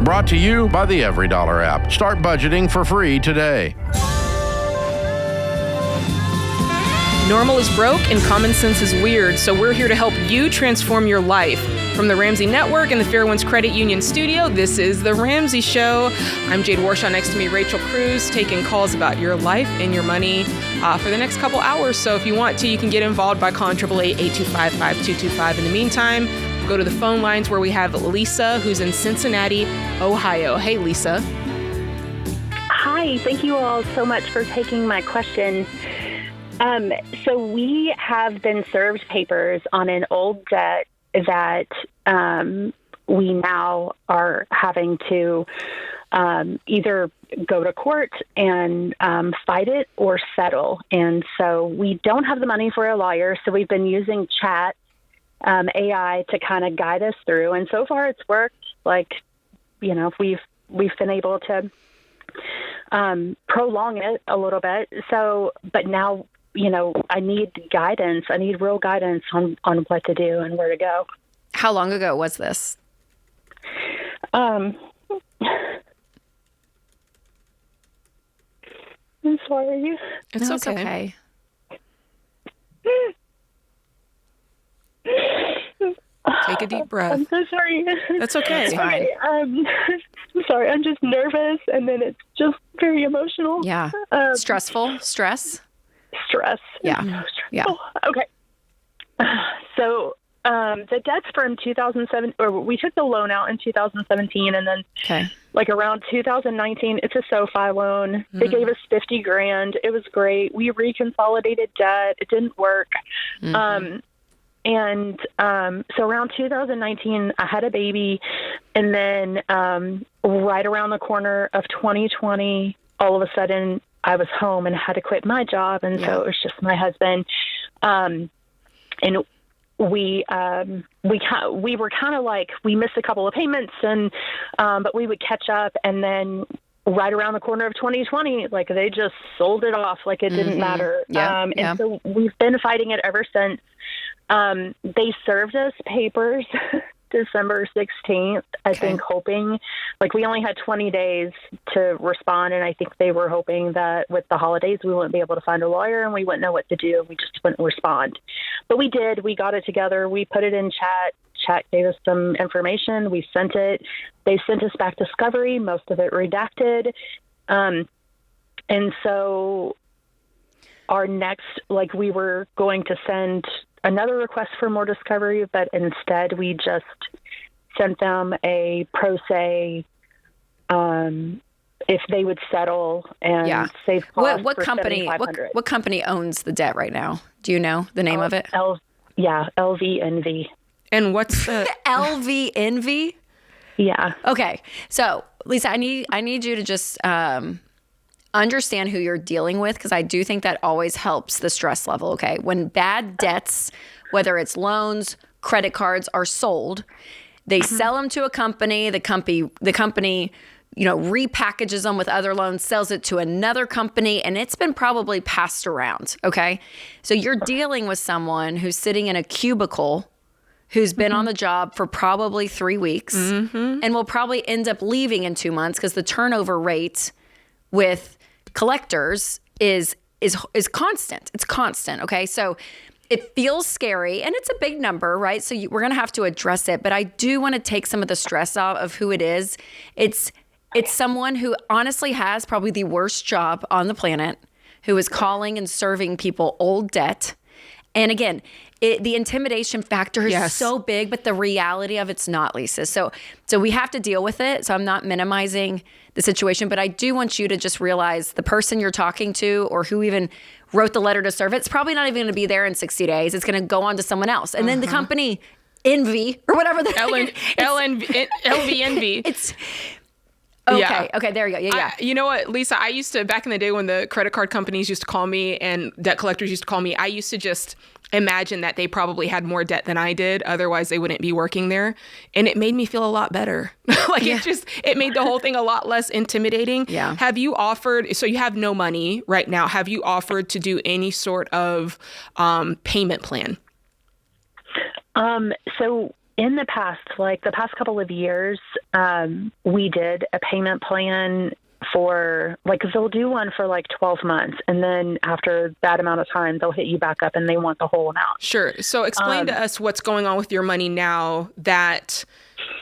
Brought to you by the Every Dollar app. Start budgeting for free today. Normal is broke and common sense is weird, so we're here to help you transform your life. From the Ramsey Network and the Fairwinds Credit Union studio, this is The Ramsey Show. I'm Jade Warshaw. Next to me, Rachel Cruze, taking calls about your life and your money for the next couple hours. So if you want to, you can get involved by calling 888-825-5225. In the meantime, go to the phone lines where we have Lisa, who's in Cincinnati, Ohio. Hey, Lisa. Hi. Thank you all so much for taking my question. So we have been served papers on an old debt that we now are having to either go to court and fight it or settle. And so we don't have the money for a lawyer, so we've been using chat AI to kind of guide us through. And so far it's worked. Like, you know, we've been able to prolong it a little bit. So, but now, you know, I need guidance. I need real guidance on what to do and where to go. How long ago was this? I'm sorry. It's okay. Take a deep breath. I'm so sorry. That's okay. It's fine. I'm sorry. I'm just nervous, and then it's just very emotional. Yeah. Stressful? Stress? Stress. Yeah. So Yeah. Okay. So the debt's from 2007, or we took the loan out in 2017, and then like around 2019, it's a SoFi loan. They gave us $50,000. It was great. We reconsolidated debt. It didn't work. And so around 2019, I had a baby, and then right around the corner of 2020, all of a sudden, I was home and had to quit my job, and so it was just my husband. And we were kind of like, we missed a couple of payments, and but we would catch up, and then right around the corner of 2020, like they just sold it off like it didn't matter. And so we've been fighting it ever since. They served us papers December 16th, I think, hoping, like we only had 20 days to respond. And I think they were hoping that with the holidays, we wouldn't be able to find a lawyer and we wouldn't know what to do. We just wouldn't respond. But we did. We got it together. We put it in chat. Chat gave us some information. We sent it. They sent us back discovery, most of it redacted. And so our next, like we were going to send another request for more discovery, but instead we just sent them a pro se if they would settle and save costs. What company? What company owns the debt right now? Do you know the name of it? LVNV. And what's the LVNV? Yeah. Okay, so Lisa, I need you to just understand who you're dealing with, because I do think that always helps the stress level, okay? When bad debts, whether it's loans, credit cards, are sold, they sell them to a company, the company, you know, repackages them with other loans, sells it to another company, and it's been probably passed around, okay? So you're dealing with someone who's sitting in a cubicle, who's been on the job for probably 3 weeks, and will probably end up leaving in 2 months because the turnover rate with collectors is constant. It's constant. Okay. So it feels scary, and it's a big number, right? So we're going to have to address it, but I do want to take some of the stress out of who it is. It's someone who honestly has probably the worst job on the planet, who is calling and serving people old debt. And again, the intimidation factor is so big, but the reality of it's not, Lisa. So we have to deal with it. So I'm not minimizing the situation, but I do want you to just realize the person you're talking to, or who even wrote the letter to serve, it's probably not even going to be there in 60 days. It's going to go on to someone else. And then the company Envy or whatever the LVNV. It's okay. Okay, there you go. Yeah. You know what, Lisa, I used to, back in the day when the credit card companies used to call me and debt collectors used to call me, I used to just imagine that they probably had more debt than I did. Otherwise, they wouldn't be working there. And it made me feel a lot better. It made the whole thing a lot less intimidating. Yeah. Have you offered, so you have no money right now. Have you offered to do any sort of payment plan? So in the past, like the past couple of years, we did a payment plan for like, 'cause they'll do one for like 12 months. And then after that amount of time, they'll hit you back up and they want the whole amount. Sure. So explain to us what's going on with your money now that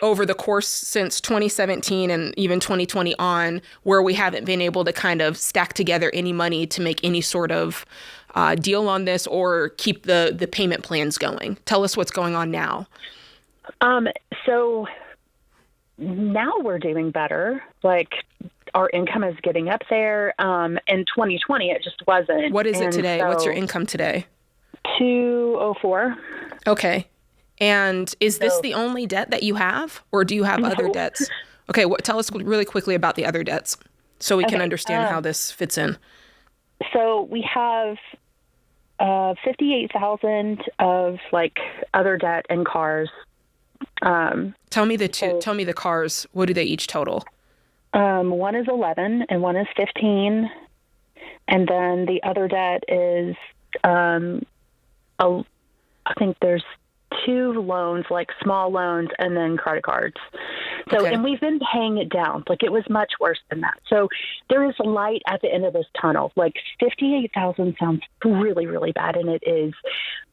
over the course since 2017 and even 2020 on, where we haven't been able to kind of stack together any money to make any sort of deal on this or keep the payment plans going. Tell us what's going on now. So now we're doing better. Like, our income is getting up there. In 2020, it just wasn't. What is it today? So, What's your income today? 204. Okay. And is this the only debt that you have, or do you have other debts? Okay. Tell us really quickly about the other debts so we can understand how this fits in. So we have 58,000 of like other debt and cars. Tell me the cars. What do they each total? One is 11 and one is 15. And then the other debt is, I think there's 2 loans, like small loans, and then credit cards. So, Okay. And we've been paying it down. Like, it was much worse than that. So there is light at the end of this tunnel. Like, 58,000 sounds really, really bad, and it is.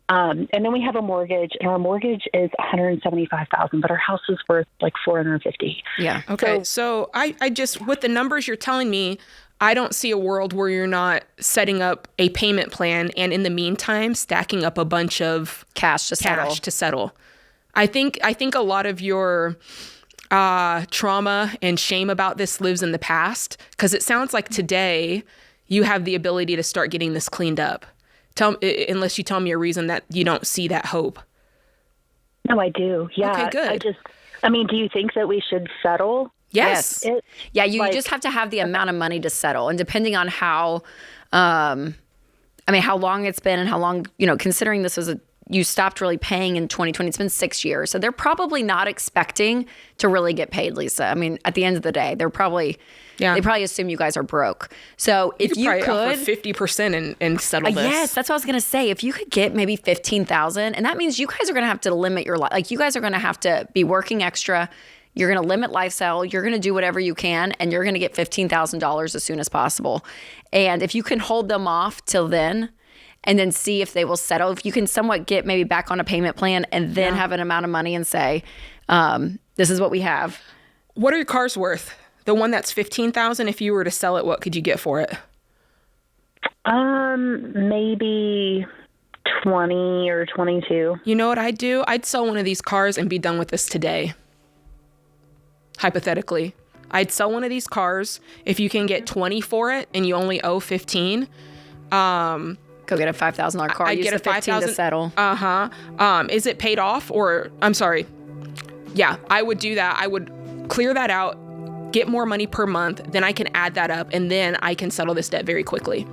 And then we have a mortgage, and our mortgage is 175,000, but our house is worth like 450. Yeah. Okay. So I just, with the numbers you're telling me, I don't see a world where you're not setting up a payment plan and in the meantime stacking up a bunch of Cash to settle. I think a lot of your trauma and shame about this lives in the past, because it sounds like today you have the ability to start getting this cleaned up. Unless you tell me a reason that you don't see that hope. No, I do. Yeah. Okay, good. Do you think that we should settle? Yes. Yeah, you just have to have the amount of money to settle. And depending on how long it's been and how long, considering this was you stopped really paying in 2020, it's been 6 years. So they're probably not expecting to really get paid, Lisa. I mean, at the end of the day, they probably assume you guys are broke. So if you could offer 50% and settle this. Yes, that's what I was going to say. If you could get maybe 15,000, and that means you guys are going to have to limit your life. Like, you guys are going to have to be working extra. You're going to limit lifestyle. You're going to do whatever you can, and you're going to get $15,000 as soon as possible. And if you can hold them off till then, and then see if they will settle, if you can somewhat get maybe back on a payment plan and then have an amount of money and say, this is what we have. What are your cars worth? The one that's $15,000, if you were to sell it, what could you get for it? Maybe 20 or 22. You know what I'd do? I'd sell one of these cars and be done with this today. Hypothetically. I'd sell one of these cars. If you can get 20 for it and you only owe 15, go get a $5,000 car. I'd use get a the 15 to settle. Is it paid off or, I'm sorry. Yeah, I would do that. I would clear that out, get more money per month, then I can add that up, and then I can settle this debt very quickly.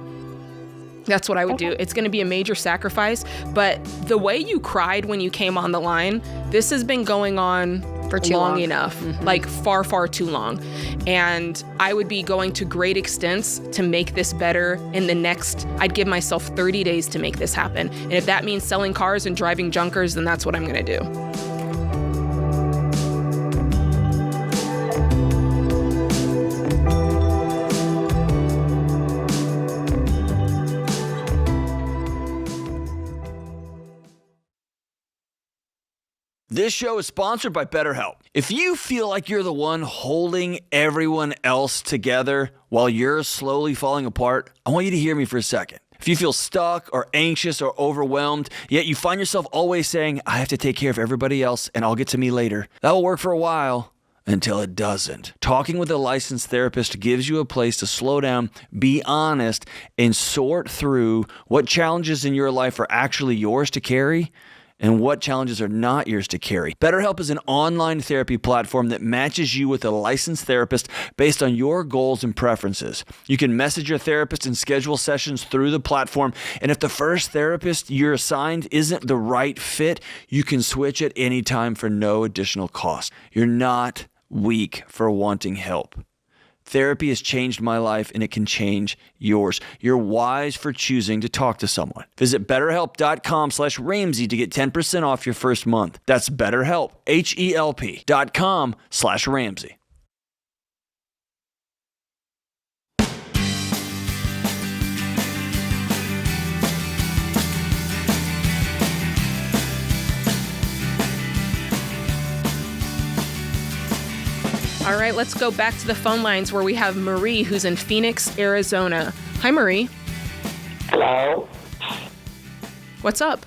That's what I would do. It's going to be a major sacrifice, but the way you cried when you came on the line, this has been going on for too long enough, like far, far too long. And I would be going to great extents to make this better in the next, I'd give myself 30 days to make this happen. And if that means selling cars and driving junkers, then that's what I'm going to do. This show is sponsored by BetterHelp. If you feel like you're the one holding everyone else together while you're slowly falling apart, I want you to hear me for a second. If you feel stuck or anxious or overwhelmed, yet you find yourself always saying, I have to take care of everybody else and I'll get to me later, that will work for a while until it doesn't. Talking with a licensed therapist gives you a place to slow down, be honest, and sort through what challenges in your life are actually yours to carry and what challenges are not yours to carry. BetterHelp is an online therapy platform that matches you with a licensed therapist based on your goals and preferences. You can message your therapist and schedule sessions through the platform, and if the first therapist you're assigned isn't the right fit, you can switch at any time for no additional cost. You're not weak for wanting help. Therapy has changed my life, and it can change yours. You're wise for choosing to talk to someone. Visit BetterHelp.com/Ramsey to get 10% off your first month. That's BetterHelp, HELP.com/Ramsey. All right, let's go back to the phone lines where we have Marie, who's in Phoenix, Arizona. Hi, Marie. Hello. What's up?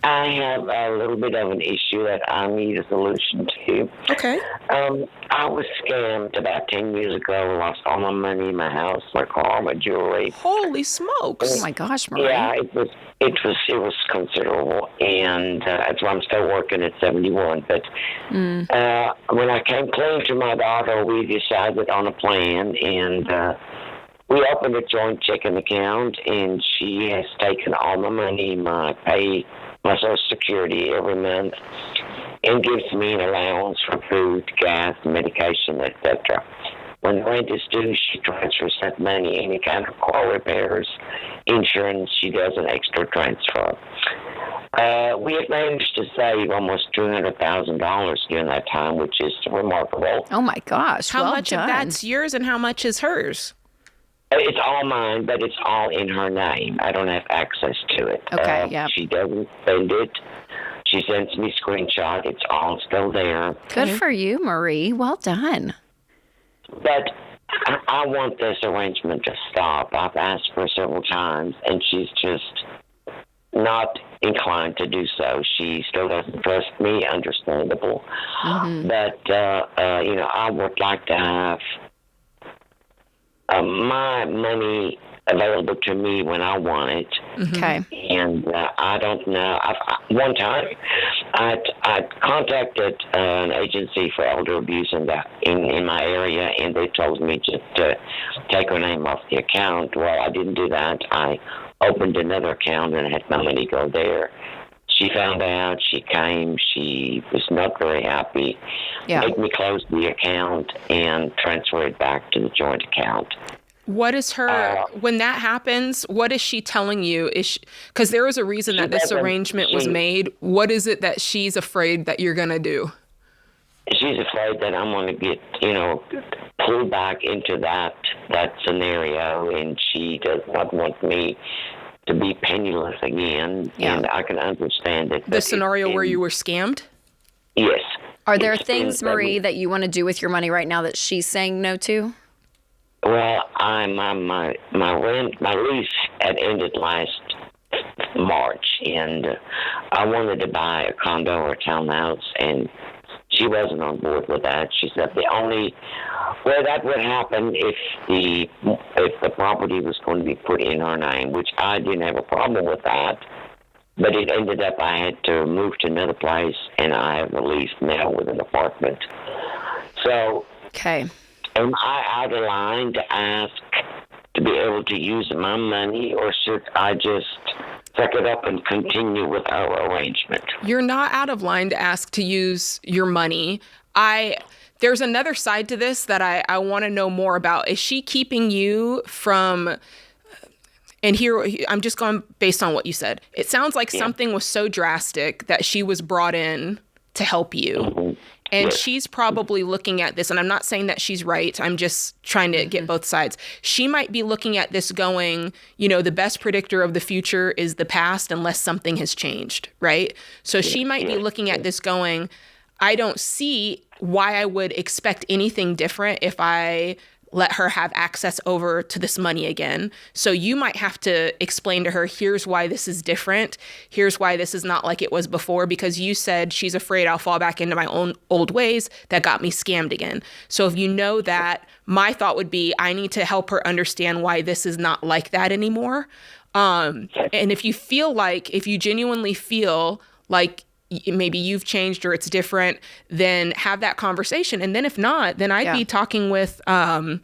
I have a little bit of an issue that I need a solution to. Okay. I was scammed about 10 years ago. Lost all my money, my house, my car, my jewelry. Holy smokes. Oh my gosh, Marie. Yeah, it was considerable, and that's why I'm still working at 71. But when I came clean to my daughter, we decided on a plan, and we opened a joint checking account, and she has taken all my money, my Social Security every month, and gives me an allowance for food, gas, medication, etc. When the rent is due, she transfers that money. Any kind of car repairs, insurance, she does an extra transfer. We have managed to save almost $200,000 during that time, which is remarkable. Oh my gosh. How well much done. of that's yours and how much is hers? It's all mine, but it's all in her name. I don't have access to it. Okay, yeah. She doesn't spend it. She sends me screenshot. It's all still there. Good for you, Marie. Well done. But I want this arrangement to stop. I've asked her several times, and she's just not inclined to do so. She still doesn't trust me, understandable. But, I would like to have my money available to me when I want it. Okay. And I don't know. One time, I contacted an agency for elder abuse in my area, and they told me just to take her name off the account. Well, I didn't do that. I opened another account and had my money go there. She found out. She came. She was not very happy. Yeah. Made me close the account and transfer it back to the joint account. What is her, when that happens, what is she telling you? Because there was a reason that this arrangement was made. What is it that she's afraid that you're going to do? She's afraid that I'm going to get, pulled back into that scenario, and she does not want me to be penniless again. Yeah. And I can understand it. The scenario where you were scammed? Yes. Are there things, Marie, that you want to do with your money right now that she's saying no to? Well, my lease had ended last March, and I wanted to buy a condo or a townhouse, and she wasn't on board with that. She said that would happen if the property was going to be put in her name, which I didn't have a problem with that. But it ended up I had to move to another place, and I have a lease now with an apartment. So, okay. Am I out of line to ask to be able to use my money, or should I just suck it up and continue with our arrangement? You're not out of line to ask to use your money. There's another side to this that I want to know more about. Is she keeping you from... And here, I'm just going based on what you said. It sounds like something was so drastic that she was brought in to help you. Mm-hmm. And she's probably looking at this, and I'm not saying that she's right. I'm just trying to get both sides. She might be looking at this going, the best predictor of the future is the past unless something has changed, right? So she might be looking at this going, I don't see why I would expect anything different if I let her have access over to this money again. So you might have to explain to her, here's why this is different. Here's why this is not like it was before, because you said she's afraid I'll fall back into my own old ways that got me scammed again. So if you know that, my thought would be, I need to help her understand why this is not like that anymore. And if you genuinely feel like maybe you've changed or it's different, then have that conversation. And then if not, then I'd be talking with, I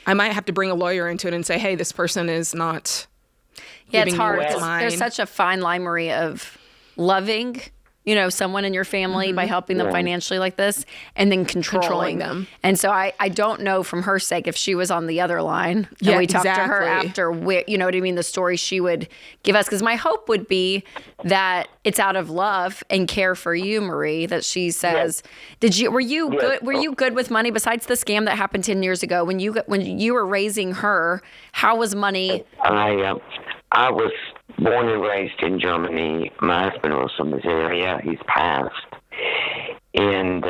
might have to bring a lawyer into it and say, hey, this person is not it's giving hard. you what's mine. There's such a fine line, Marie, of loving, someone in your family by helping them financially like this, and then controlling them. And so I don't know, from her sake, if she was on the other line and we talked to her after, you know what I mean, the story she would give us. Because my hope would be that it's out of love and care for you, Marie, that she says, were you good with money besides the scam that happened 10 years ago when you were raising her? How was money? I was born and raised in Germany. My husband was from this area. He's passed. And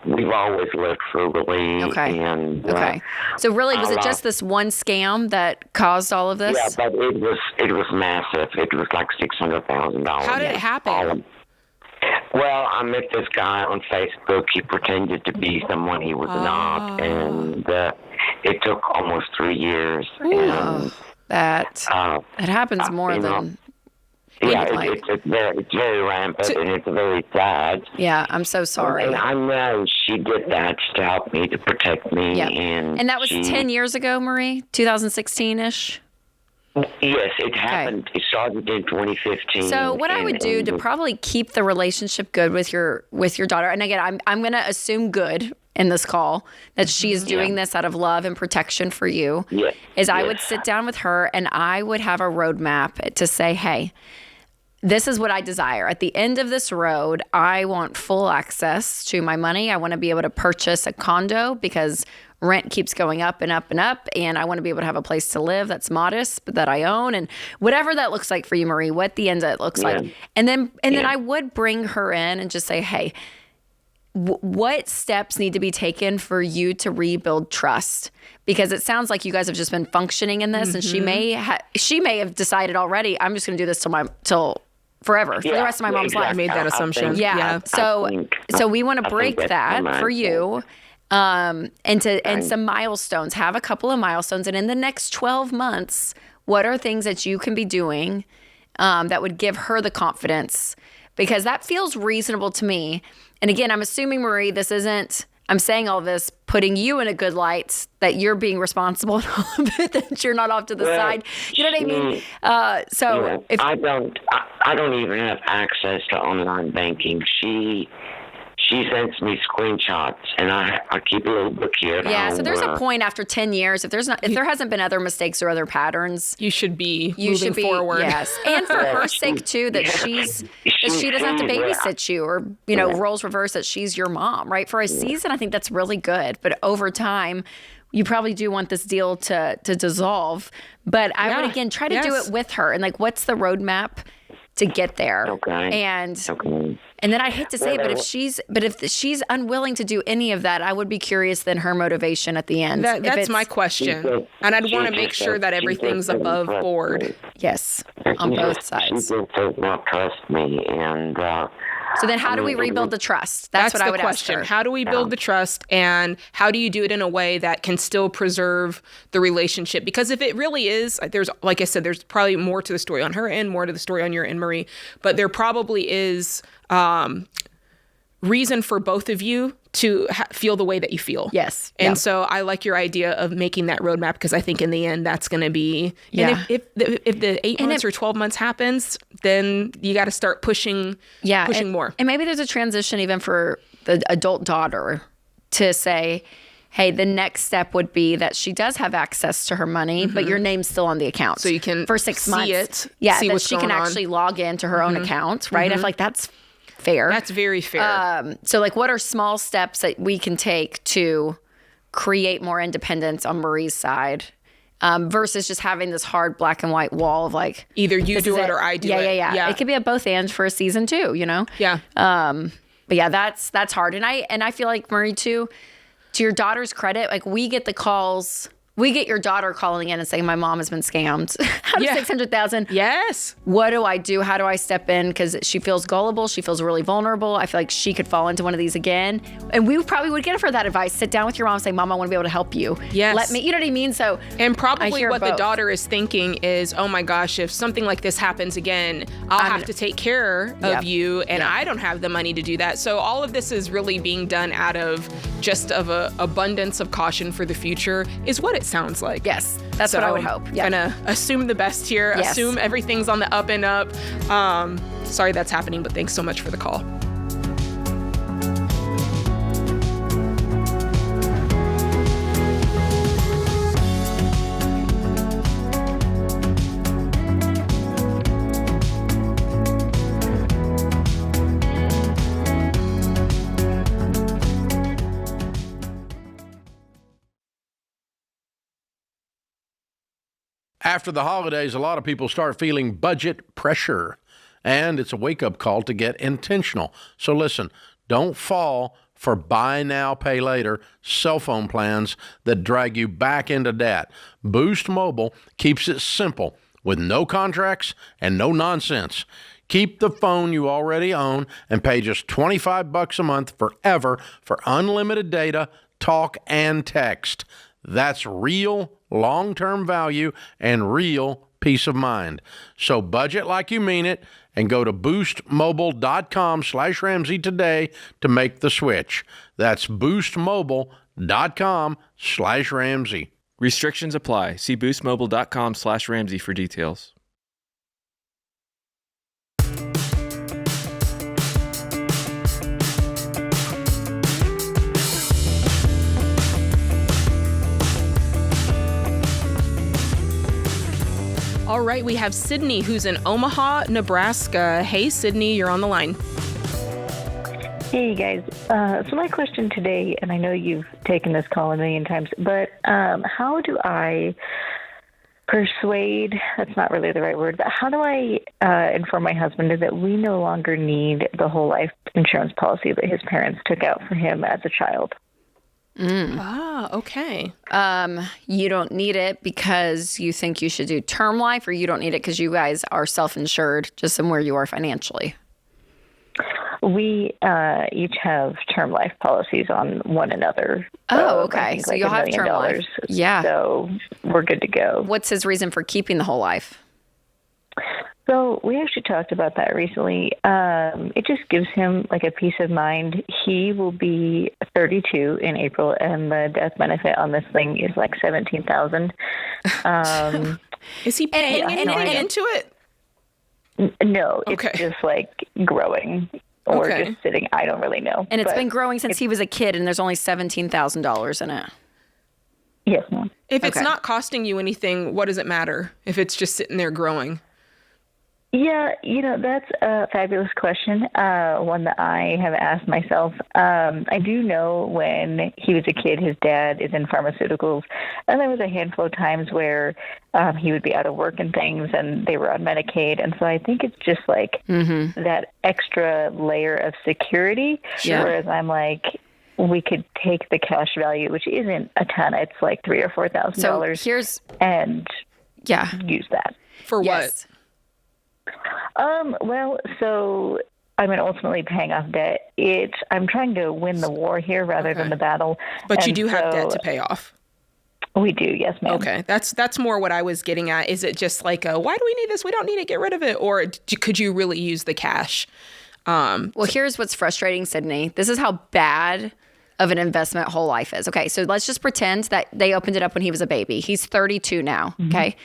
we've always lived frugally. Okay. And, okay. So really, was it just this one scam that caused all of this? Yeah, but it was massive. It was like $600,000. How did it happen? Well, I met this guy on Facebook. He pretended to be someone he was not. And it took almost 3 years. And that it happens more than... Yeah, it's very rampant, and it's very sad. Yeah, I'm so sorry. And I know she did that to help me, to protect me. Yeah. And that was 10 years ago, Marie? 2016-ish? Yes, it happened. Okay. It started in 2015. So what I would do to probably keep the relationship good with your daughter, and again, I'm going to assume good in this call, that she is doing this out of love and protection for you, is I would sit down with her and I would have a roadmap to say, hey, this is what I desire. At the end of this road, I want full access to my money. I want to be able to purchase a condo because rent keeps going up and up and up. And I want to be able to have a place to live that's modest, but that I own. And whatever that looks like for you, Marie, what the end of it looks like. And then I would bring her in and just say, hey, what steps need to be taken for you to rebuild trust? Because it sounds like you guys have just been functioning in this, and she may have decided already, I'm just going to do this till forever, for the rest of my mom's life. I made that assumption. So we want to break that for you, and some milestones. Have a couple of milestones, and in the next 12 months, what are things that you can be doing that would give her the confidence? Because that feels reasonable to me. And again, I'm assuming, Marie, I'm saying all this, putting you in a good light, that you're being responsible and all of it, that you're not off to the side. You know what I mean? I don't even have access to online banking. She sends me screenshots, and I keep a little book here. Yeah, so there's a point after 10 years, if there hasn't been other mistakes or other patterns, you should be moving forward. Yes, and for her sake too, that she doesn't have to babysit you, or roles reverse, that she's your mom, right? For a season, I think that's really good, but over time, you probably do want this deal to dissolve. But I would again try to do it with her, and what's the roadmap to get there? Okay. And then I hate to say it, but if she's unwilling to do any of that, I would be curious then her motivation at the end. That's my question. And I'd want to make sure that everything's above board. Yes, on both sides. She does not trust me, and so then how do we rebuild the trust? That's what I would ask her. How do we build the trust, and how do you do it in a way that can still preserve the relationship? Because if it really is, like I said, there's probably more to the story on her end, more to the story on your end, Marie, but there probably is reason for both of you to feel the way that you feel. Yes. And so I like your idea of making that roadmap, because I think in the end that's going to be, and if the 8 months or 12 months happens, then you got to start pushing more. And maybe there's a transition even for the adult daughter to say, hey, the next step would be that she does have access to her money, but your name's still on the account. So you can for 6 months. See it. Yeah, see that she can actually log into her own account, right? I feel like that's fair. That's very fair. So what are small steps that we can take to create more independence on Marie's side, versus just having this hard black and white wall of either you do it or I do it. Yeah. It could be a both and for a season too, Yeah. But yeah, that's hard. And I feel like, Marie, too, to your daughter's credit, we get the calls. We get your daughter calling in and saying, my mom has been scammed out of $600,000. Yes. What do I do? How do I step in? Because she feels gullible. She feels really vulnerable. I feel like she could fall into one of these again. And we probably would give her that advice. Sit down with your mom and say, Mom, I want to be able to help you. Yes. Let me, you know what I mean? So, and probably what the daughter is thinking is, oh my gosh, if something like this happens again, I'll have to take care of you, and I don't have the money to do that. So all of this is really being done out of just of a abundance of caution for the future, is what it sounds like. Yes, that's what I would hope. Yeah. Gonna assume the best here. Yes. Assume everything's on the up and up. Sorry that's happening, but thanks so much for the call. After the holidays, a lot of people start feeling budget pressure, and it's a wake-up call to get intentional. So listen, don't fall for buy now, pay later cell phone plans that drag you back into debt. Boost Mobile keeps it simple with no contracts and no nonsense. Keep the phone you already own and pay just $25 a month forever for unlimited data, talk, and text. That's real long-term value and real peace of mind. So budget like you mean it and go to boostmobile.com/Ramsey today to make the switch. That's boostmobile.com/Ramsey. Restrictions apply. See boostmobile.com/Ramsey for details. All right, we have Sydney, who's in Omaha, Nebraska. Hey, Sydney, you're on the line. Hey, guys. So my question today, and I know you've taken this call a million times, but how do I persuade, that's not really the right word, but how do I inform my husband that we no longer need the whole life insurance policy that his parents took out for him as a child? Okay. You don't need it because you think you should do term life, or you don't need it because you guys are self-insured just in where you are financially? We each have term life policies on one another. Oh, okay. So like you'll $1 have million. term life. Yeah. So we're good to go. What's his reason for keeping the whole life? So we actually talked about that recently. It just gives him like a peace of mind. He will be 32 in April, and the death benefit on this thing is like $17,000. Is he paying anything into it? No, it's Okay. just like growing or Okay. just sitting. I don't really know. And it's But been growing since he was a kid, and there's only $17,000 in it. yes, ma'am. If it's Okay. not costing you anything, what does it matter if it's just sitting there growing? Yeah, that's a fabulous question, one that I have asked myself. I do know when he was a kid, his dad is in pharmaceuticals, and there was a handful of times where he would be out of work and things, and they were on Medicaid. And so I think it's just like that extra layer of security, Yeah. whereas I'm like, we could take the cash value, which isn't a ton. It's like $3,000 or $4,000, So here's, and yeah. use that. For Yes. Well, so I mean, ultimately paying off debt. I'm trying to win the war here rather than the battle. But you And do have debt so to pay off. We do, yes, ma'am. Okay, that's more what I was getting at. Is it just like, why do we need this? We don't need it. Get rid of it. Or could you really use the cash? Well, here's what's frustrating, Sydney. This is how bad of an investment whole life is. Okay, so let's just pretend that they opened it up when he was a baby. He's 32 now, okay?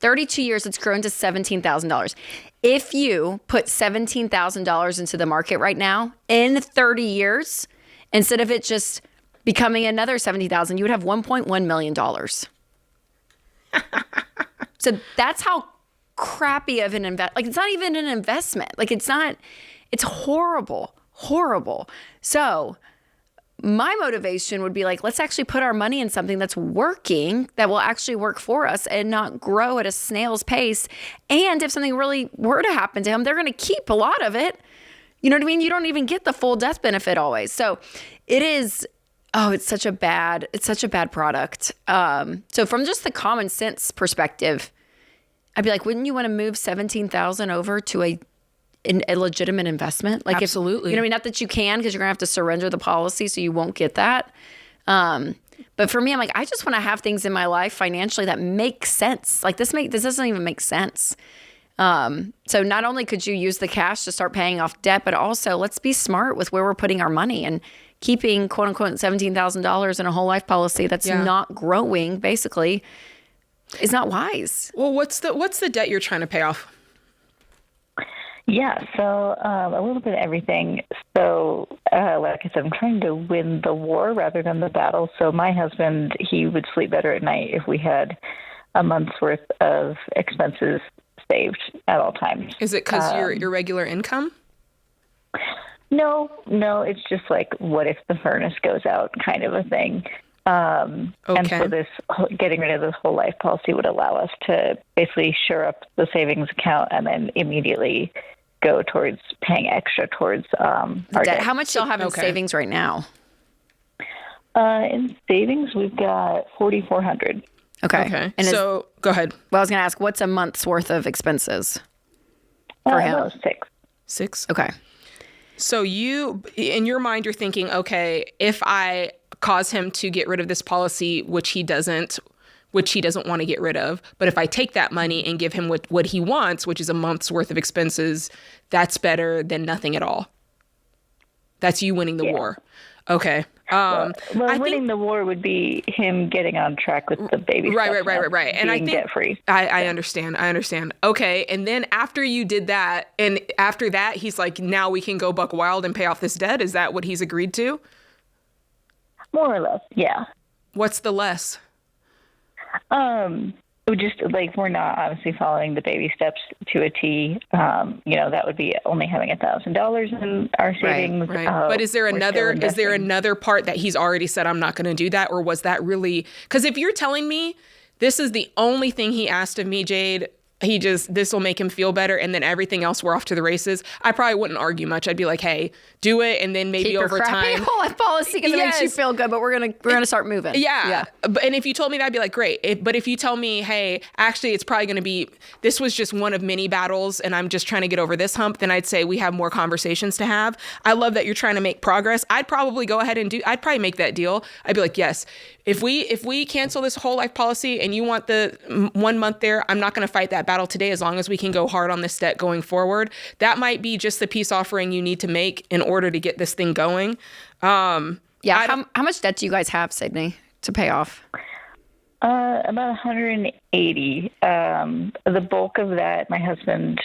32 years, it's grown to $17,000. If you put $17,000 into the market right now, in 30 years, instead of it just becoming another $70,000, you would have $1.1 million. So that's how crappy of an like it's not even an investment. Like it's horrible, horrible. So my motivation would be like, let's actually put our money in something that's working, that will actually work for us and not grow at a snail's pace. And if something really were to happen to him, they're going to keep a lot of it. You know what I mean? You don't even get the full death benefit always. So it is, it's such a bad product. So from just the common sense perspective, I'd be like, wouldn't you want to move $17,000 over to a legitimate investment? Like, Absolutely. You know what I mean? Not that you can, because you're gonna have to surrender the policy, so you won't get that. But for me, I'm like, I just want to have things in my life financially that make sense. Like this doesn't even make sense. So not only could you use the cash to start paying off debt, but also let's be smart with where we're putting our money, and keeping quote unquote $17,000 in a whole life policy that's not growing basically is not wise. Well, what's the debt you're trying to pay off? Yeah, so a little bit of everything. So, like I said, I'm trying to win the war rather than the battle. So my husband, he would sleep better at night if we had a month's worth of expenses saved at all times. Is it because your regular income? No, it's just like, what if the furnace goes out kind of a thing. And so this getting rid of this whole life policy would allow us to basically shore up the savings account and then immediately go towards paying extra towards our debt. How much do y'all have in savings right now? In savings, we've got $4,400. Okay. And so go ahead. Well, I was going to ask, what's a month's worth of expenses for him? No, 6. 6? Okay. So you, in your mind, you're thinking, okay, if I cause him to get rid of this policy, which he doesn't want to get rid of, but if I take that money and give him what he wants, which is a month's worth of expenses, that's better than nothing at all. That's you winning the war. Okay. Winning the war would be him getting on track with the baby. Right. And I think debt free. I understand. Okay. And then after you did that, and after that, he's like, now we can go buck wild and pay off this debt. Is that what he's agreed to? More or less. Yeah. What's the less? Just like, we're not obviously following the baby steps to a T. That would be only having $1,000 in our savings. Right. But is there another part that he's already said, I'm not going to do that? Or was that really, because if you're telling me this is the only thing he asked of me, Jade, this will make him feel better, and then everything else we're off to the races, I probably wouldn't argue much. I'd be like, hey, do it, and then maybe over time. Keep your whole life policy because it makes you feel good, but we're gonna start moving. Yeah. And if you told me that, I'd be like, great. But if you tell me, hey, actually, it's probably gonna be, this was just one of many battles, and I'm just trying to get over this hump, then I'd say we have more conversations to have. I love that you're trying to make progress. I'd probably go ahead and I'd probably make that deal. I'd be like, yes, if we cancel this whole life policy and you want the 1 month there, I'm not gonna fight that battle today as long as we can go hard on this debt going forward. That might be just the peace offering you need to make in order to get this thing going. How much debt do you guys have, Sydney, to pay off? About 180. The bulk of that, my husband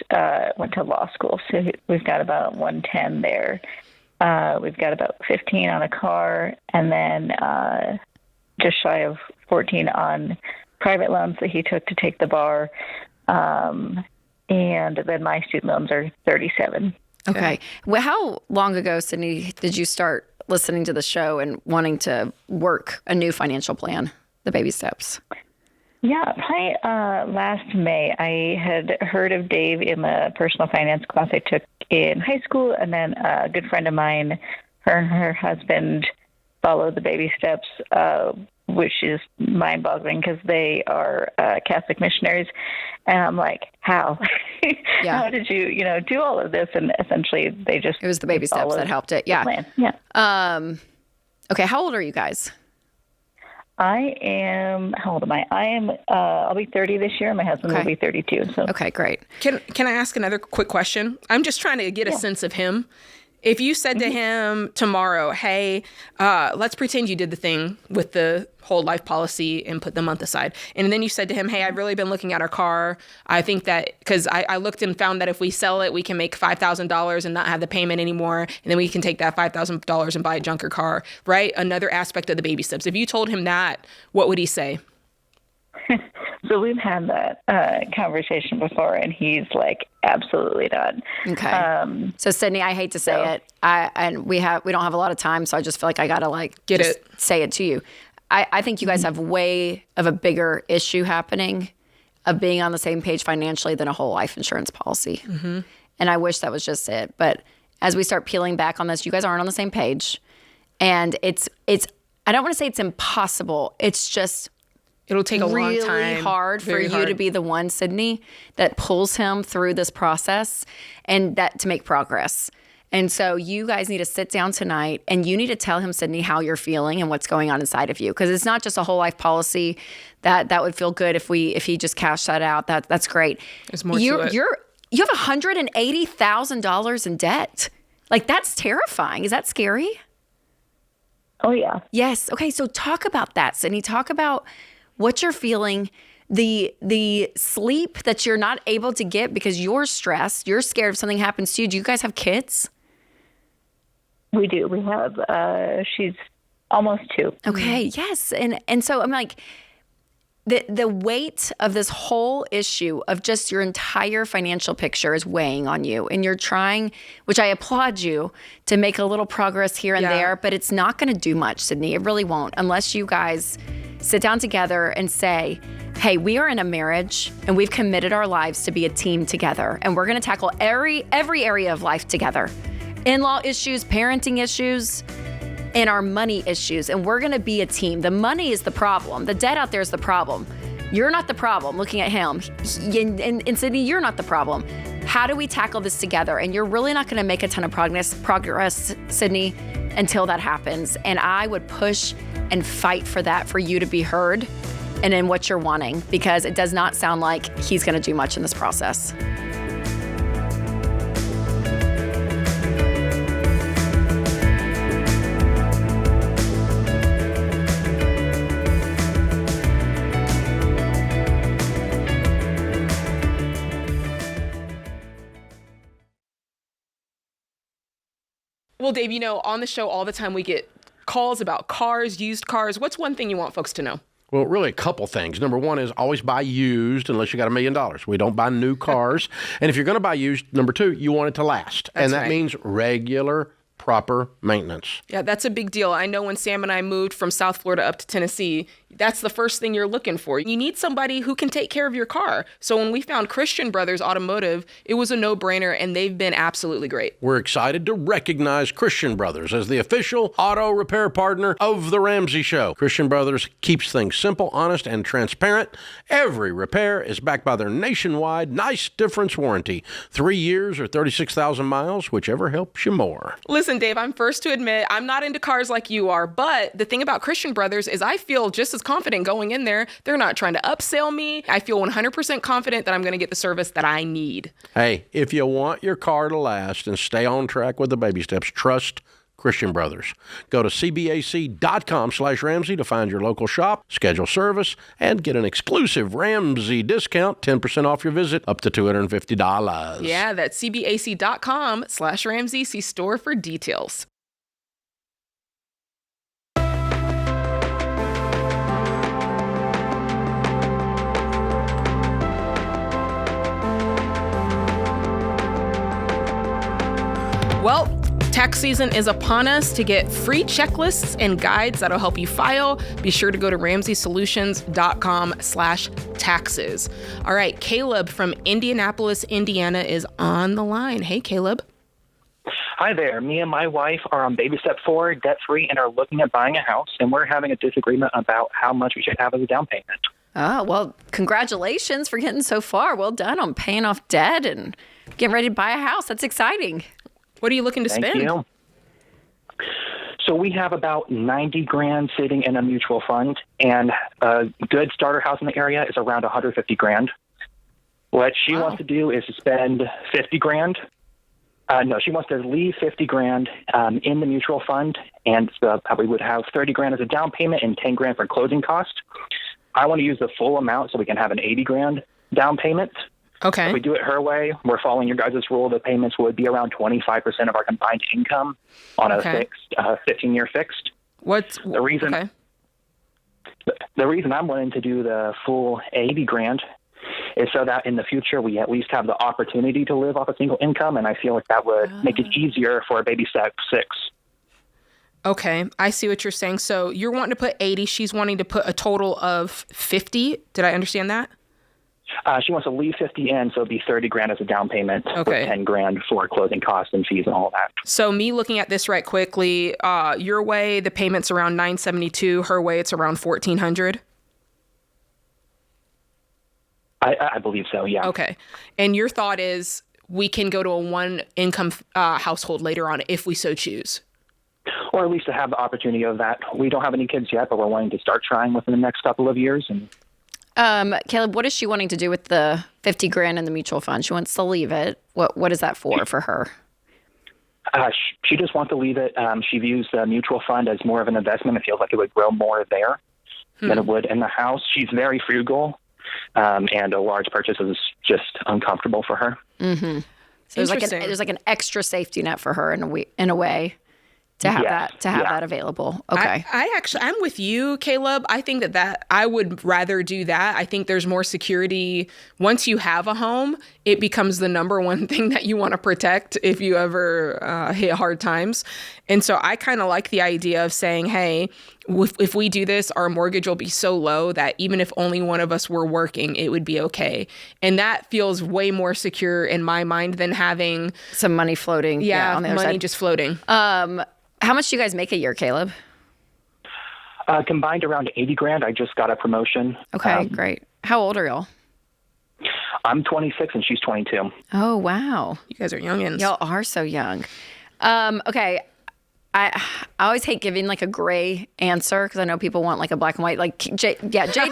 went to law school, so we've got about 110 there. We've got about 15 on a car, and then just shy of 14 on private loans that he took to take the bar. And then my student loans are 37. Okay. Well, how long ago, Sydney, did you start listening to the show and wanting to work a new financial plan, the baby steps? Yeah, last May, I had heard of Dave in the personal finance class I took in high school, and then a good friend of mine, her and her husband followed the baby steps, which is mind-boggling because they are Catholic missionaries. And I'm like, how? How did you, do all of this? And essentially, it was the baby steps that helped it. Yeah. Plan. Yeah. Okay. How old are you guys? How old am I? I'll be 30 this year. My husband will be 32. So. Okay, great. Can I ask another quick question? I'm just trying to get a sense of him. If you said to him tomorrow, hey, let's pretend you did the thing with the whole life policy and put the month aside. And then you said to him, hey, I've really been looking at our car. I think that because I looked and found that if we sell it, we can make $5,000 and not have the payment anymore. And then we can take that $5,000 and buy a junker car, right? Another aspect of the baby steps. If you told him that, what would he say? So we've had that conversation before, and he's like, absolutely not. Okay. So Sydney, I hate to say it, we don't have a lot of time, so I just feel like I gotta say it to you. I think you guys have way of a bigger issue happening of being on the same page financially than a whole life insurance policy. Mm-hmm. And I wish that was just it. But as we start peeling back on this, you guys aren't on the same page, and it's I don't want to say it's impossible. It's just. It'll take a long time. Really hard for you to be the one, Sydney, that pulls him through this process and that to make progress. And so you guys need to sit down tonight and you need to tell him, Sydney, how you're feeling and what's going on inside of you. Because it's not just a whole life policy that would feel good if he just cashed that out. That's great. There's more to it. You have $180,000 in debt. Like, that's terrifying. Is that scary? Oh, yeah. Yes. Okay. So talk about that, Sydney. Talk about what you're feeling, the sleep that you're not able to get because you're stressed. You're scared if something happens to you. Do you guys have kids? We do. We have, she's almost 2. Okay. Yes. And so I'm like, the weight of this whole issue of just your entire financial picture is weighing on you. And you're trying, which I applaud you, to make a little progress here and there, but it's not going to do much, Sydney. It really won't, unless you guys sit down together and say, hey, we are in a marriage and we've committed our lives to be a team together. And we're going to tackle every area of life together. In-law issues, parenting issues, and our money issues, and we're gonna be a team. The money is the problem. The debt out there is the problem. You're not the problem, looking at him. And Sydney, you're not the problem. How do we tackle this together? And you're really not gonna make a ton of progress, Sydney, until that happens. And I would push and fight for that, for you to be heard and in what you're wanting, because it does not sound like he's gonna do much in this process. Well, Dave, on the show all the time we get calls about cars, used cars. What's one thing you want folks to know? Well, really a couple things. Number one is always buy used unless you got $1 million. We don't buy new cars. And if you're going to buy used, number two, you want it to last. And that means regular, proper maintenance. Yeah, that's a big deal. I know when Sam and I moved from South Florida up to Tennessee, that's the first thing you're looking for. You need somebody who can take care of your car. So when we found Christian Brothers Automotive, it was a no-brainer, and they've been absolutely great. We're excited to recognize Christian Brothers as the official auto repair partner of The Ramsey Show. Christian Brothers keeps things simple, honest, and transparent. Every repair is backed by their nationwide nice difference warranty. 3 years or 36,000 miles, whichever helps you more. Listen, Dave, I'm first to admit I'm not into cars like you are, but the thing about Christian Brothers is I feel just as confident going in there. They're not trying to upsell me. I feel 100% confident that I'm going to get the service that I need. Hey, if you want your car to last and stay on track with the baby steps, trust Christian Brothers. Go to cbac.com/Ramsey to find your local shop, schedule service, and get an exclusive Ramsey discount, 10% off your visit, up to $250. Yeah, that's cbac.com/Ramsey. See store for details. Well, tax season is upon us. To get free checklists and guides that'll help you file, be sure to go to RamseySolutions.com/taxes. All right, Caleb from Indianapolis, Indiana is on the line. Hey, Caleb. Hi there. Me and my wife are on baby step 4, debt-free, and are looking at buying a house, and we're having a disagreement about how much we should have as a down payment. Oh, well, congratulations for getting so far. Well done on paying off debt and getting ready to buy a house. That's exciting. What are you looking to spend? Thank you. So we have about $90,000 sitting in a mutual fund, and a good starter house in the area is around $150,000. What she wants to do is to spend $50,000. No, she wants to leave $50,000 in the mutual fund, and probably would have $30,000 as a down payment and $10,000 for closing costs. I want to use the full amount so we can have an $80,000 down payment. Okay. If we do it her way, we're following your guys' rule. The payments would be around 25% of our combined income on a fixed, 15-year fixed. The reason I'm wanting to do the full $80,000 is so that in the future we at least have the opportunity to live off a single income, and I feel like that would make it easier for a baby step 6. Okay, I see what you're saying. So you're wanting to put 80, she's wanting to put a total of 50. Did I understand that? She wants to leave 50 in, so it'd be $30,000 as a down payment, with $10,000 for closing costs and fees and all that. So me looking at this right quickly, your way the payment's around $972, her way it's around $1,400. I believe so, yeah. Okay, and your thought is we can go to a one-income household later on if we so choose. Or at least to have the opportunity of that. We don't have any kids yet, but we're wanting to start trying within the next couple of years. And Caleb, what is she wanting to do with the $50,000 in the mutual fund? She wants to leave it. What is that for her? She just wants to leave it. She views the mutual fund as more of an investment. It feels like it would grow more there than it would in the house. She's very frugal, and a large purchase is just uncomfortable for her. Mm-hmm. So there's like an extra safety net for her in a way. To have that available. Okay. I'm with you, Caleb. I think that I would rather do that. I think there's more security. Once you have a home, it becomes the number one thing that you want to protect if you ever hit hard times. And so I kind of like the idea of saying, hey, if we do this, our mortgage will be so low that even if only one of us were working, it would be okay. And that feels way more secure in my mind than having some money floating. Yeah, on the other money side. just floating. How much do you guys make a year, Caleb? Combined around $80,000. I just got a promotion. Okay, great. How old are y'all? I'm 26 and she's 22. Oh, wow. You guys are youngins. Y'all are so young. Okay. I always hate giving like a gray answer because I know people want like a black and white. Like Jade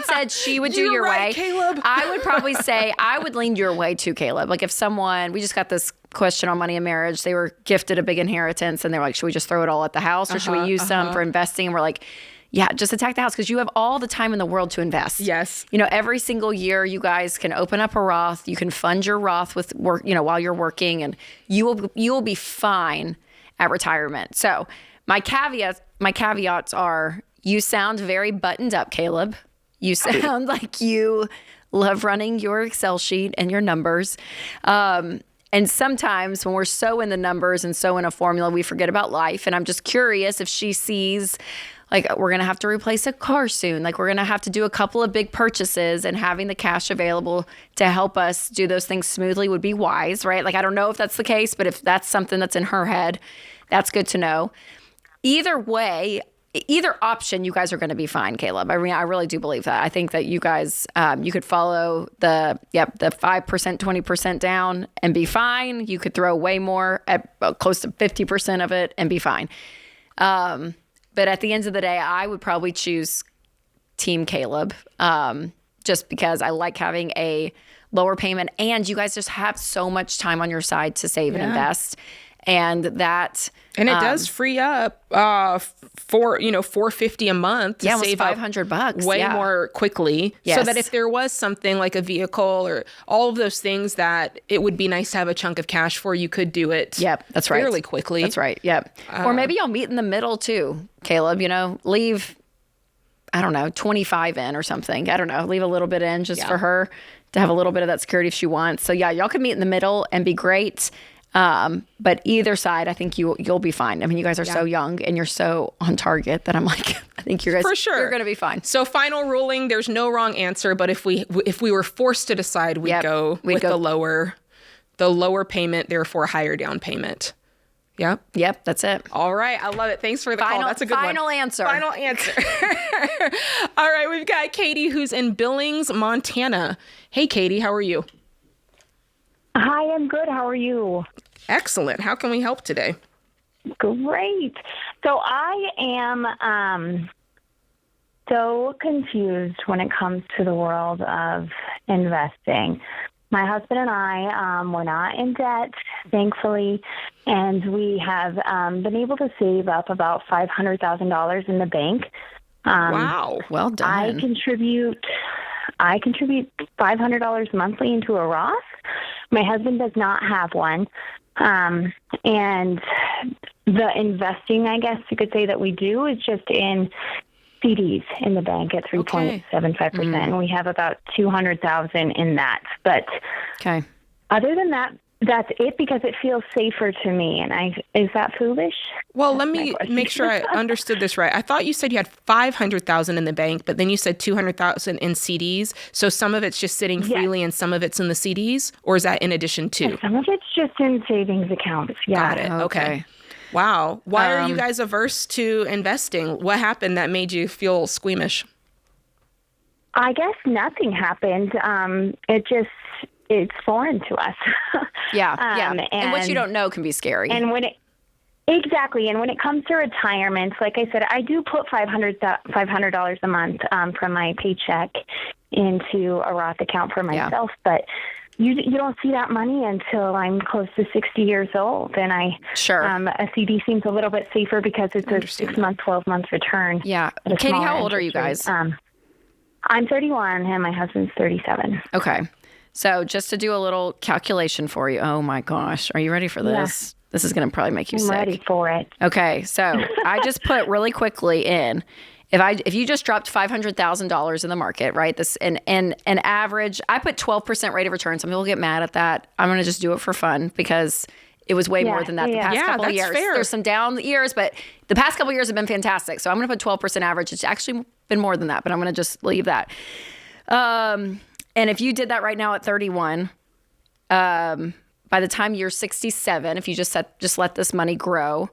said she would do your right, way. Caleb. I would probably say I would lean your way too, Caleb. Like if someone, we just got this question on money and marriage. They were gifted a big inheritance and they were like, should we just throw it all at the house or should we use some for investing? And we're like, yeah, just attack the house because you have all the time in the world to invest. Yes. You know, every single year you guys can open up a Roth. You can fund your Roth with work, while you're working and you will be fine at retirement. So my caveats are you sound very buttoned up, Caleb. You sound like you love running your Excel sheet and your numbers. And sometimes when we're so in the numbers and so in a formula, we forget about life. And I'm just curious if she sees like we're going to have to replace a car soon. Like we're going to have to do a couple of big purchases and having the cash available to help us do those things smoothly would be wise, right? Like I don't know if that's the case, but if that's something that's in her head, that's good to know. Either way, either option, you guys are going to be fine, Caleb. I mean, I really do believe that. I think that you guys, you could follow the 5%, 20% down and be fine. You could throw way more at close to 50% of it and be fine. But at the end of the day, I would probably choose Team Caleb, just because I like having a lower payment and you guys just have so much time on your side to save and invest. And it does free up for $450 a month to almost save $500 way more quickly. Yes. So that if there was something like a vehicle or all of those things that it would be nice to have a chunk of cash for, you could do it. Yep, that's right. Fairly quickly. That's right. Yep. Or maybe y'all meet in the middle too, Caleb. Leave 25 in or something. I don't know. Leave a little bit in just for her to have a little bit of that security if she wants. So yeah, y'all could meet in the middle and be great. But either side, I think you'll be fine. I mean, you guys are so young and you're so on target that I'm like, I think you guys for sure you're going to be fine. So final ruling, there's no wrong answer, but if we were forced to decide, we'd go the lower payment, therefore higher down payment. Yep, that's it. All right, I love it. Thanks for the call. That's a good one. Final answer. All right, we've got Katie who's in Billings, Montana. Hey, Katie, how are you? Hi, I'm good. How are you? Excellent. How can we help today? Great. So I am so confused when it comes to the world of investing. My husband and I, we're not in debt, thankfully, and we have been able to save up about $500,000 in the bank. Wow. Well done. I contribute $500 monthly into a Roth. My husband does not have one. And the investing, I guess you could say, that we do is just in CDs in the bank at 3.75%. And we have about $200,000 in that. But other than that, that's it because it feels safer to me. And is that foolish? Well, let me make sure I understood this right. I thought you said you had $500,000 in the bank, but then you said $200,000 in CDs. So some of it's just sitting freely and some of it's in the CDs, or is that in addition to? Yeah, some of it's just in savings accounts. Yeah. Got it. Okay. Wow. Why are you guys averse to investing? What happened that made you feel squeamish? I guess nothing happened. it's foreign to us. Yeah, and what you don't know can be scary. And exactly, and when it comes to retirement, like I said, I do put $500 a month from my paycheck into a Roth account for myself, but you don't see that money until I'm close to 60 years old, and a CD seems a little bit safer because it's a 6-month, 12-month return. Yeah, Katie, how old are you guys? I'm 31, and my husband's 37. Okay. So just to do a little calculation for you. Oh, my gosh. Are you ready for this? Yeah. This is going to probably make you sick. I'm ready for it. Okay. So I just put really quickly in, if you just dropped $500,000 in the market, right? This and an average, I put 12% rate of return. Some people get mad at that. I'm going to just do it for fun because it was way more than that the past couple of years. Fair. There's some down years, but the past couple of years have been fantastic. So I'm going to put 12% average. It's actually been more than that, but I'm going to just leave that. And if you did that right now at 31, by the time you're 67, if you just let this money grow,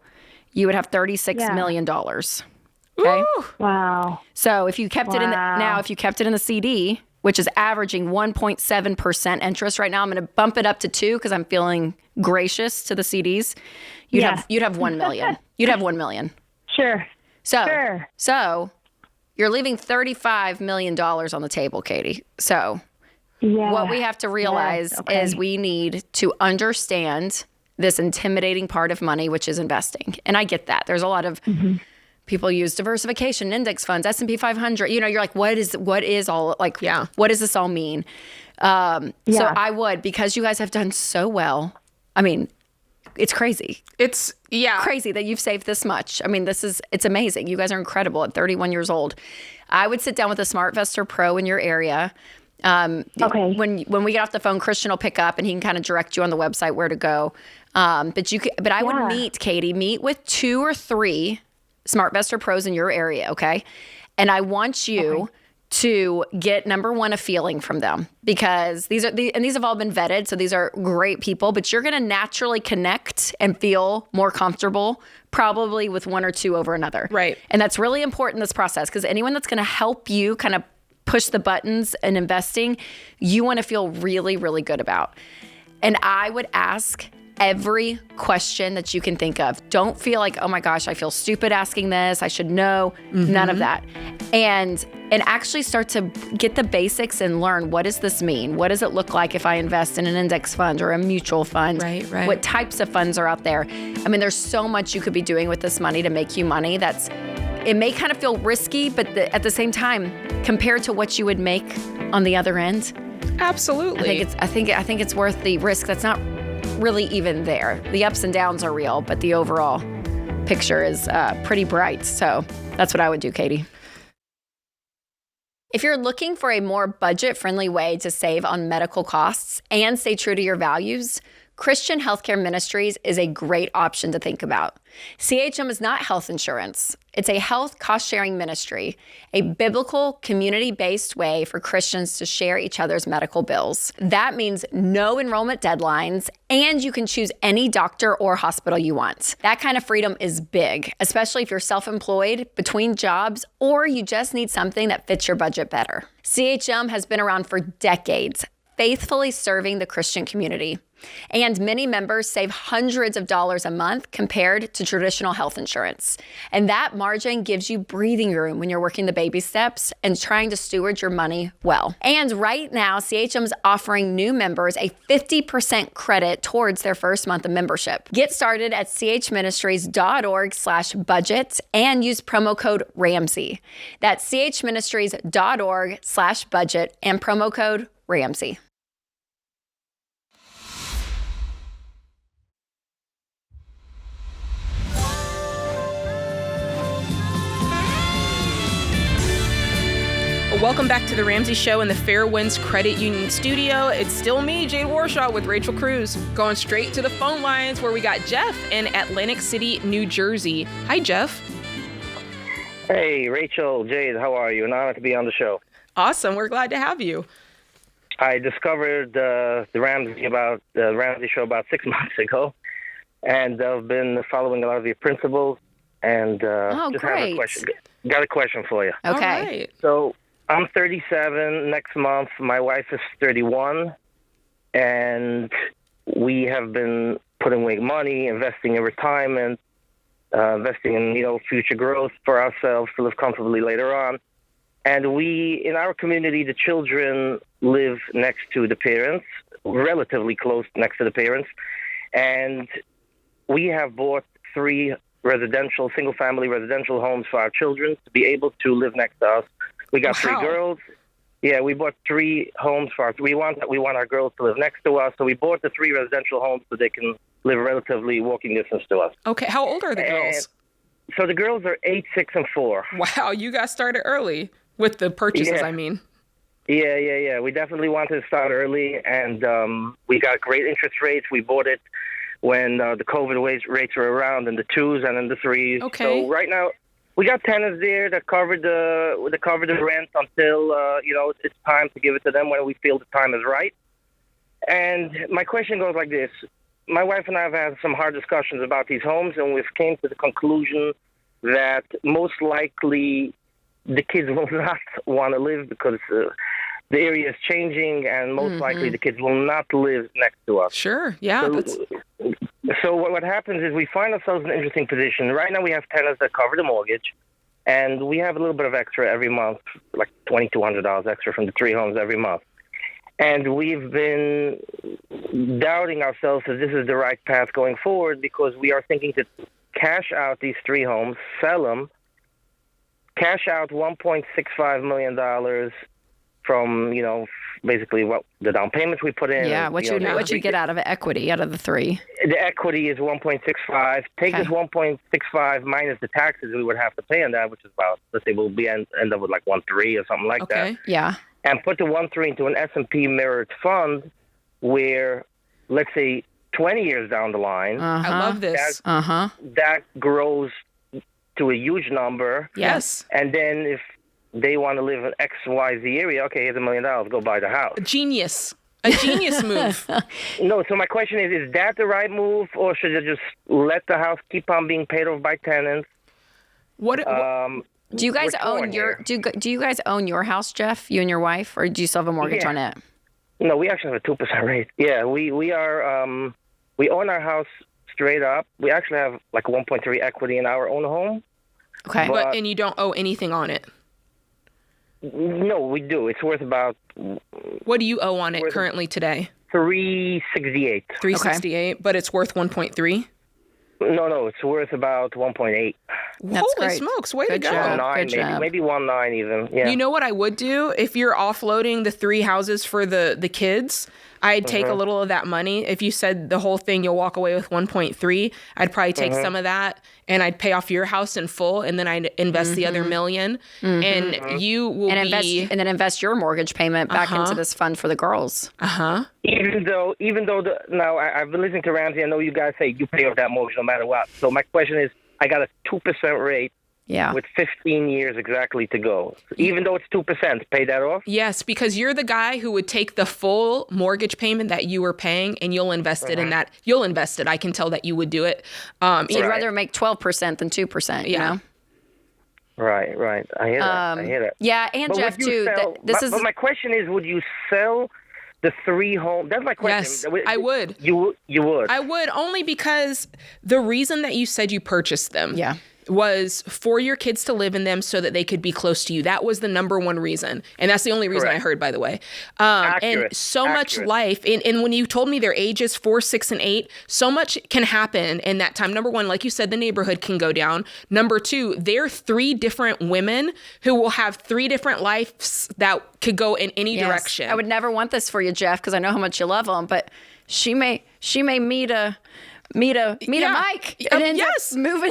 you would have $36 million. Okay. Ooh. Wow. So if you kept it if you kept it in the CD, which is averaging 1.7% interest right now, I'm going to bump it up to 2 because I'm feeling gracious to the CDs. You'd have 1 million. You'd have 1 million. Sure. So you're leaving $35 million on the table, Katie. So what we have to realize is we need to understand this intimidating part of money, which is investing. And I get that. There's a lot of people use diversification, index funds, S&P 500. You know, you're like, what does this all mean? So I would, because you guys have done so well. I mean, it's crazy. It's crazy that you've saved this much. I mean, it's amazing. You guys are incredible at 31 years old. I would sit down with a SmartVestor Pro in your area. When we get off the phone, Christian will pick up and he can kind of direct you on the website where to go. But I would meet with 2 or 3 SmartVestor Pros in your area. Okay. And I want you to get, number one, a feeling from them, because these have all been vetted. So these are great people, but you're going to naturally connect and feel more comfortable probably with one or two over another. Right. And that's really important in this process, because anyone that's going to help you kind of push the buttons in investing, you want to feel really, really good about. And I would ask every question that you can think of. Don't feel like, oh my gosh, I feel stupid asking this, I should know. None of that. And actually start to get the basics and learn, what does this mean? What does it look like if I invest in an index fund or a mutual fund? Right. What types of funds are out there? I mean, there's so much you could be doing with this money to make you money. It may kind of feel risky, but at the same time, compared to what you would make on the other end, absolutely. I think it's worth the risk. That's not really even there. The ups and downs are real, but the overall picture is pretty bright. So that's what I would do, Katie. If you're looking for a more budget-friendly way to save on medical costs and stay true to your values, Christian Healthcare Ministries is a great option to think about. CHM is not health insurance. It's a health cost-sharing ministry, a biblical, community-based way for Christians to share each other's medical bills. That means no enrollment deadlines, and you can choose any doctor or hospital you want. That kind of freedom is big, especially if you're self-employed, between jobs, or you just need something that fits your budget better. CHM has been around for decades, faithfully serving the Christian community. And many members save hundreds of dollars a month compared to traditional health insurance. And that margin gives you breathing room when you're working the baby steps and trying to steward your money well. And right now, CHM is offering new members a 50% credit towards their first month of membership. Get started at chministries.org/budget and use promo code Ramsey. That's chministries.org/budget and promo code Ramsey. Welcome back to the Ramsey Show in the Fairwinds Credit Union studio. It's still me, Jade Warshaw, with Rachel Cruze. Going straight to the phone lines where we got Jeff in Atlantic City, New Jersey. Hi, Jeff. Hey, Rachel, Jade, how are you? An honor to be on the show. Awesome. We're glad to have you. I discovered the Ramsey Show about 6 months ago, and I've been following a lot of your principles, and just great. have a question. Got a question for you. Okay. All right. So I'm 37 next month. My wife is 31. and we have been putting away money, investing in retirement, investing in future growth for ourselves to live comfortably later on. And in our community, the children live next to the parents, relatively close next to the parents, and we have bought 3 single-family residential homes for our children to be able to live next to us. We got 3 girls. Yeah, we bought 3 homes for we want our girls to live next to us, so we bought the 3 residential homes so they can live relatively walking distance to us. Okay, how old are the girls? So the girls are 8, 6, and 4. Wow, you got started early with the purchases, I mean. Yeah. We definitely wanted to start early, and we got great interest rates. We bought it when the COVID rates were around in the 2s and in the 3s. Okay. So right now, we got tenants there that cover the rent until it's time to give it to them when we feel the time is right. And my question goes like this: my wife and I have had some hard discussions about these homes, and we've came to the conclusion that most likely the kids will not want to live because the area is changing, and most likely the kids will not live next to us. Sure, yeah. So what happens is we find ourselves in an interesting position. Right now we have tenants that cover the mortgage, and we have a little bit of extra every month, like $2,200 extra from the 3 homes every month. And we've been doubting ourselves if this is the right path going forward, because we are thinking to cash out these 3 homes, sell them, cash out $1.65 million from, basically what the down payments we put in. Yeah, what you get out of equity, out of the 3. The equity is 1.65. Take this 1.65 minus the taxes we would have to pay on that, which is about, let's say we'll end up with like 1.3 or something like that. Yeah. And put the 1.3 into an S&P mirrored fund where, let's say, 20 years down the line. I love this. That grows to a huge number. Yes. And then if they want to live in XYZ area, okay, here's $1 million, go buy the house. A genius move. No, so my question is that the right move, or should I just let the house keep on being paid off by tenants? Do you guys own do you guys own your house, Jeff, you and your wife, or do you still have a mortgage on it? No, we actually have a 2% rate. Yeah, we are we own our house straight up. We actually have like 1.3 equity in our own home. Okay. And you don't owe anything on it? No, we do. It's worth about... What do you owe on it currently today? $368. $368, but it's worth 1.3? No, it's worth about 1.8. Holy smokes, way to go. 1.9, maybe 1.9 even. Yeah. You know what I would do? If you're offloading the 3 houses for the kids, I'd take a little of that money. If you said the whole thing, you'll walk away with 1.3, I'd probably take some of that and I'd pay off your house in full, and then I'd invest the other $1 million, and you will invest your mortgage payment back into this fund for the girls. Even though now I've been listening to Ramsey, I know you guys say you pay off that mortgage no matter what. So my question is, I got a 2% rate. Yeah. With 15 years exactly to go. Even though it's 2%, pay that off? Yes, because you're the guy who would take the full mortgage payment that you were paying and you'll invest it in that. You'll invest it. I can tell that you would do it. You'd rather make 12% than 2%, you know? Right. I hear that. Yeah, and but Jeff, too. But my question is, would you sell the 3 homes? That's my question. Yes, I would. You would? I would, only because the reason that you said you purchased them was for your kids to live in them so that they could be close to you. That was the number one reason. And that's the only reason I heard, by the way. And so much life. And when you told me their ages, 4, 6, and 8, so much can happen in that time. Number one, like you said, the neighborhood can go down. Number 2, they're 3 different women who will have 3 different lives that could go in any direction. I would never want this for you, Jeff, because I know how much you love them. But she may meet a Mike and end up moving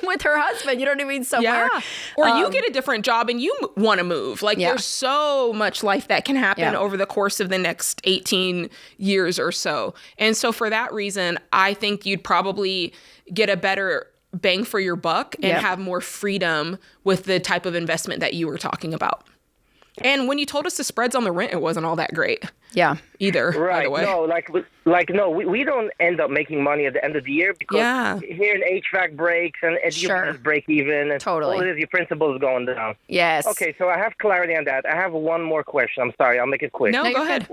with her husband. You know what I mean? Somewhere. Yeah. Or you get a different job and you want to move. Like there's so much life that can happen over the course of the next 18 years or so. And so for that reason, I think you'd probably get a better bang for your buck and have more freedom with the type of investment that you were talking about. And when you told us the spreads on the rent, it wasn't all that great. Yeah. Either. Right. By the way. No, we don't end up making money at the end of the year because here in HVAC breaks and you break even. And totally. All it is, your principal is going down. Yes. Okay, so I have clarity on that. I have one more question. I'm sorry, I'll make it quick. No, go ahead.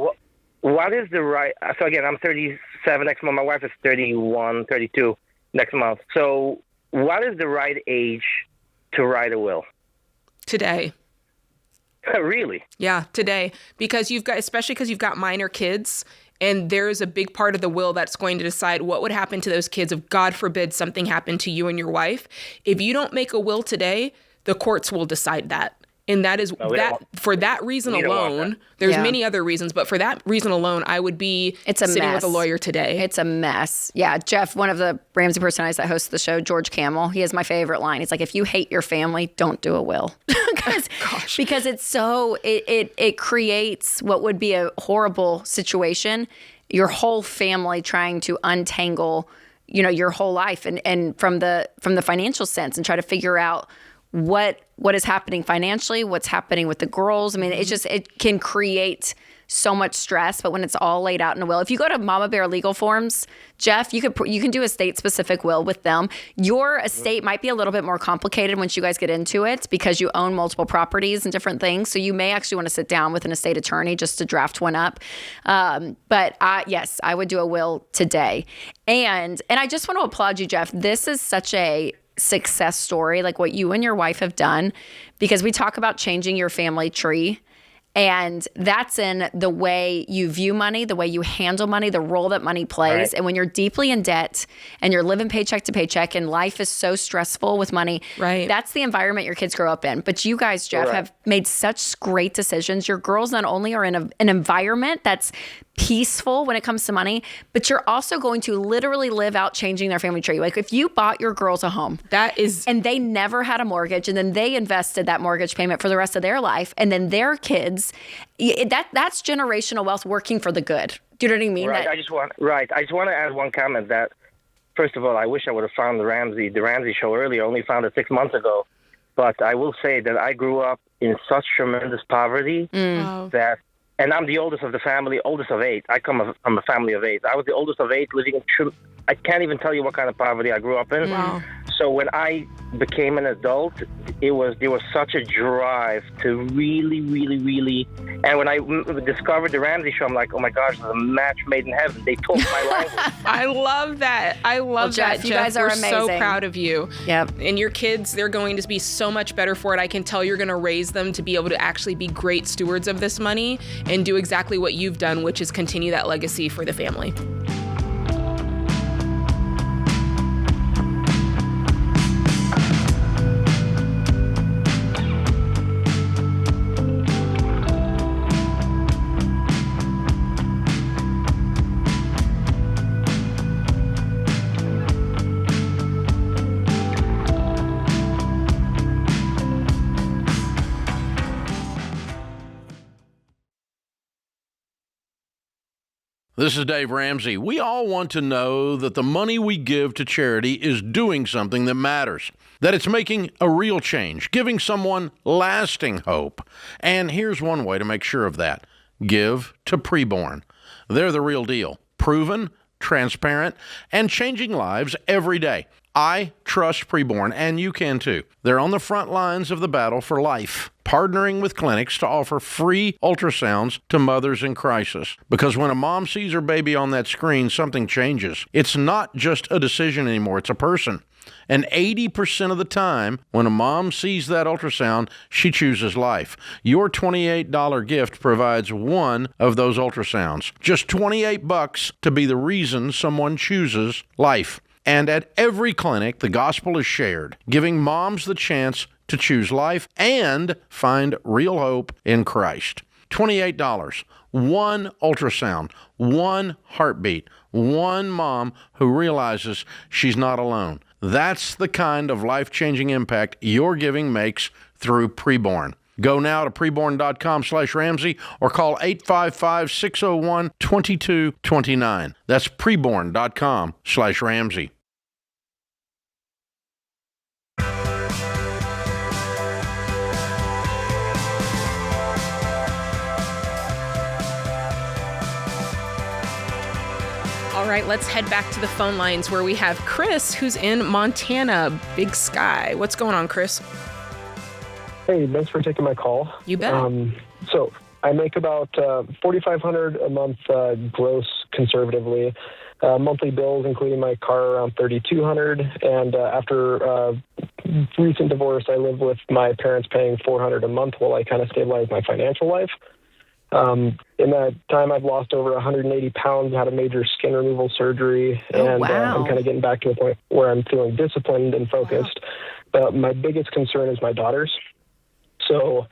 what is the right? So again, I'm 37 next month. My wife is 31, 32 next month. So what is the right age to write a will? Today. Really? Yeah, today. Especially because you've got minor kids, and there's a big part of the will that's going to decide what would happen to those kids if, God forbid, something happened to you and your wife. If you don't make a will today, the courts will decide that. And that is for that reason alone. There's many other reasons, but for that reason alone, I would be sitting with a lawyer today. It's a mess. Yeah, Jeff, one of the Ramsey personalities that hosts the show, George Camel, he has my favorite line. He's like, if you hate your family, don't do a will. Because it's so, it creates what would be a horrible situation, your whole family trying to untangle, your whole life and from the financial sense and try to figure out what is happening financially, what's happening with the girls. I mean, it can create so much stress, but when it's all laid out in a will, if you go to Mama Bear Legal Forms, Jeff, you can do a state-specific will with them. Your estate might be a little bit more complicated once you guys get into it because you own multiple properties and different things. So you may actually want to sit down with an estate attorney just to draft one up. But yes, I would do a will today. And I just want to applaud you, Jeff. This is such a success story, like what you and your wife have done, because we talk about changing your family tree. And that's in the way you view money, the way you handle money, the role that money plays. Right. And when you're deeply in debt and you're living paycheck to paycheck and life is so stressful with money, that's the environment your kids grow up in. But you guys, Jeff, have made such great decisions. Your girls not only are in an environment that's peaceful when it comes to money, but you're also going to literally live out changing their family tree. Like if you bought your girls a home and they never had a mortgage and then they invested that mortgage payment for the rest of their life and then their kids, that's generational wealth working for the good. Do you know what I mean? Right. I just want to add one comment that, first of all, I wish I would have found the Ramsey show earlier. I only found it 6 months ago. But I will say that I grew up in such tremendous poverty that, and I'm the oldest of the family, oldest of 8. I come from a family of 8. I was the oldest of 8 living in I can't even tell you what kind of poverty I grew up in. Wow. So when I became an adult, there was such a drive to really, really, really. And when I discovered the Ramsey show, I'm like, oh my gosh, it's a match made in heaven. They talk my language. I love that. That, Jeff. You guys are amazing. We're so proud of you. Yep. And your kids, they're going to be so much better for it. I can tell you're going to raise them to be able to actually be great stewards of this money and do exactly what you've done, which is continue that legacy for the family. This is Dave Ramsey. We all want to know that the money we give to charity is doing something that matters, that it's making a real change, giving someone lasting hope. And here's one way to make sure of that. Give to Preborn. They're the real deal. Proven, transparent, and changing lives every day. I trust Preborn, and you can too. They're on the front lines of the battle for life, partnering with clinics to offer free ultrasounds to mothers in crisis. Because when a mom sees her baby on that screen, something changes. It's not just a decision anymore, it's a person. And 80% of the time, when a mom sees that ultrasound, she chooses life. Your $28 gift provides one of those ultrasounds. Just $28 to be the reason someone chooses life. And at every clinic, the gospel is shared, giving moms the chance to choose life and find real hope in Christ. $28, one ultrasound, one heartbeat, one mom who realizes she's not alone. That's the kind of life-changing impact your giving makes through Preborn. Go now to preborn.com/Ramsey or call 855-601-2229. That's preborn.com/Ramsey. All right, let's head back to the phone lines where we have Chris, who's in Montana. Big Sky. What's going on, Chris? Hey, thanks for taking my call. You bet. So I make about $4,500 a month gross conservatively. Monthly bills, including my car, around $3,200. And after recent divorce, I live with my parents paying $400 a month while I kind of stabilize my financial life. In that time, I've lost over 180 pounds, had a major skin removal surgery, and I'm kind of getting back to a point where I'm feeling disciplined and focused. But my biggest concern is my daughters. So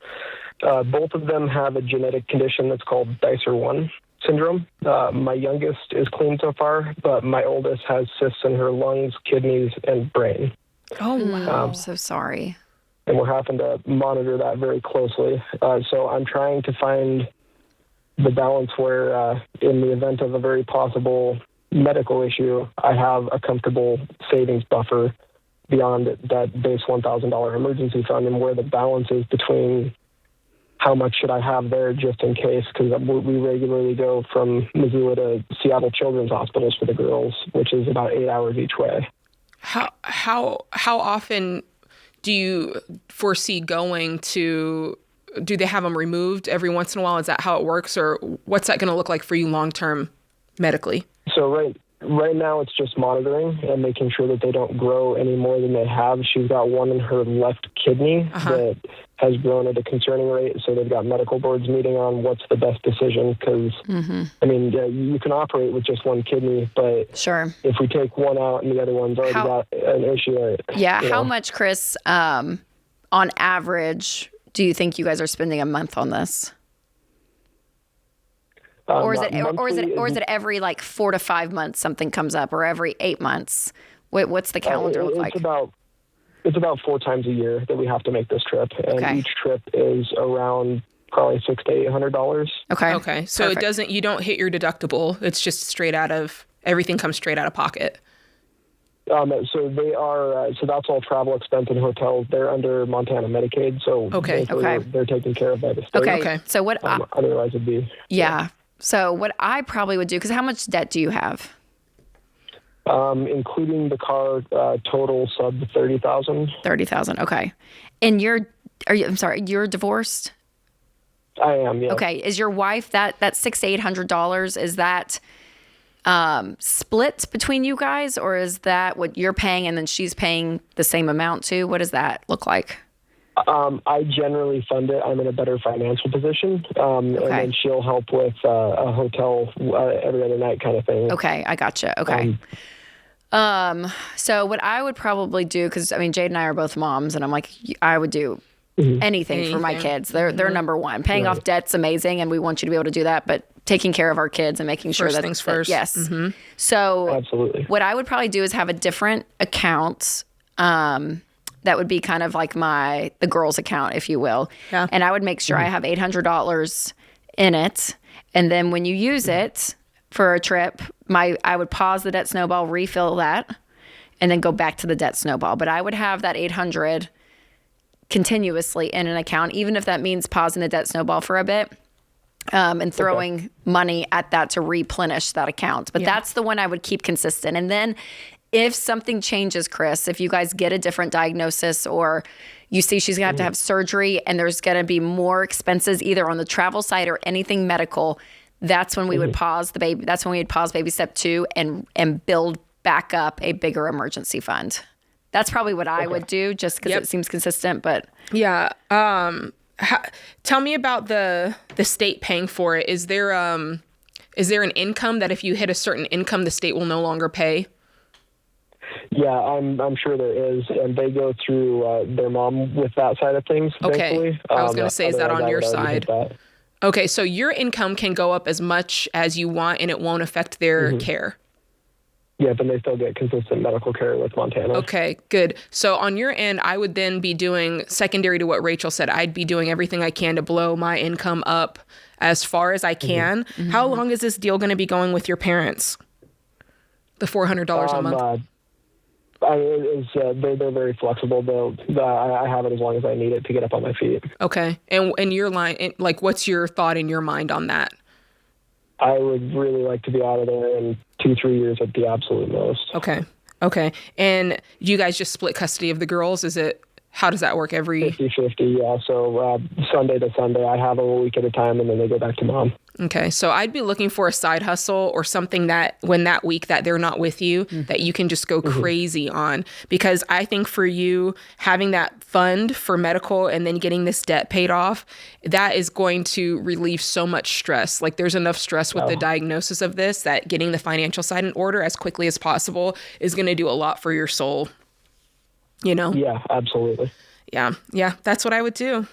both of them have a genetic condition that's called Dicer 1 syndrome. My youngest is clean so far, but my oldest has cysts in her lungs, kidneys, and brain. Oh, wow. I'm so sorry. And we're having to monitor that very closely. So I'm trying to find the balance where in the event of a very possible medical issue, I have a comfortable savings buffer beyond that base $1,000 emergency fund, and where the balance is between how much should I have there just in case, because we regularly go from Missoula to Seattle Children's Hospitals for the girls, which is about 8 hours each way. How often do you foresee going to? Do they have them removed every once in a while? Is that how it works, or what's that going to look like for you long term medically? So right now it's just monitoring and making sure that they don't grow any more than they have. She's got one in her left kidney that has grown at a concerning rate. So they've got medical boards meeting on what's the best decision. Because, I mean, you can operate with just one kidney, but if we take one out and the other one's already got an issue. How much, Chris, on average, do you think you guys are spending a month on this? Or is it every like 4 to 5 months something comes up, or every 8 months? What's the calendar look like? It's about 4 times a year that we have to make this trip, and each trip is around probably $600 to $800. Okay. So Perfect. You don't hit your deductible. It's just everything comes straight out of pocket. So they are. So that's all travel expense and hotels. They're under Montana Medicaid, so they're taken care of by the state. Okay. So what? Otherwise, it'd be So what I probably would do, because how much debt do you have? Including the car, total sub $30,000. $30,000. Okay. And you're divorced? I am. Yeah. Okay. Is your wife that $600 to $800? Is that split between you guys, or is that what you're paying and then she's paying the same amount too? What does that look like? I generally fund it. I'm in a better financial position, and then she'll help with a hotel every other night kind of thing. Okay, I gotcha. Okay. So what I would probably do, because I mean, Jade and I are both moms, and I'm like, I would do anything for my kids. They're number one. Paying off debt's amazing, and we want you to be able to do that, but taking care of our kids and making sure first things first. Yes. So absolutely. What I would probably do is have a different account. That would be kind of like the girls' account, if you will. Yeah. And I would make sure I have $800 in it. And then when you use it for a trip, I would pause the debt snowball, refill that, and then go back to the debt snowball. But I would have that $800 continuously in an account, even if that means pausing the debt snowball for a bit. And throwing money at that to replenish that account. But that's the one I would keep consistent. And then if something changes, Chris, if you guys get a different diagnosis, or you see she's going to have surgery and there's going to be more expenses either on the travel side or anything medical, that's when we would pause the baby. That's when we would pause baby step 2 and build back up a bigger emergency fund. That's probably what I would do, just because it seems consistent. But tell me about the state paying for it. Is there an income that if you hit a certain income, the state will no longer pay? Yeah, I'm sure there is, and they go through their mom with that side of things. Okay, thankfully. I was going to say, is that on your side? Okay, so your income can go up as much as you want, and it won't affect their care. Yeah, but they still get consistent medical care with Montana. Okay, good. So on your end, I would then be doing, secondary to what Rachel said, I'd be doing everything I can to blow my income up as far as I can. How long is this deal going to be going with your parents? The $400 a month? They're very flexible. I have it as long as I need it to get up on my feet. Okay. And your line, like, what's your thought in your mind on that? I would really like to be out of there in 2-3 years at the absolute most. Okay. And you guys just split custody of the girls? How does that work? 50-50, yeah. So Sunday to Sunday, I have them a week at a time, and then they go back to mom. Okay, so I'd be looking for a side hustle or something that when that week that they're not with you, that you can just go crazy on. Because I think for you, having that fund for medical and then getting this debt paid off, that is going to relieve so much stress. Like there's enough stress with the diagnosis of this that getting the financial side in order as quickly as possible is going to do a lot for your soul. You know? Yeah, absolutely. Yeah. That's what I would do.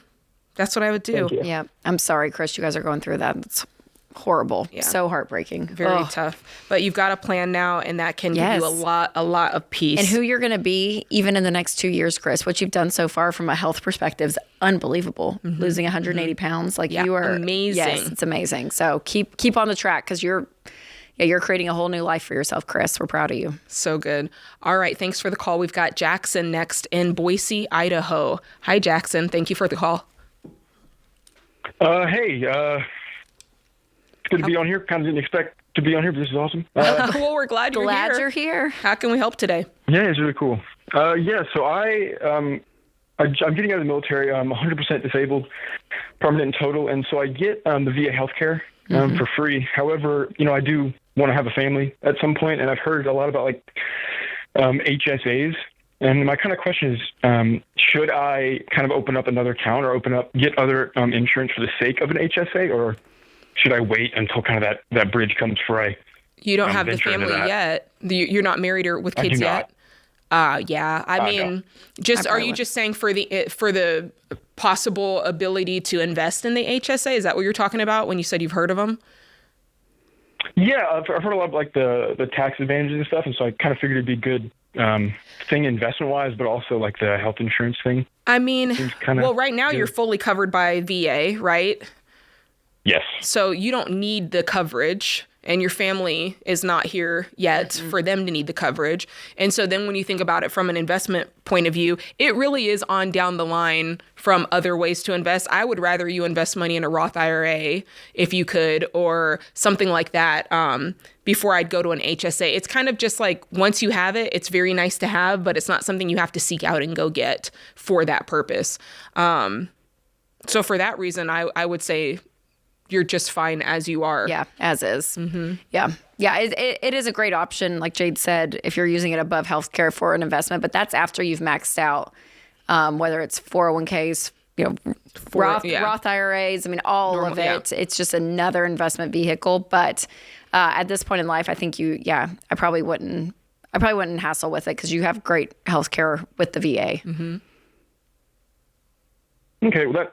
Yeah. I'm sorry, Chris, you guys are going through that. It's horrible. Yeah. So heartbreaking. Very tough. But you've got a plan now, and that can give you a lot of peace. And who you're going to be even in the next 2 years, Chris, what you've done so far from a health perspective is unbelievable. Losing 180 pounds. Like you are amazing. Yes, it's amazing. So keep on the track because you're creating a whole new life for yourself, Chris. We're proud of you. So good. All right. Thanks for the call. We've got Jackson next in Boise, Idaho. Hi, Jackson. Thank you for the call. Hey, it's good to be on here. Kind of didn't expect to be on here, but this is awesome. Well, we're glad you're here. How can we help today? Yeah, it's really cool. So I'm getting out of the military. I'm 100% disabled, permanent and total, and so I get the VA healthcare for free. However, I do want to have a family at some point, and I've heard a lot about like HSAs. And my kind of question is, should I kind of open up another account or get other insurance for the sake of an HSA, or should I wait until kind of that bridge comes fray? You don't have the family yet. You're not married or with kids yet? Yeah. I mean, are you just saying for the possible ability to invest in the HSA? Is that what you're talking about when you said you've heard of them? Yeah, I've heard a lot of like the tax advantages and stuff, and so I kind of figured it'd be good thing investment-wise, but also like the health insurance thing. I mean, right now you're fully covered by VA, right? Yes. So you don't need the coverage, and your family is not here yet for them to need the coverage. And so then when you think about it from an investment point of view, it really is on down the line from other ways to invest. I would rather you invest money in a Roth IRA if you could, or something like that, before I'd go to an HSA. It's kind of just like once you have it, it's very nice to have, but it's not something you have to seek out and go get for that purpose. So for that reason, I would say you're just fine as you are. Yeah, as is. Yeah. It is a great option, like Jade said, if you're using it above healthcare for an investment. But that's after you've maxed out, whether it's 401ks, Roth IRAs. I mean, all of it. Yeah. It's just another investment vehicle. But at this point in life, I think I probably wouldn't hassle with it because you have great healthcare with the VA. Okay, well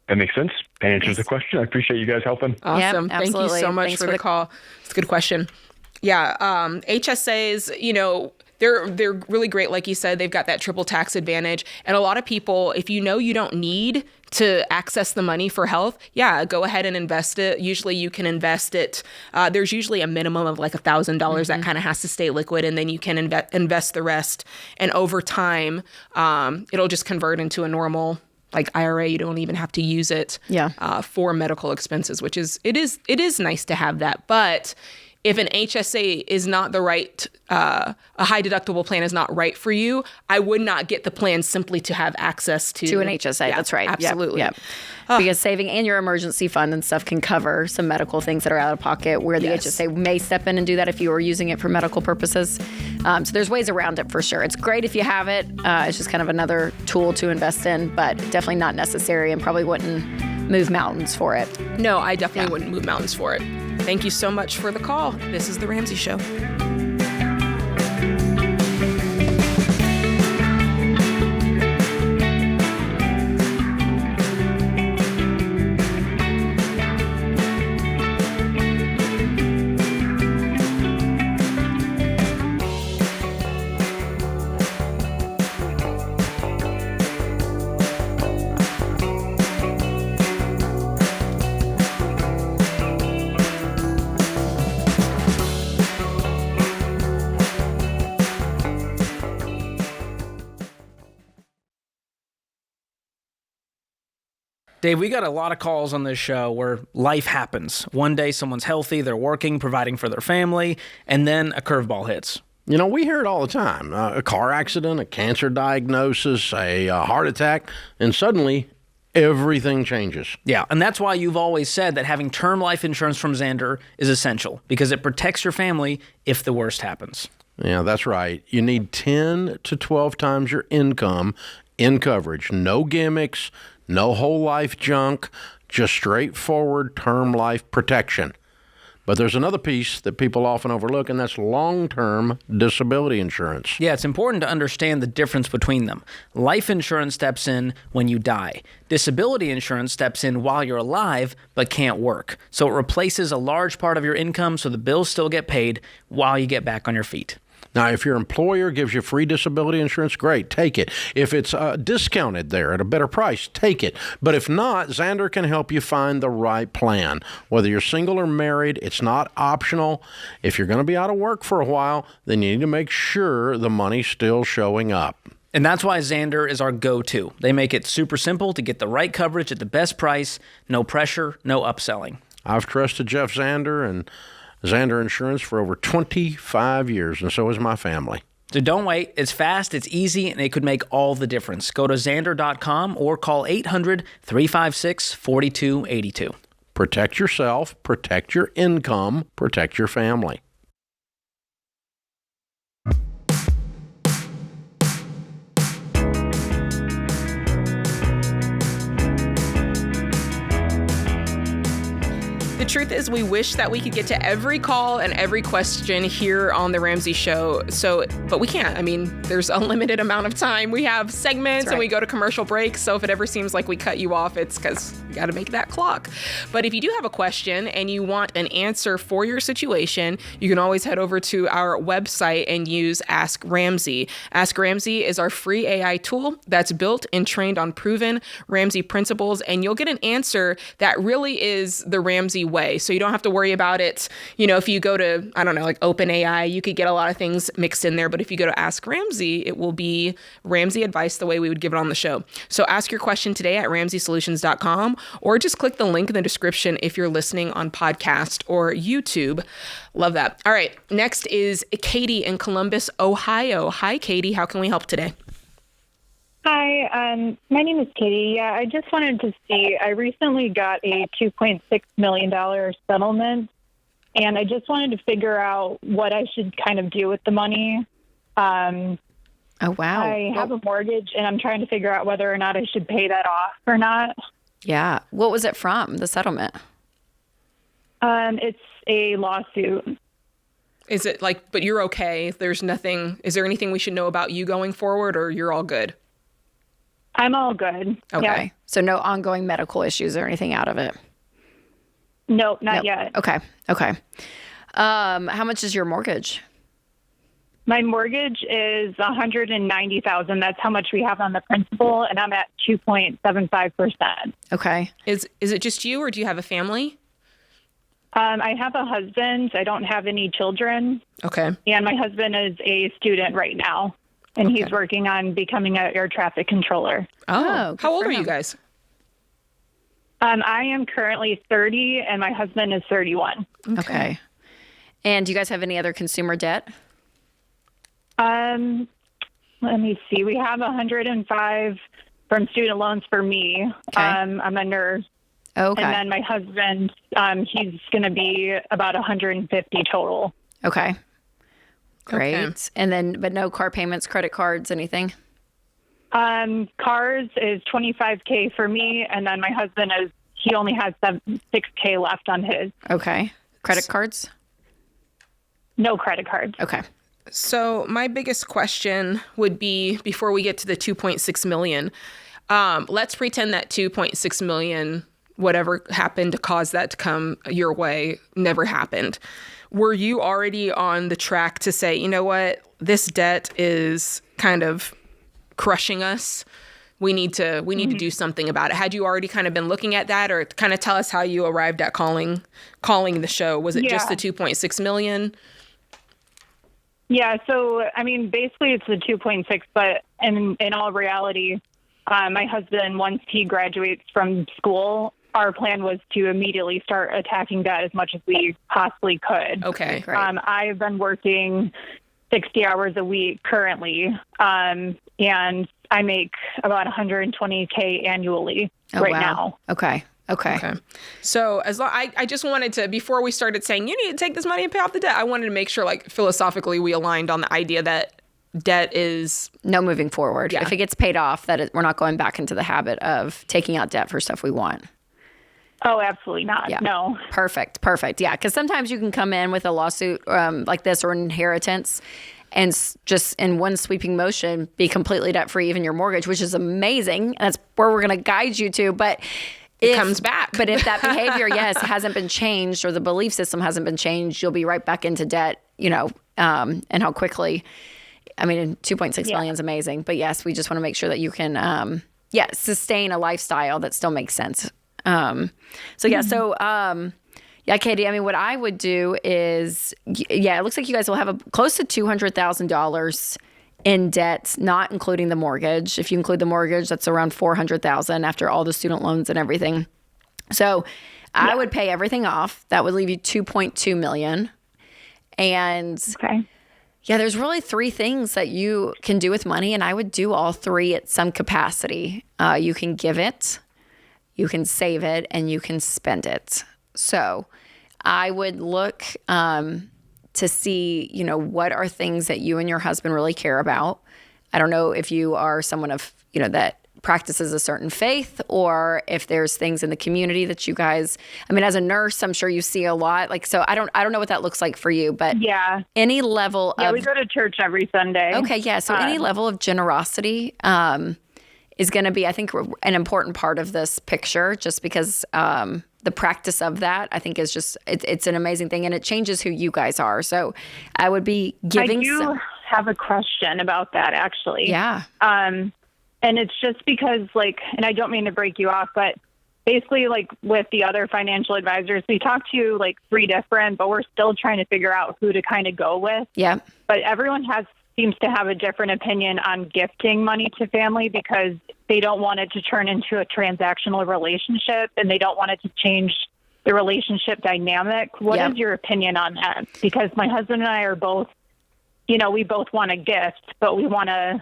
that makes sense. That answers the question. I appreciate you guys helping. Awesome. Thank you so much for the call. It's a good question. Yeah. HSAs, they're really great. Like you said, they've got that triple tax advantage. And a lot of people, if you don't need to access the money for health, go ahead and invest it. Usually you can invest it. There's usually a minimum of like $1,000 that kind of has to stay liquid, and then you can invest the rest. And over time, it'll just convert into a normal like IRA. You don't even have to use it for medical expenses, which is it is nice to have that. But if an HSA is not the right, a high deductible plan is not right for you, I would not get the plan simply to have access to an HSA. Yeah, that's right. Absolutely. Yep. Because saving and your emergency fund and stuff can cover some medical things that are out of pocket, where the HSA may step in and do that if you were using it for medical purposes. So there's ways around it for sure. It's great if you have it. It's just kind of another tool to invest in, but definitely not necessary, and probably wouldn't move mountains for it. No, I definitely wouldn't move mountains for it. Thank you so much for the call. This is The Ramsey Show. Dave, we got a lot of calls on this show where life happens. One day someone's healthy, they're working, providing for their family, and then a curveball hits. You know, we hear it all the time. A car accident, a cancer diagnosis, a heart attack, and suddenly everything changes. Yeah, and that's why you've always said that having term life insurance from Xander is essential, because it protects your family if the worst happens. Yeah, that's right. You need 10 to 12 times your income in coverage. No gimmicks, no whole life junk, just straightforward term life protection. But there's another piece that people often overlook, and that's long-term disability insurance. Yeah, it's important to understand the difference between them. Life insurance steps in when you die. Disability insurance steps in while you're alive but can't work. So it replaces a large part of your income so the bills still get paid while you get back on your feet. Now, if your employer gives you free disability insurance, great, take it. If it's discounted there at a better price, take it. But if not, Xander can help you find the right plan. Whether you're single or married, it's not optional. If you're going to be out of work for a while, then you need to make sure the money's still showing up. And that's why Xander is our go-to. They make it super simple to get the right coverage at the best price, no pressure, no upselling. I've trusted Jeff Xander and Xander Insurance for over 25 years, and so is my family. So don't wait. It's fast, it's easy, and it could make all the difference. Go to Xander.com or call 800-356-4282. Protect yourself, protect your income, protect your family. The truth is, we wish that we could get to every call and every question here on the Ramsey Show. But we can't. I mean, there's a limited amount of time. We have segments and we go to commercial breaks. So if it ever seems like we cut you off, it's because we got to make that clock. But if you do have a question and you want an answer for your situation, you can always head over to our website and use Ask Ramsey. Ask Ramsey is our free AI tool that's built and trained on proven Ramsey principles, and you'll get an answer that really is the Ramsey way. So you don't have to worry about it. You know, if you go to, I don't know, like OpenAI, you could get a lot of things mixed in there. But if you go to Ask Ramsey, it will be Ramsey advice the way we would give it on the show. So ask your question today at RamseySolutions.com, or just click the link in the description if you're listening on podcast or YouTube. Love that. All right. Next is Katie in Columbus, Ohio. Hi, Katie. How can we help today? Hi, my name is Katie. Yeah, I just wanted to see, I recently got a $2.6 million settlement, and I just wanted to figure out what I should kind of do with the money. Oh, wow. I have a mortgage, and I'm trying to figure out whether or not I should pay that off or not. Yeah. What was it from, the settlement? It's a lawsuit. Is it like, but you're okay? There's nothing, is there anything we should know about you going forward, or you're all good? I'm all good. Okay. Yeah. So no ongoing medical issues or anything out of it? Nope, not yet. Okay. How much is your mortgage? My mortgage is $190,000. That's how much we have on the principal, and I'm at 2.75%. Okay. Is it just you, or do you have a family? I have a husband. I don't have any children. Okay. And my husband is a student right now, and he's working on becoming an air traffic controller. Oh, how old are you guys? I am currently 30, and my husband is 31. Okay. And do you guys have any other consumer debt? Let me see. We have 105 from student loans for me. Okay. I'm a nurse. Okay. And then my husband, he's going to be about 150 total. Okay. Great. Okay. And then, but no car payments, credit cards, anything? Cars is $25K for me, and then my husband he only has $6K left on his. Okay. Credit cards? No credit cards. Okay. So my biggest question would be, before we get to the 2.6 million, let's pretend that 2.6 million, whatever happened to cause that to come your way, never happened. Were you already on the track to say, you know what, this debt is kind of crushing us? We need to do something about it. Had you already kind of been looking at that, or kind of tell us how you arrived at calling the show? Was it just the 2.6 million? Yeah. So, I mean, basically it's the 2.6, but in all reality, my husband, once he graduates from school, our plan was to immediately start attacking that as much as we possibly could. Okay. Great. I've been working 60 hours a week currently. And I make about $120K annually now. Okay. So I just wanted to, before we started saying you need to take this money and pay off the debt, I wanted to make sure, like, philosophically we aligned on the idea that debt is no moving forward. Yeah. If it gets paid off, we're not going back into the habit of taking out debt for stuff we want. Oh, absolutely not. Yeah. No. Perfect. Yeah, because sometimes you can come in with a lawsuit like this or an inheritance and just in one sweeping motion be completely debt free, even your mortgage, which is amazing. And that's where we're going to guide you to. But it comes back. But if that behavior, hasn't been changed or the belief system hasn't been changed, you'll be right back into debt, and how quickly. I mean, 2.6 million is amazing. But yes, we just want to make sure that you can, sustain a lifestyle that still makes sense. Katie, I mean, what I would do is, it looks like you guys will have close to $200,000 in debt, not including the mortgage. If you include the mortgage, that's around $400,000 after all the student loans and everything. So I would pay everything off. That would leave you $2.2 million. And there's really 3 things that you can do with money, and I would do all 3 at some capacity. You can give it, you can save it, and you can spend it. So I would look to see, what are things that you and your husband really care about. I don't know if you are someone of, that practices a certain faith, or if there's things in the community that you guys, I mean, as a nurse, I'm sure you see a lot. Like, so I don't know what that looks like for you, but any level of, we go to church every Sunday. Okay. Yeah. So any level of generosity, is going to be, I think, an important part of this picture, just because, the practice of that, I think, is just, it's an amazing thing, and it changes who you guys are. So I would be giving I do have a question about that, actually. Yeah. And it's just because, and I don't mean to break you off, but basically, with the other financial advisors, we talked to 3 different, but we're still trying to figure out who to kind of go with. Yeah. But everyone seems to have a different opinion on gifting money to family, because they don't want it to turn into a transactional relationship, and they don't want it to change the relationship dynamic. What is your opinion on that? Because my husband and I are both, we both want a gift, but we want to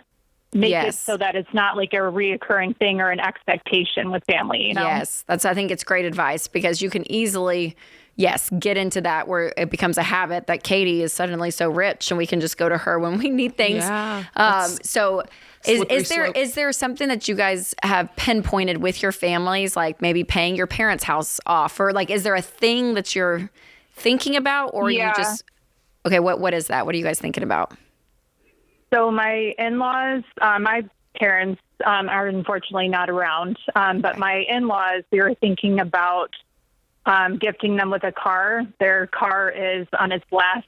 make it so that it's not like a reoccurring thing or an expectation with family, Yes, I think it's great advice, because you can easily, get into that where it becomes a habit that Katie is suddenly so rich and we can just go to her when we need things. Yeah, so is there something that you guys have pinpointed with your families, like maybe paying your parents' house off, or is there a thing that you're thinking about, or you just, what is that? What are you guys thinking about? So my in-laws, my parents are unfortunately not around, but my in-laws, we were thinking about gifting them with a car. Their car is on its last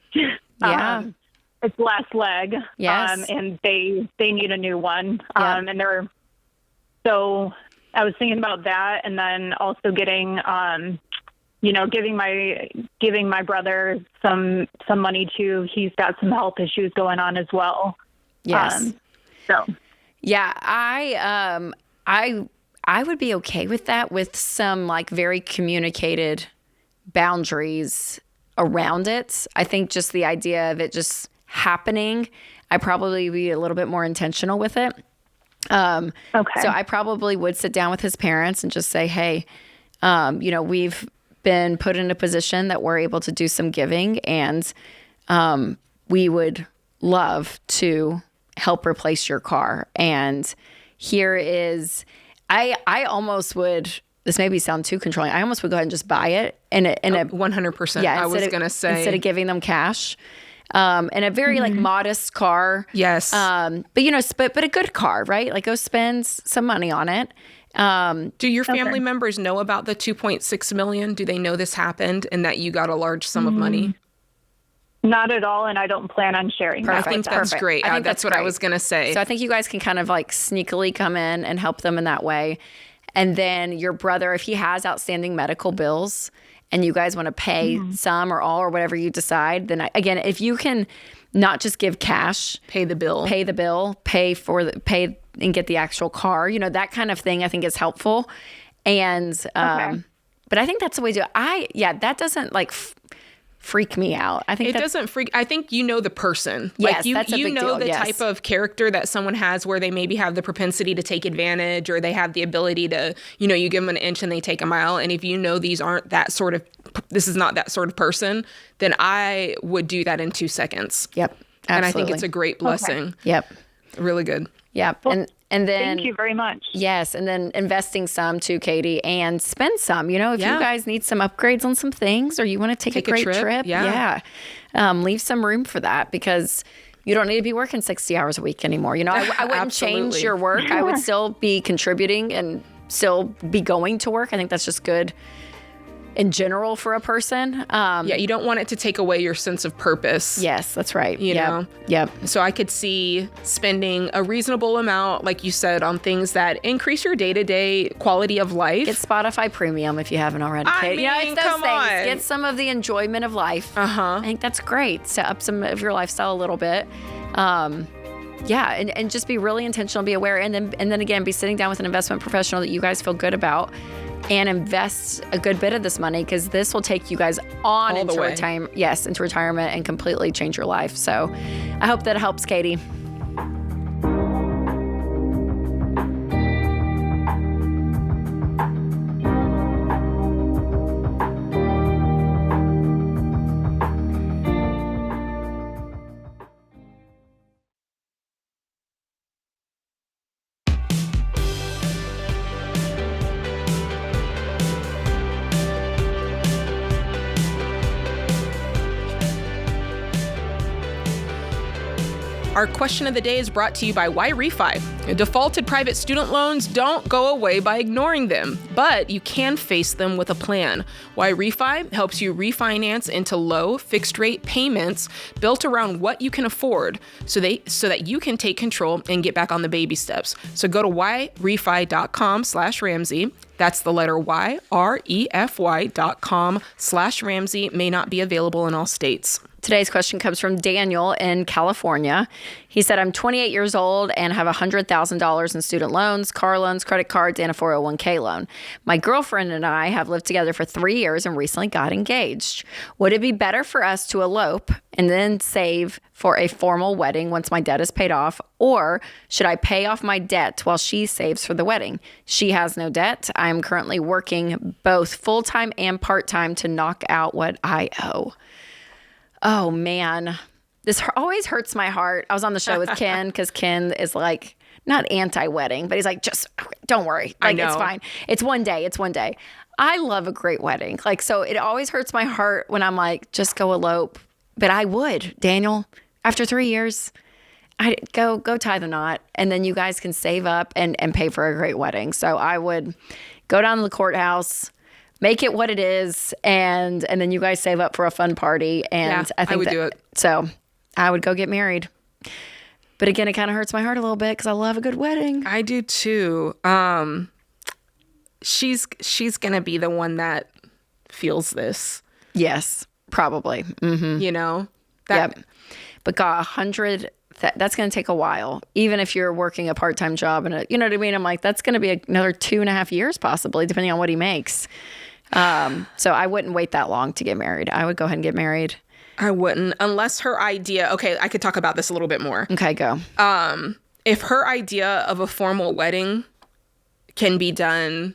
leg. Yes. And they need a new one. So I was thinking about that, and then also getting giving my brother some money too. He's got some health issues going on as well. Yes. I would be okay with that, with some very communicated boundaries around it. I think just the idea of it just happening, I probably be a little bit more intentional with it. So I probably would sit down with his parents and just say, hey, we've been put in a position that we're able to do some giving, and we would love to help replace your car. And here is, I almost would, this maybe sound too controlling, I almost would go ahead and just buy it in a 100%. Yeah, I was going to say, instead of giving them cash. And a very modest car. Yes. But a good car, right? Go spend some money on it. Do your family members know about the $2.6 million? Do they know this happened and that you got a large sum of money? Not at all, and I don't plan on sharing that. I think that's great. I think that's what I was going to say. So I think you guys can kind of sneakily come in and help them in that way. And then your brother, if he has outstanding medical bills and you guys want to pay some or all or whatever you decide, then again, if you can not just give cash, pay the bill, pay and get the actual car, that kind of thing, I think is helpful. And, but I think that's the way to do it. That doesn't freak me out. I think it doesn't freak. I think you know the person. Yes, like that's a you big know deal. the Yes. type of character that someone has where they maybe have the propensity to take advantage, or they have the ability to, you give them an inch and they take a mile. And if you know this is not that sort of person, then I would do that in 2 seconds. Yep. Absolutely. And I think it's a great blessing. Okay. Yep. Really good. Yep. Well, and then thank you very much. Yes, and then investing some too, Katie, and spend some. If you guys need some upgrades on some things, or you want to take a great trip, leave some room for that, because you don't need to be working 60 hours a week anymore. I wouldn't change your work. I would still be contributing and still be going to work. I think that's just good in general for a person. You don't want it to take away your sense of purpose. Yes, that's right. You know? Yep. So I could see spending a reasonable amount, like you said, on things that increase your day-to-day quality of life. Get Spotify Premium if you haven't already. It's those things. On. Get some of the enjoyment of life. I think that's great. Set up some of your lifestyle a little bit. And just be really intentional, be aware, and then again, be sitting down with an investment professional that you guys feel good about, and invest a good bit of this money, because this will take you guys on into retirement. Yes, into retirement, and completely change your life. So I hope that helps, Katie. Our question of the day is brought to you by Why Refi? Defaulted private student loans don't go away by ignoring them, but you can face them with a plan. Why Refi helps you refinance into low fixed rate payments built around what you can afford, so that you can take control and get back on the baby steps. So go to whyrefi.com/Ramsey. That's the letter Y, REFY.com/Ramsey. May not be available in all states. Today's question comes from Daniel in California. He said, I'm 28 years old and have $100,000 in student loans, car loans, credit cards, and a 401k loan. My girlfriend and I have lived together for 3 years and recently got engaged. Would it be better for us to elope and then save for a formal wedding once my debt is paid off? Or should I pay off my debt while she saves for the wedding? She has no debt. I am currently working both full-time and part-time to knock out what I owe. Oh, man. This always hurts my heart. I was on the show with Ken, because Ken is like, not anti-wedding, but he's like, just don't worry. Like, it's fine. It's one day. I love a great wedding. So it always hurts my heart when I'm like, just go elope. But I would, Daniel, after 3 years, I'd go tie the knot, and then you guys can save up and pay for a great wedding. So I would go down to the courthouse, make it what it is, and then you guys save up for a fun party. And I think I would do it. So I would go get married. But again, it kind of hurts my heart a little bit, because I love a good wedding. I do too. She's gonna be the one that feels this. Yes, probably. Mm-hmm. Yep. But God, 100. That's going to take a while, even if you're working a part-time job. And you know what I mean? I'm like, that's going to be another 2.5 years possibly, depending on what he makes. So I wouldn't wait that long to get married. I would go ahead and get married. I wouldn't, unless her idea. Okay, I could talk about this a little bit more. Okay, go. If her idea of a formal wedding can be done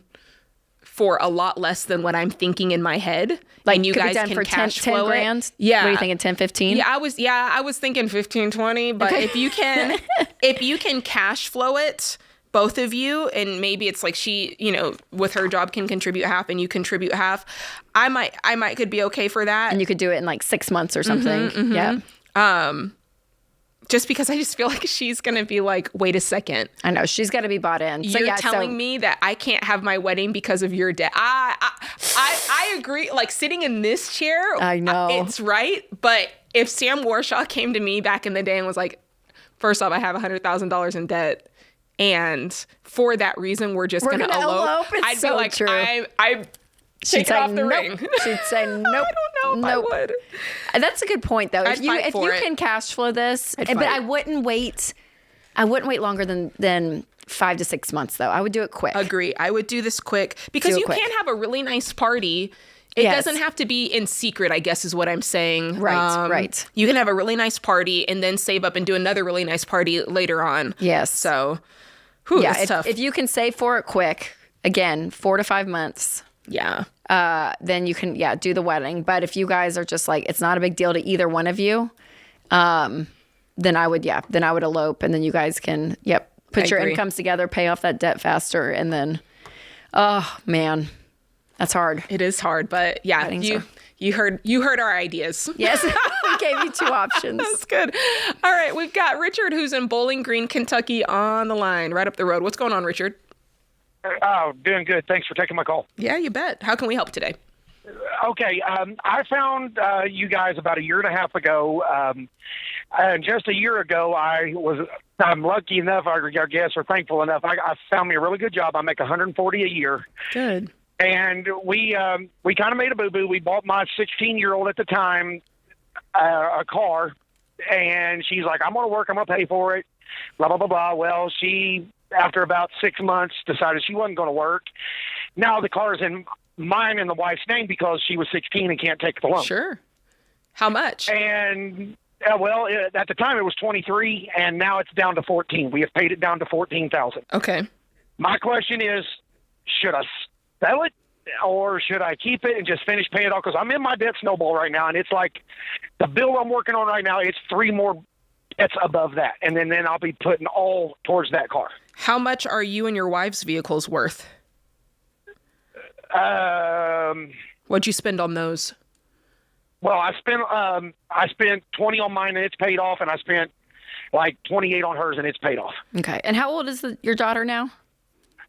for a lot less than what I'm thinking in my head, and you guys can cash flow 10 grand? it. Yeah. What are you thinking, 10, 15? Yeah, I was thinking 15, 20, but if you can cash flow it, both of you, and maybe it's like she, with her job can contribute half and you contribute half, I might could be okay for that. And you could do it in like 6 months or something. Mm-hmm. Yeah. Just because I just feel like she's going to be like, wait a second. I know. She's got to be bought in. You're telling me that I can't have my wedding because of your debt. I agree. Like, sitting in this chair, I know. It's right. But if Sam Warshaw came to me back in the day and was like, first off, I have $100,000 in debt, and for that reason, we're going to elope. I'd be like, true. She'd say nope. Ring. She'd say nope. I don't know if I would. That's a good point, though. If you can cash flow this, but I wouldn't wait. I wouldn't wait longer than 5 to 6 months, though. I would do it quick. Agree. I would do this quick, because you can have a really nice party It doesn't have to be in secret, I guess is what I'm saying. Right. You can have a really nice party and then save up and do another really nice party later on. Yes. So, it's tough. If you can save for it quick, again, 4 to 5 months. Yeah. Then you can, do the wedding. But if you guys are just like, it's not a big deal to either one of you, then I would elope, and then you guys can, put your incomes together, pay off that debt faster, and then, oh man, that's hard. It is hard, but you heard our ideas. Yes, we gave you 2 options. That's good. All right, we've got Richard, who's in Bowling Green, Kentucky, on the line, right up the road. What's going on, Richard? Oh, doing good. Thanks for taking my call. Yeah, you bet. How can we help today? Okay, I found you guys about a year and a half ago. Just a year ago, I'm lucky enough, I guess, or thankful enough. I found me a really good job. I make $140 a year. Good. And we kind of made a boo-boo. We bought my 16-year-old at the time a car, and she's like, I'm going to work. I'm going to pay for it, blah, blah, blah, blah. Well, she, after about 6 months, decided she wasn't going to work. Now the car is in mine and the wife's name because she was 16 and can't take the loan. Sure. How much? And, at the time it was 23, and now it's down to 14. We have paid it down to 14,000. Okay. My question is, should I sell it or should I keep it and just finish paying it off? Because I'm in my debt snowball right now, and it's like the bill I'm working on right now, it's 3 more debts above that, and then I'll be putting all towards that car. How much are you and your wife's vehicles worth? What'd you spend on those? Well, I spent 20 on mine and it's paid off, and I spent like 28 on hers and it's paid off. Okay. And how old is your daughter now?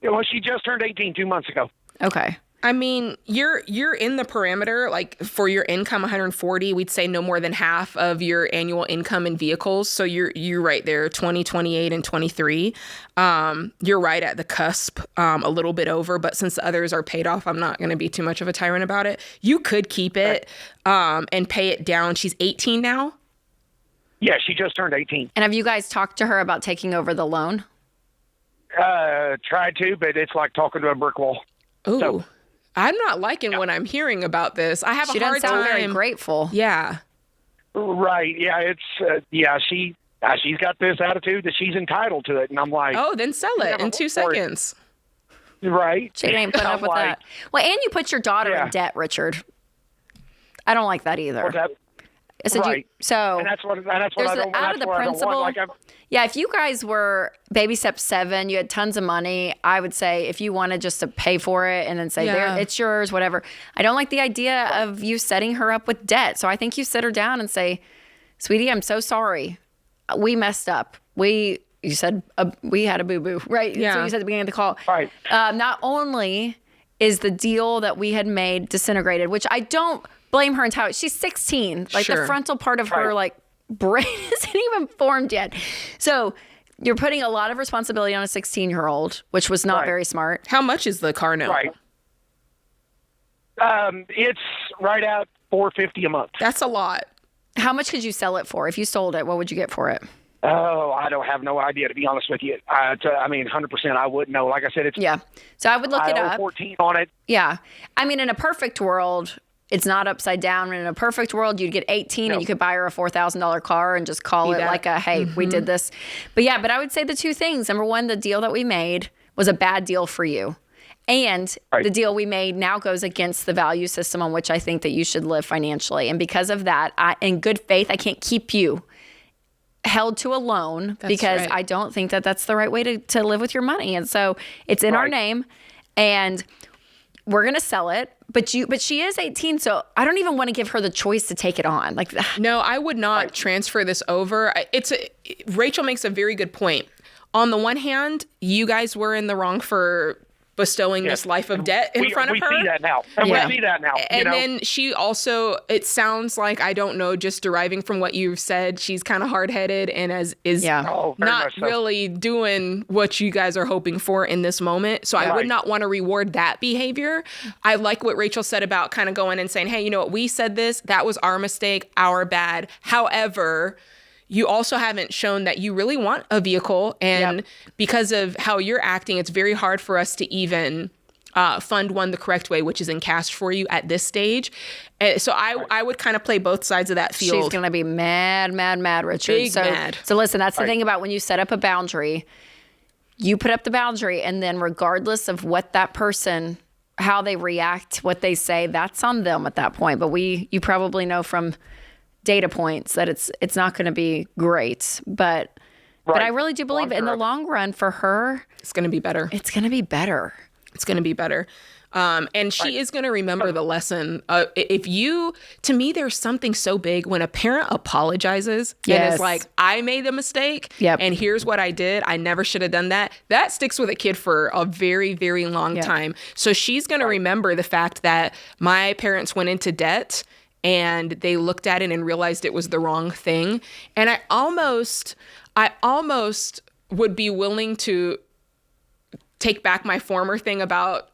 Well, she just turned 18 2 months ago. Okay. I mean, you're in the parameter, like for your income, 140, we'd say no more than half of your annual income in vehicles. So you're right there, 20, 28, and 23. You're right at the cusp, a little bit over, but since the others are paid off, I'm not going to be too much of a tyrant about it. You could keep it and pay it down. She's 18 now? Yeah, she just turned 18. And have you guys talked to her about taking over the loan? Tried to, but it's like talking to a brick wall. Ooh. So, I'm not liking what I'm hearing about this. I have she a hard time. She doesn't sound very grateful. Yeah. Right. Yeah. It's she's got this attitude that she's entitled to it, and I'm like, oh, then sell it in 2 seconds. Right. She ain't putting up with that. Well, and you put your daughter in debt, Richard. I don't like that either. What's that? Right. And that's what I don't. Out of the principle. Yeah, if you guys were baby step 7, you had tons of money, I would say if you wanted just to pay for it and then say, there, it's yours, whatever. I don't like the idea of you setting her up with debt. So I think you sit her down and say, sweetie, I'm so sorry. We messed up. You said we had a boo-boo, right? Yeah. That's what you said at the beginning of the call. Right. Not only is the deal that we had made disintegrated, which I don't blame her entirely. She's 16. Like the frontal part of her brain isn't even formed yet. So you're putting a lot of responsibility on a 16-year-old, which was not very smart. How much is the car note? Right. It's right at $450 a month. That's a lot. How much could you sell it for? If you sold it, what would you get for it? Oh, I don't have no idea, to be honest with you. 100%, I wouldn't know. Like I said, it's So I would look it I owe up. 14 on it. Yeah. I mean, in a perfect world, it's not upside down. In a perfect world, you'd get 18 and you could buy her a $4,000 car and just call it like a, hey, we did this. But I would say the 2 things. Number 1, the deal that we made was a bad deal for you. And the deal we made now goes against the value system on which I think that you should live financially. And because of that, in good faith, I can't keep you held to a loan because I don't think that that's the right way to live with your money. And so it's in our name and we're going to sell it. But she is 18, so I don't even want to give her the choice to take it on. Like, no, I would not transfer this over. Rachel makes a very good point. On the one hand, you guys were in the wrong for bestowing this life of debt in front of her. We see that now. And we see that now. And then she also, it sounds like, I don't know, just deriving from what you've said, she's kind of hard-headed and is not really doing what you guys are hoping for in this moment. So I would not want to reward that behavior. I like what Rachel said about kind of going and saying, hey, you know what, we said this, that was our mistake, our bad. However, you also haven't shown that you really want a vehicle. And because of how you're acting, it's very hard for us to even fund one the correct way, which is in cash for you at this stage. So I would kind of play both sides of that field. She's going to be mad, Richard. Big mad. So listen, that's the thing about when you set up a boundary, you put up the boundary, and then regardless of what that person, how they react, what they say, that's on them at that point. But you probably know from data points that it's not going to be great. But I really do believe in the long run for her, it's going to be better. It's going to be better. It's going to be better. And she is going to remember the lesson. To me, there's something so big when a parent apologizes and is like, I made a mistake and here's what I did. I never should have done that. That sticks with a kid for a very, very long time. So she's going to remember the fact that my parents went into debt and they looked at it and realized it was the wrong thing. And I almost would be willing to take back my former thing about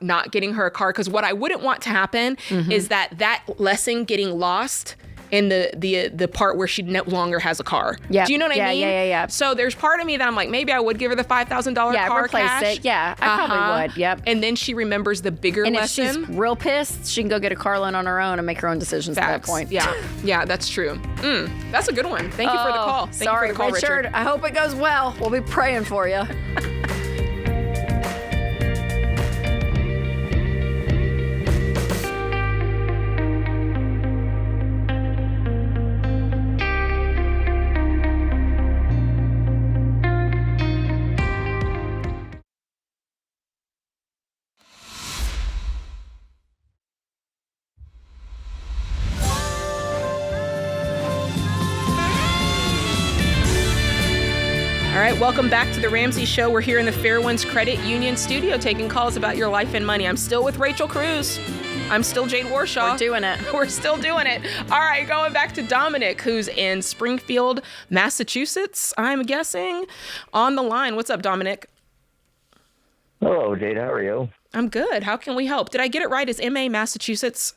not getting her a car, because what I wouldn't want to happen is that lesson getting lost in the part where she no longer has a car. Do you know what I mean? Yeah. So there's part of me that I'm like, maybe I would give her the $5,000 car replace cash. it. Yeah, I probably would. Yep. And then she remembers the bigger lesson. And if she's real pissed, she can go get a car loan on her own and make her own decisions at that point. Yeah, that's true. That's a good one. Thank you for the call. Sorry, Richard. I hope it goes well. We'll be praying for you. All right, welcome back to the Ramsey Show. We're here in the Fairwinds Credit Union studio taking calls about your life and money. I'm still with Rachel Cruze. I'm still Jade Warshaw. We're doing it. We're still doing it. All right, going back to Dominic, who's in Springfield, Massachusetts, I'm guessing, on the line. What's up, Dominic? Hello, Jade. How are you? I'm good. How can we help? Did I get it right? Is MA Massachusetts?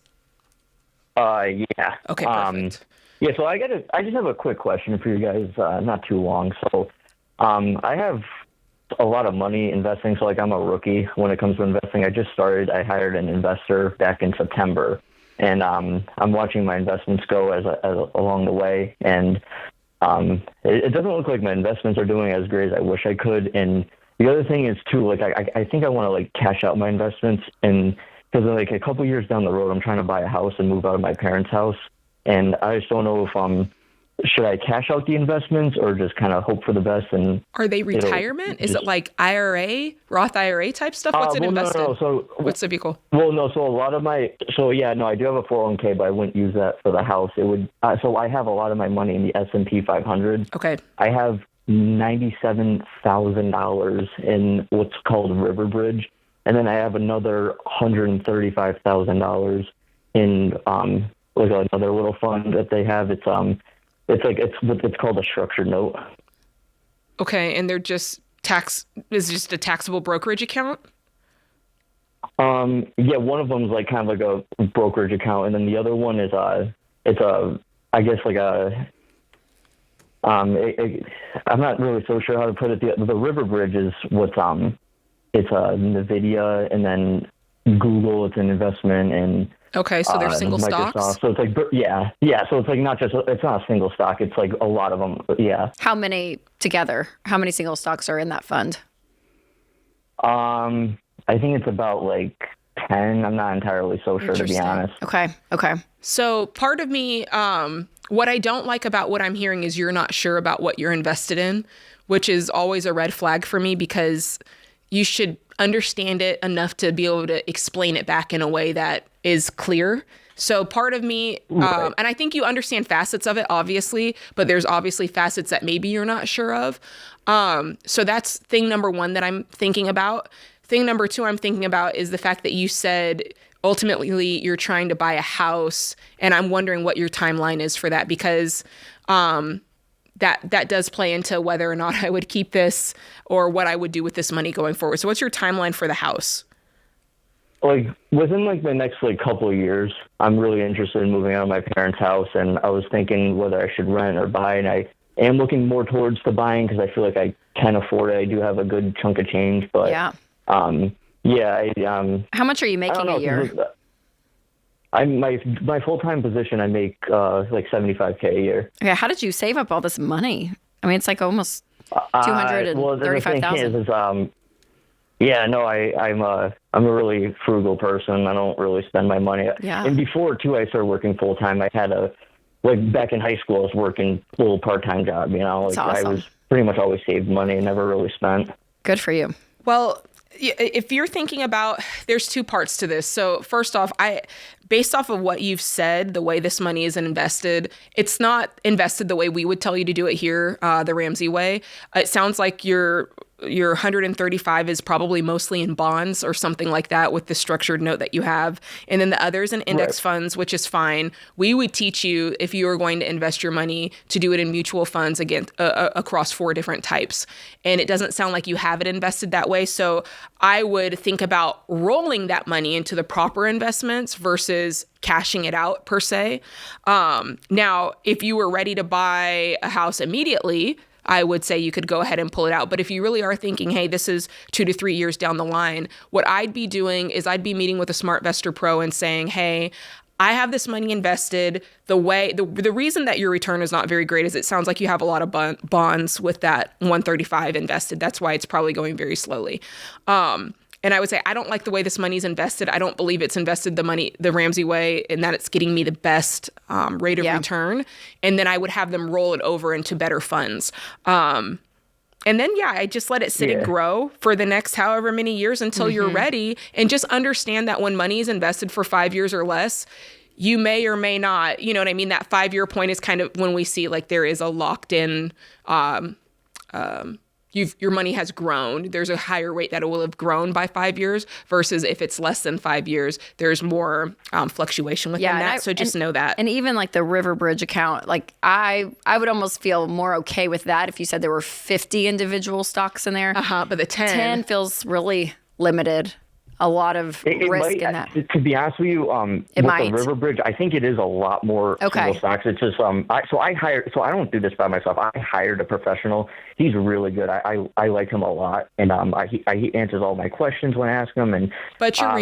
Yeah. Okay, perfect. Yeah, so I just have a quick question for you guys, not too long. So I have a lot of money investing, so like I'm a rookie when it comes to investing. I just started. I hired an investor back in September, and I'm watching my investments go as along the way, and it doesn't look like my investments are doing as great as I wish I could. And the other thing is too, like I think I want to like cash out my investments, and because like a couple years down the road, I'm trying to buy a house and move out of my parents' house, and I just don't know if should I cash out the investments or just kind of hope for the best? And are they retirement? Is it like IRA, Roth IRA type stuff? What's it invested? No. So what's the vehicle? Well, no. So a lot of I do have a 401k, but I wouldn't use that for the house. It would. So I have a lot of my money in the S&P 500. Okay. I have $97,000 in what's called Riverbridge, and then I have another $135,000 in like another little fund that they have. It's called a structured note. Okay, and they're just is just a taxable brokerage account? Yeah, one of them is like kind of like a brokerage account, and then the other one is I'm not really so sure how to put it. The Riverbridge is what's it's NVIDIA, and then Google. It's an investment in. Okay, so they're single Microsoft. stocks? So it's like, yeah. So it's like it's not a single stock. It's like a lot of them. Yeah. How many together? How many single stocks are in that fund? I think it's about like 10. I'm not entirely so sure, to be honest. Okay. So part of me, what I don't like about what I'm hearing is you're not sure about what you're invested in, which is always a red flag for me, because you should understand it enough to be able to explain it back in a way that is clear. So part of me, and I think you understand facets of it, obviously, but there's obviously facets that maybe you're not sure of. So that's thing number one that I'm thinking about. Thing number two I'm thinking about is the fact that you said ultimately you're trying to buy a house, and I'm wondering what your timeline is for that, because that does play into whether or not I would keep this or what I would do with this money going forward. So what's your timeline for the house? Like within like the next like couple of years, I'm really interested in moving out of my parents' house, and I was thinking whether I should rent or buy, and I am looking more towards the buying because I feel like I can afford it. I do have a good chunk of change, but Yeah. How much are you making a year? My full-time position, I make like $75K a year. Okay, how did you save up all this money? I mean, it's like almost $235,000. Well, the thing is yeah, no, I'm a really frugal person. I don't really spend my money. Yeah. And before too, I started working full-time. I had back in high school, I was working a little part-time job. You know, That's awesome. I was pretty much always saved money and never really spent. Good for you. Well, if you're thinking about, there's two parts to this. So first off, based off of what you've said, the way this money is invested, it's not invested the way we would tell you to do it here, the Ramsey way. It sounds like your 135 is probably mostly in bonds or something like that with the structured note that you have. And then the others in index funds, which is fine. We would teach you, if you are going to invest your money, to do it in mutual funds across 4 different types. And it doesn't sound like you have it invested that way. So I would think about rolling that money into the proper investments versus cashing it out per se. Now, if you were ready to buy a house immediately, I would say you could go ahead and pull it out. But if you really are thinking, hey, this is 2 to 3 years down the line, what I'd be doing is I'd be meeting with a SmartVestor Pro and saying, hey, I have this money invested. The reason that your return is not very great is it sounds like you have a lot of bonds with that 135 invested. That's why it's probably going very slowly. And I would say, I don't like the way this money is invested. I don't believe it's invested the Ramsey way and that it's getting me the best rate of return. And then I would have them roll it over into better funds. And then, I just let it sit and grow for the next however many years until you're ready. And just understand that when money is invested for 5 years or less, you may or may not, you know what I mean? That 5-year point is kind of when we see like there is a locked in, your money has grown. There's a higher rate that it will have grown by 5 years versus if it's less than 5 years, there's more fluctuation within that. So just know that. And even like the Riverbridge account, like I would almost feel more okay with that if you said there were 50 individual stocks in there. But the 10 feels really limited. A lot of risk in that. To be honest with you, with the Riverbridge, I think it is a lot more single stocks. It's just I don't do this by myself. I hired a professional. He's really good. I like him a lot, and he answers all my questions when I ask him. And but your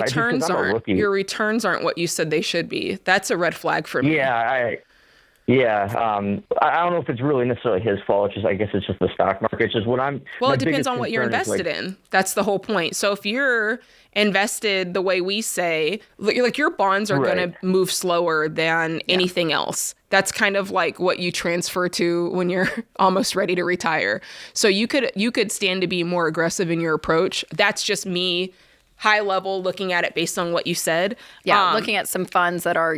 returns aren't what you said they should be. That's a red flag for me. I don't know if it's really necessarily his fault. It's just, I guess it's just the stock market. It's just it depends on what you're invested in. That's the whole point. So if you're invested the way we say, like your bonds are going to move slower than anything else. That's kind of like what you transfer to when you're almost ready to retire. So you could stand to be more aggressive in your approach. That's just me high level looking at it based on what you said. Yeah, looking at some funds that are,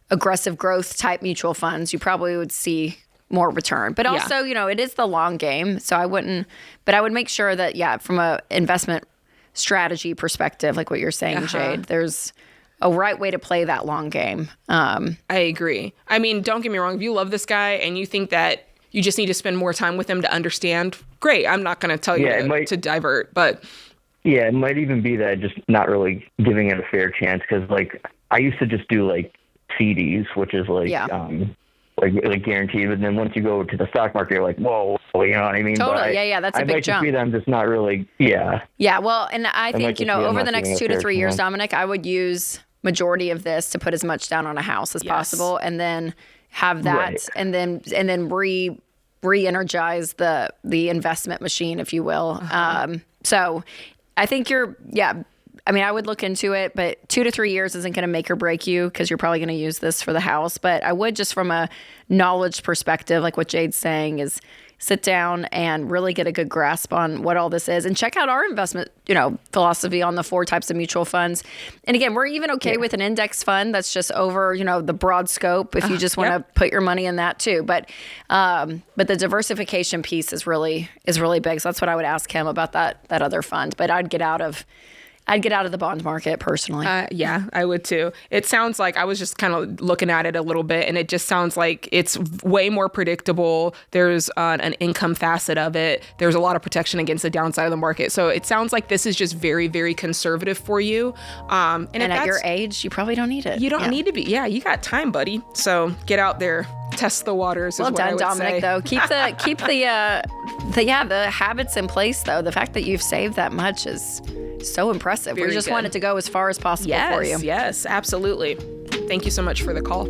aggressive growth type mutual funds, you probably would see more return. But also, it is the long game. So I would make sure that, from a investment strategy perspective, like what you're saying, Jade, there's a right way to play that long game. I agree. I mean, don't get me wrong. If you love this guy and you think that you just need to spend more time with him to understand, great. I'm not going to tell you to divert, but it might even be that just not really giving it a fair chance. Cause like I used to just do like CDs, which is like guaranteed. But then once you go to the stock market, you're like, whoa, you know what I mean? Totally. That's a big jump. I see them just not really. Yeah. Well, and I think, over the next 2 to 3 years, Dominic, I would use majority of this to put as much down on a house as possible, and then have that, and then re-energize the investment machine, if you will. So I think I would look into it, but 2 to 3 years isn't going to make or break you because you're probably going to use this for the house. But I would, just from a knowledge perspective, like what Jade's saying, is sit down and really get a good grasp on what all this is and check out our investment, philosophy on the 4 types of mutual funds. And again, we're even okay with an index fund that's just over, the broad scope if you just want to put your money in that too. But the diversification piece is really big. So that's what I would ask him about that other fund. But I'd get out of the bond market personally. I would too. It sounds like, I was just kind of looking at it a little bit, and it just sounds like it's way more predictable. There's an income facet of it. There's a lot of protection against the downside of the market. So it sounds like this is just very, very conservative for you. And at your age, you probably don't need it. You don't need to be. Yeah, you got time, buddy. So get out there Test the waters. Well is what I done, would Dominic. say. Though keep the habits in place. Though the fact that you've saved that much is so impressive. Very we just good. want it to go as far as possible for you. Yes, absolutely. Thank you so much for the call.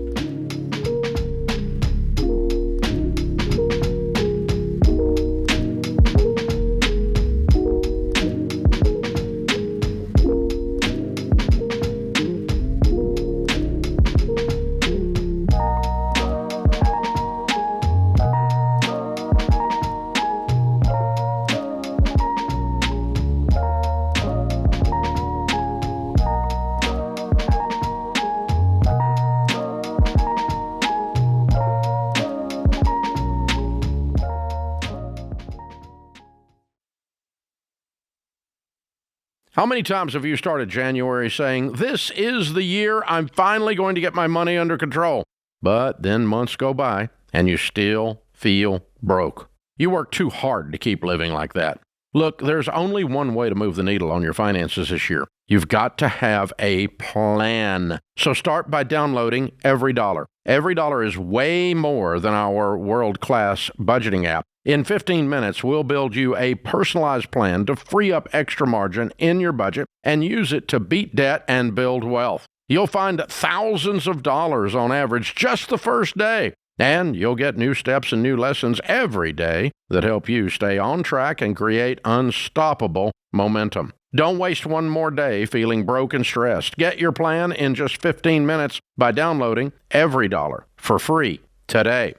How many times have you started January saying, this is the year I'm finally going to get my money under control? But then months go by and you still feel broke. You work too hard to keep living like that. Look, there's only one way to move the needle on your finances this year. You've got to have a plan. So start by downloading Every Dollar. Every Dollar is way more than our world-class budgeting app. In 15 minutes, we'll build you a personalized plan to free up extra margin in your budget and use it to beat debt and build wealth. You'll find thousands of dollars on average just the first day. And you'll get new steps and new lessons every day that help you stay on track and create unstoppable momentum. Don't waste one more day feeling broke and stressed. Get your plan in just 15 minutes by downloading Every Dollar for free today.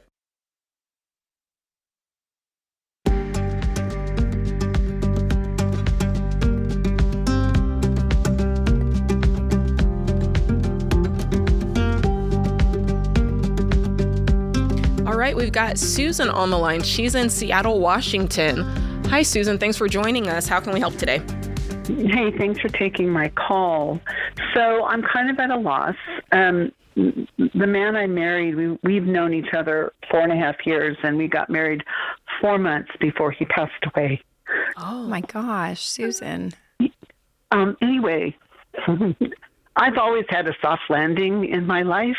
All right, we've got Susan on the line. She's in Seattle, Washington. Hi, Susan. Thanks for joining us. How can we help today? Hey, thanks for taking my call. So I'm kind of at a loss. The man I married, we've known each other 4.5 years, and we got married 4 months before he passed away. Oh my gosh, Susan. Anyway, I've always had a soft landing in my life.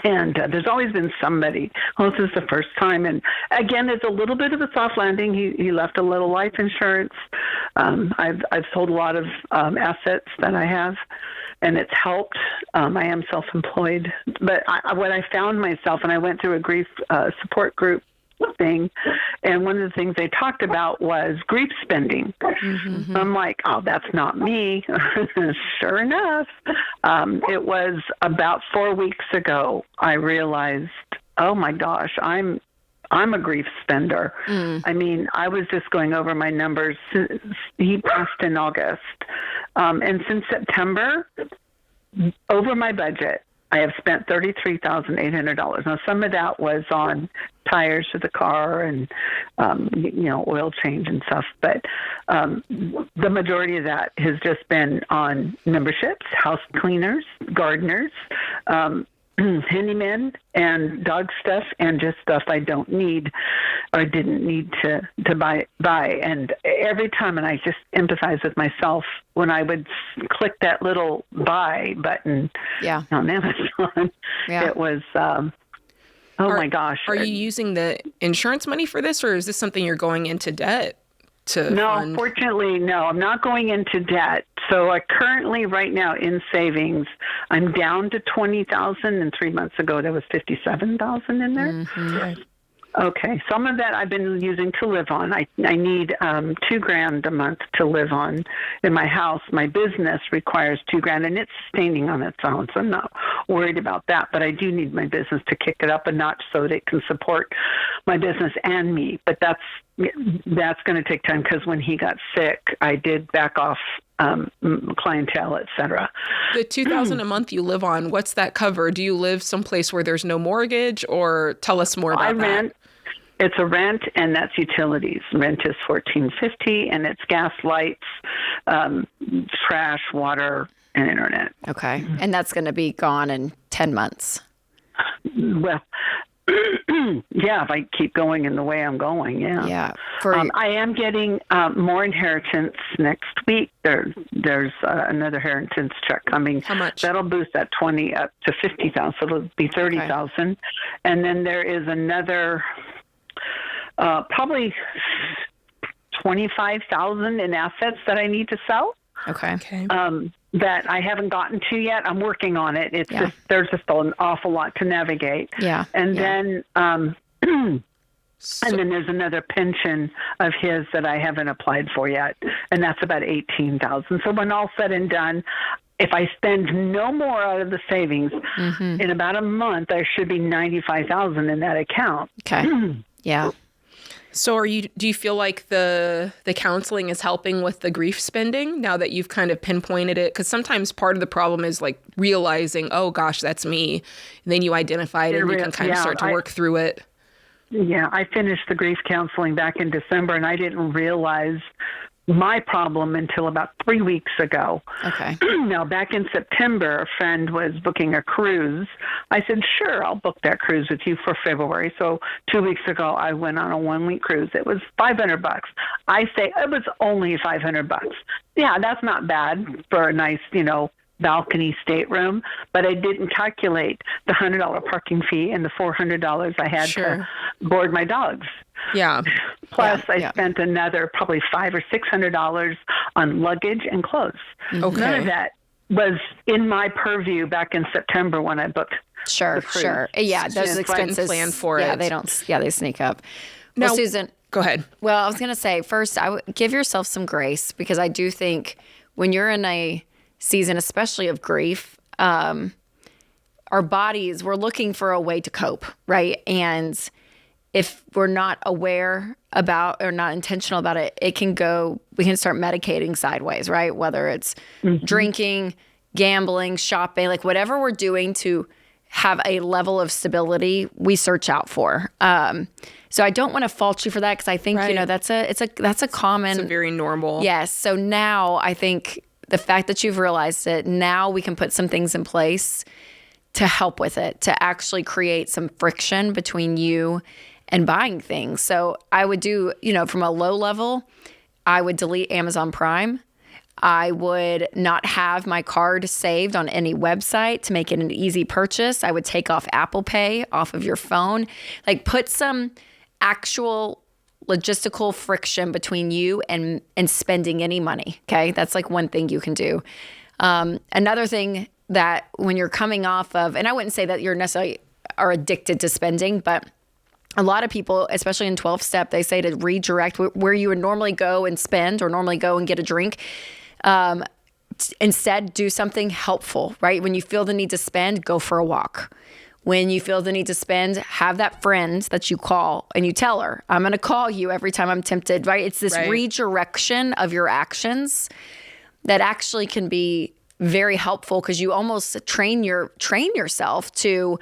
And there's always been somebody. Well, this is the first time. And again, it's a little bit of a soft landing. He left a little life insurance. I've sold a lot of assets that I have, and it's helped. I am self-employed. But what I found myself, and I went through a grief support group thing, and one of the things they talked about was grief spending. Mm-hmm. I'm like, oh, that's not me. Sure enough, it was about 4 weeks ago I realized, oh my gosh, I'm a grief spender. I mean, I was just going over my numbers. He passed in August, and since September, over my budget. I have spent $33,800. Now, some of that was on tires for the car and, oil change and stuff. But the majority of that has just been on memberships, house cleaners, gardeners, handymen, and dog stuff, and just stuff I don't need or didn't need to buy. And every time, and I just empathize with myself, when I would click that little buy button on Amazon, it was, my gosh. Are you using the insurance money for this, or is this something you're going into debt to No, fund? fortunately, no. I'm not going into debt. So I currently, right now, in savings, I'm down to $20,000, and 3 months ago there was $57,000 in there. Mm-hmm. Okay, some of that I've been using to live on. I need $2,000 a month to live on in my house. My business requires $2,000, and it's sustaining on its own, so I'm not worried about that. But I do need my business to kick it up a notch so that it can support my business and me. But that's going to take time, because when he got sick, I did back off clientele, et cetera. The $2,000 a month you live on, what's that cover? Do you live someplace where there's no mortgage, or tell us more about I that? rent. It's a rent, and that's utilities. Rent is $14.50, and it's gas, lights, trash, water, and internet. Okay, and that's going to be gone in 10 months. Well, Yeah, if I keep going in the way I'm going, yeah. Yeah. I am getting more inheritance next week. There's another inheritance check coming. How much? That'll boost that 20 up to 50,000, so it'll be 30,000. And then there is another probably 25,000 in assets that I need to sell. Okay. That I haven't gotten to yet. I'm working on it. It's just there's just an awful lot to navigate. Yeah. And then and then there's another pension of his that I haven't applied for yet, and that's about 18,000. So when all said and done, if I spend no more out of the savings, in about a month, there should be 95,000 in that account. Okay. Yeah. So do you feel like the counseling is helping with the grief spending now that you've kind of pinpointed it? Because sometimes part of the problem is like realizing, oh gosh, that's me. And then you identify it and you can kind of start to work through it. Yeah, I finished the grief counseling back in December, and I didn't realize my problem until about 3 weeks ago. Okay. Now, back in September, a friend was booking a cruise. I said, sure, I'll book that cruise with you for February. So 2 weeks ago, I went on a 1 week cruise. It was $500. I say it was only $500. Yeah, that's not bad for a nice, balcony stateroom, but I didn't calculate the $100 parking fee and the $400 I had to board my dogs. Yeah. Plus, I spent another probably $500 or $600 on luggage and clothes. Okay. None of that was in my purview back in September when I booked. Sure. Yeah, those expenses. Plan for it. They sneak up. Now, well, Susan, go ahead. Well, I was going to say first, I would give yourself some grace, because I do think when you're in a season, especially of grief, our bodies, we're looking for a way to cope, right? And if we're not aware about or not intentional about it, we can start medicating sideways, right? Whether it's drinking, gambling, shopping, like whatever we're doing to have a level of stability, we search out for. So I don't want to fault you for that, because I think, that's a common. It's a very normal. Yes. So now I think the fact that you've realized it, now we can put some things in place to help with it, to actually create some friction between you and buying things. So I would do, from a low level, I would delete Amazon Prime. I would not have my card saved on any website to make it an easy purchase. I would take off Apple Pay off of your phone. Like, put some actual logistical friction between you and spending any money. Okay. That's like one thing you can do. Another thing that when you're coming off of, and I wouldn't say that you're necessarily are addicted to spending, but a lot of people, especially in 12 step, they say to redirect where you would normally go and spend or normally go and get a drink. Instead, do something helpful, right? When you feel the need to spend, go for a walk. When you feel the need to spend, have that friend that you call and you tell her, I'm going to call you every time I'm tempted, right? It's this redirection of your actions that actually can be very helpful, because you almost train yourself to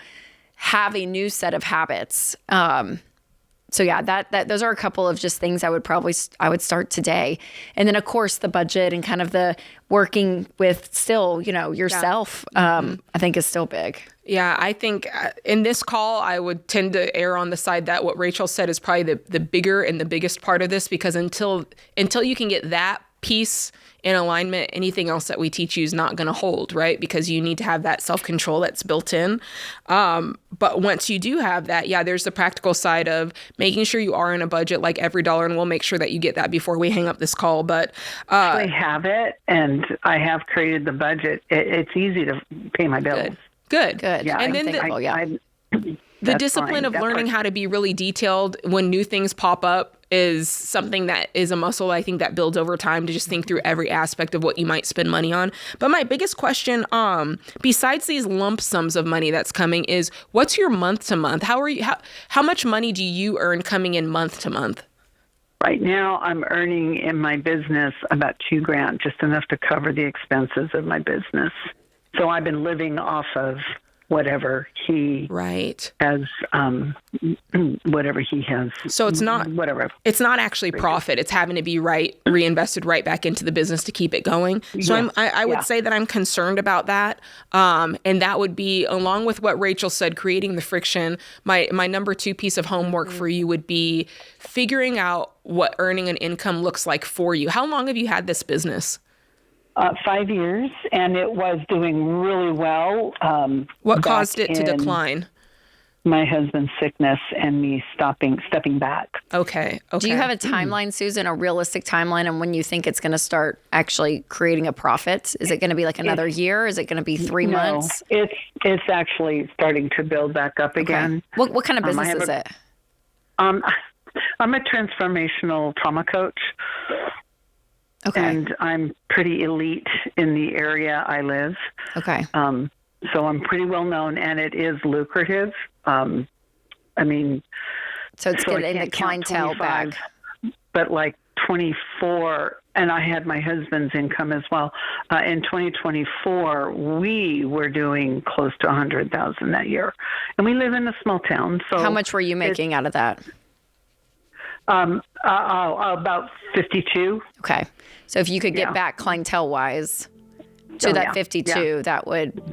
have a new set of habits. So yeah, that those are a couple of just things I would start today. And then of course the budget and kind of the working with still, yourself, I think is still big. Yeah, I think in this call, I would tend to err on the side that what Rachel said is probably the bigger and the biggest part of this, because until you can get that piece in alignment, anything else that we teach you is not going to hold, right? Because you need to have that self-control that's built in. But once you do have that, there's the practical side of making sure you are in a budget like every dollar, and we'll make sure that you get that before we hang up this call. But I have it, and I have created the budget. It's easy to pay my bills. Good. Yeah, and then the discipline of learning how to be really detailed when new things pop up is something that is a muscle, I think, that builds over time, to just think through every aspect of what you might spend money on. But my biggest question, besides these lump sums of money that's coming, is what's your month to month? How much money do you earn coming in month to month? Right now, I'm earning in my business about $2,000, just enough to cover the expenses of my business. So I've been living off of whatever he has, whatever he has. So it's not whatever. It's not actually profit. It's having to be reinvested right back into the business to keep it going. So I would say that I'm concerned about that, and that would be, along with what Rachel said, creating the friction. My number 2 piece of homework for you would be figuring out what earning an income looks like for you. How long have you had this business? 5 years, and it was doing really well. What caused it to decline? My husband's sickness and me stepping back. Okay. Do you have a timeline, Susan, a realistic timeline on when you think it's going to start actually creating a profit? Is it going to be like another year? Is it going to be 3 months? It's actually starting to build back up again. What kind of business is it? I'm a transformational trauma coach. Okay. And I'm pretty elite in the area I live. Okay. So I'm pretty well known, and it is lucrative. I mean, so it's getting the clientele back. But like 24, and I had my husband's income as well. In 2024, we were doing close to $100,000 that year, and we live in a small town. So how much were you making out of that? About 52. Okay. So if you could get back clientele-wise to that 52,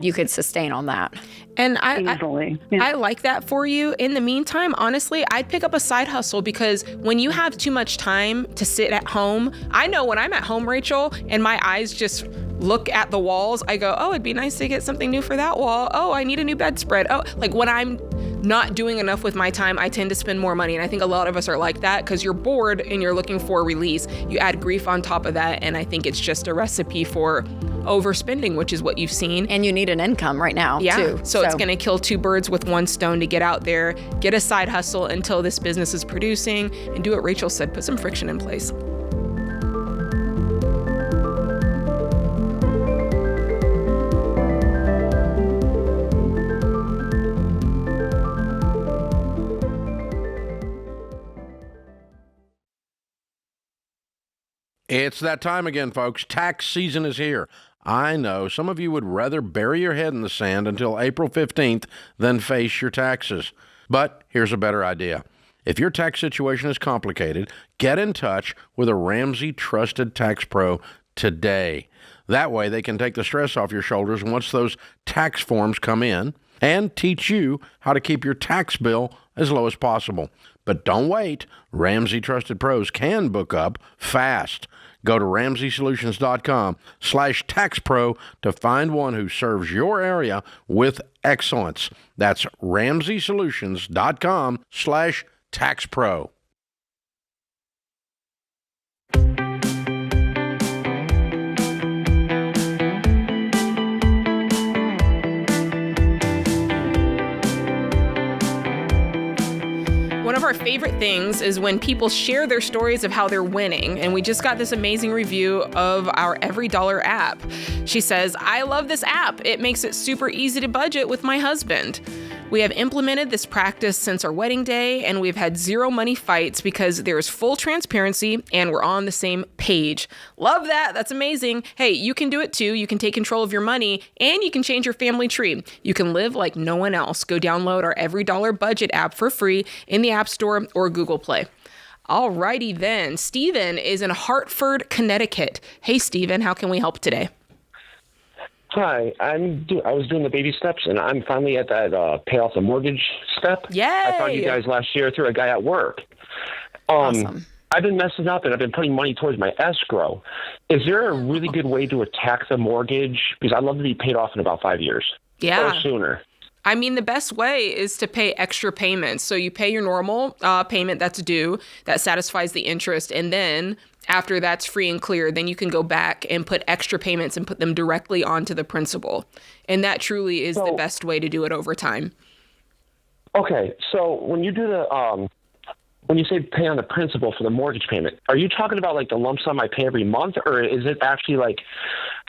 you could sustain on that. And easily. I like that for you. In the meantime, honestly, I'd pick up a side hustle, because when you have too much time to sit at home, I know when I'm at home, Rachel, and my eyes just look at the walls, I go, oh, it'd be nice to get something new for that wall. Oh, I need a new bedspread. Oh, like when I'm not doing enough with my time, I tend to spend more money. And I think a lot of us are like that, because you're bored and you're looking for release. You add grief on top of that, and I think it's just a recipe for overspending, which is what you've seen. And you need an income right now, too. So it's going to kill 2 birds with 1 stone to get out there, get a side hustle until this business is producing, and do what Rachel said, put some friction in place. It's that time again, folks. Tax season is here. I know some of you would rather bury your head in the sand until April 15th than face your taxes. But here's a better idea. If your tax situation is complicated, get in touch with a Ramsey Trusted Tax Pro today. That way they can take the stress off your shoulders once those tax forms come in, and teach you how to keep your tax bill as low as possible. But don't wait. Ramsey Trusted Pros can book up fast. Go to RamseySolutions.com/taxpro to find one who serves your area with excellence. That's RamseySolutions.com/taxpro. One of our favorite things is when people share their stories of how they're winning, and we just got this amazing review of our Every Dollar app. She says, I love this app. It makes it super easy to budget with my husband. We have implemented this practice since our wedding day, and we've had 0 money fights because there is full transparency and we're on the same page. Love that. That's amazing. Hey, you can do it too. You can take control of your money, and you can change your family tree. You can live like no one else. Go download our Every Dollar Budget app for free in the App Store or Google Play. Alrighty then. Stephen is in Hartford, Connecticut. Hey, Stephen, how can we help today? Hi, I was doing the baby steps, and I'm finally at that pay off the mortgage step. Yay! I found you guys last year through a guy at work. Awesome. I've been messing up, and I've been putting money towards my escrow. Is there a really good way to attack the mortgage? Because I'd love to be paid off in about 5 years. Yeah. Or sooner. I mean, the best way is to pay extra payments. So you pay your normal payment that's due, that satisfies the interest, and then after that's free and clear, then you can go back and put extra payments and put them directly onto the principal. And that truly is the best way to do it over time. Okay, so when you do the when you say pay on the principal for the mortgage payment, are you talking about like the lump sum I pay every month, or is it actually like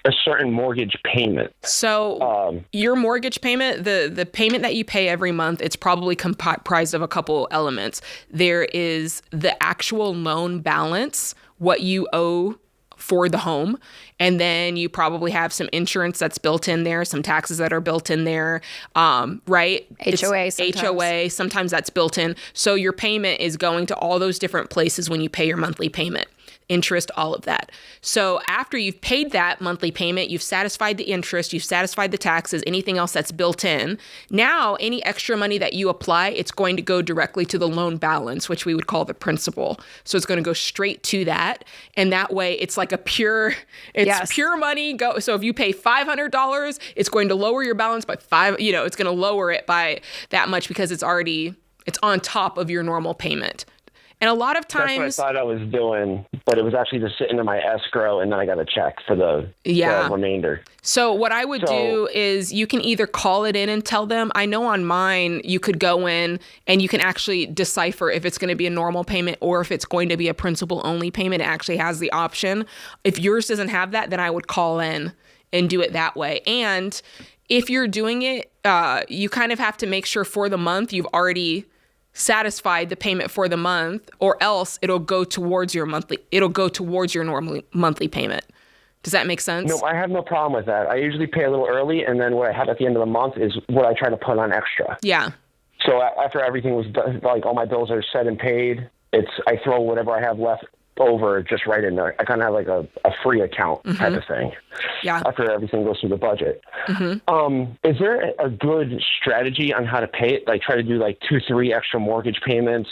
a certain mortgage payment? So your mortgage payment, the payment that you pay every month, it's probably comprised of a couple elements. There is the actual loan balance, what you owe for the home. And then you probably have some insurance that's built in there, some taxes that are built in there, right? HOA, sometimes that's built in. So your payment is going to all those different places when you pay your monthly payment. Interest, all of that. So after you've paid that monthly payment, you've satisfied the interest, you've satisfied the taxes, anything else that's built in. Now, any extra money that you apply, it's going to go directly to the loan balance, which we would call the principal. So it's going to go straight to that. And that way it's like pure money. So if you pay $500, it's going to lower your balance by it's going to lower it by that much because it's on top of your normal payment. And a lot of times... That's what I thought I was doing, but it was actually just sitting in my escrow, and then I got a check for the remainder. So what I would do is you can either call it in and tell them. I know on mine, you could go in and you can actually decipher if it's going to be a normal payment or if it's going to be a principal-only payment. It actually has the option. If yours doesn't have that, then I would call in and do it that way. And if you're doing it, you kind of have to make sure for the month you've already satisfied the payment for the month, or else it'll go towards your normal monthly payment. Does that make sense? No, I have no problem with that. I usually pay a little early, and then what I have at the end of the month is what I try to put on extra. Yeah. So after everything was done, like all my bills are set and paid, I throw whatever I have left over just right in there. I kind of have like a free account type of thing. Yeah. After everything goes through the budget. Mm-hmm. Is there a good strategy on how to pay it? Like try to do like 2-3 extra mortgage payments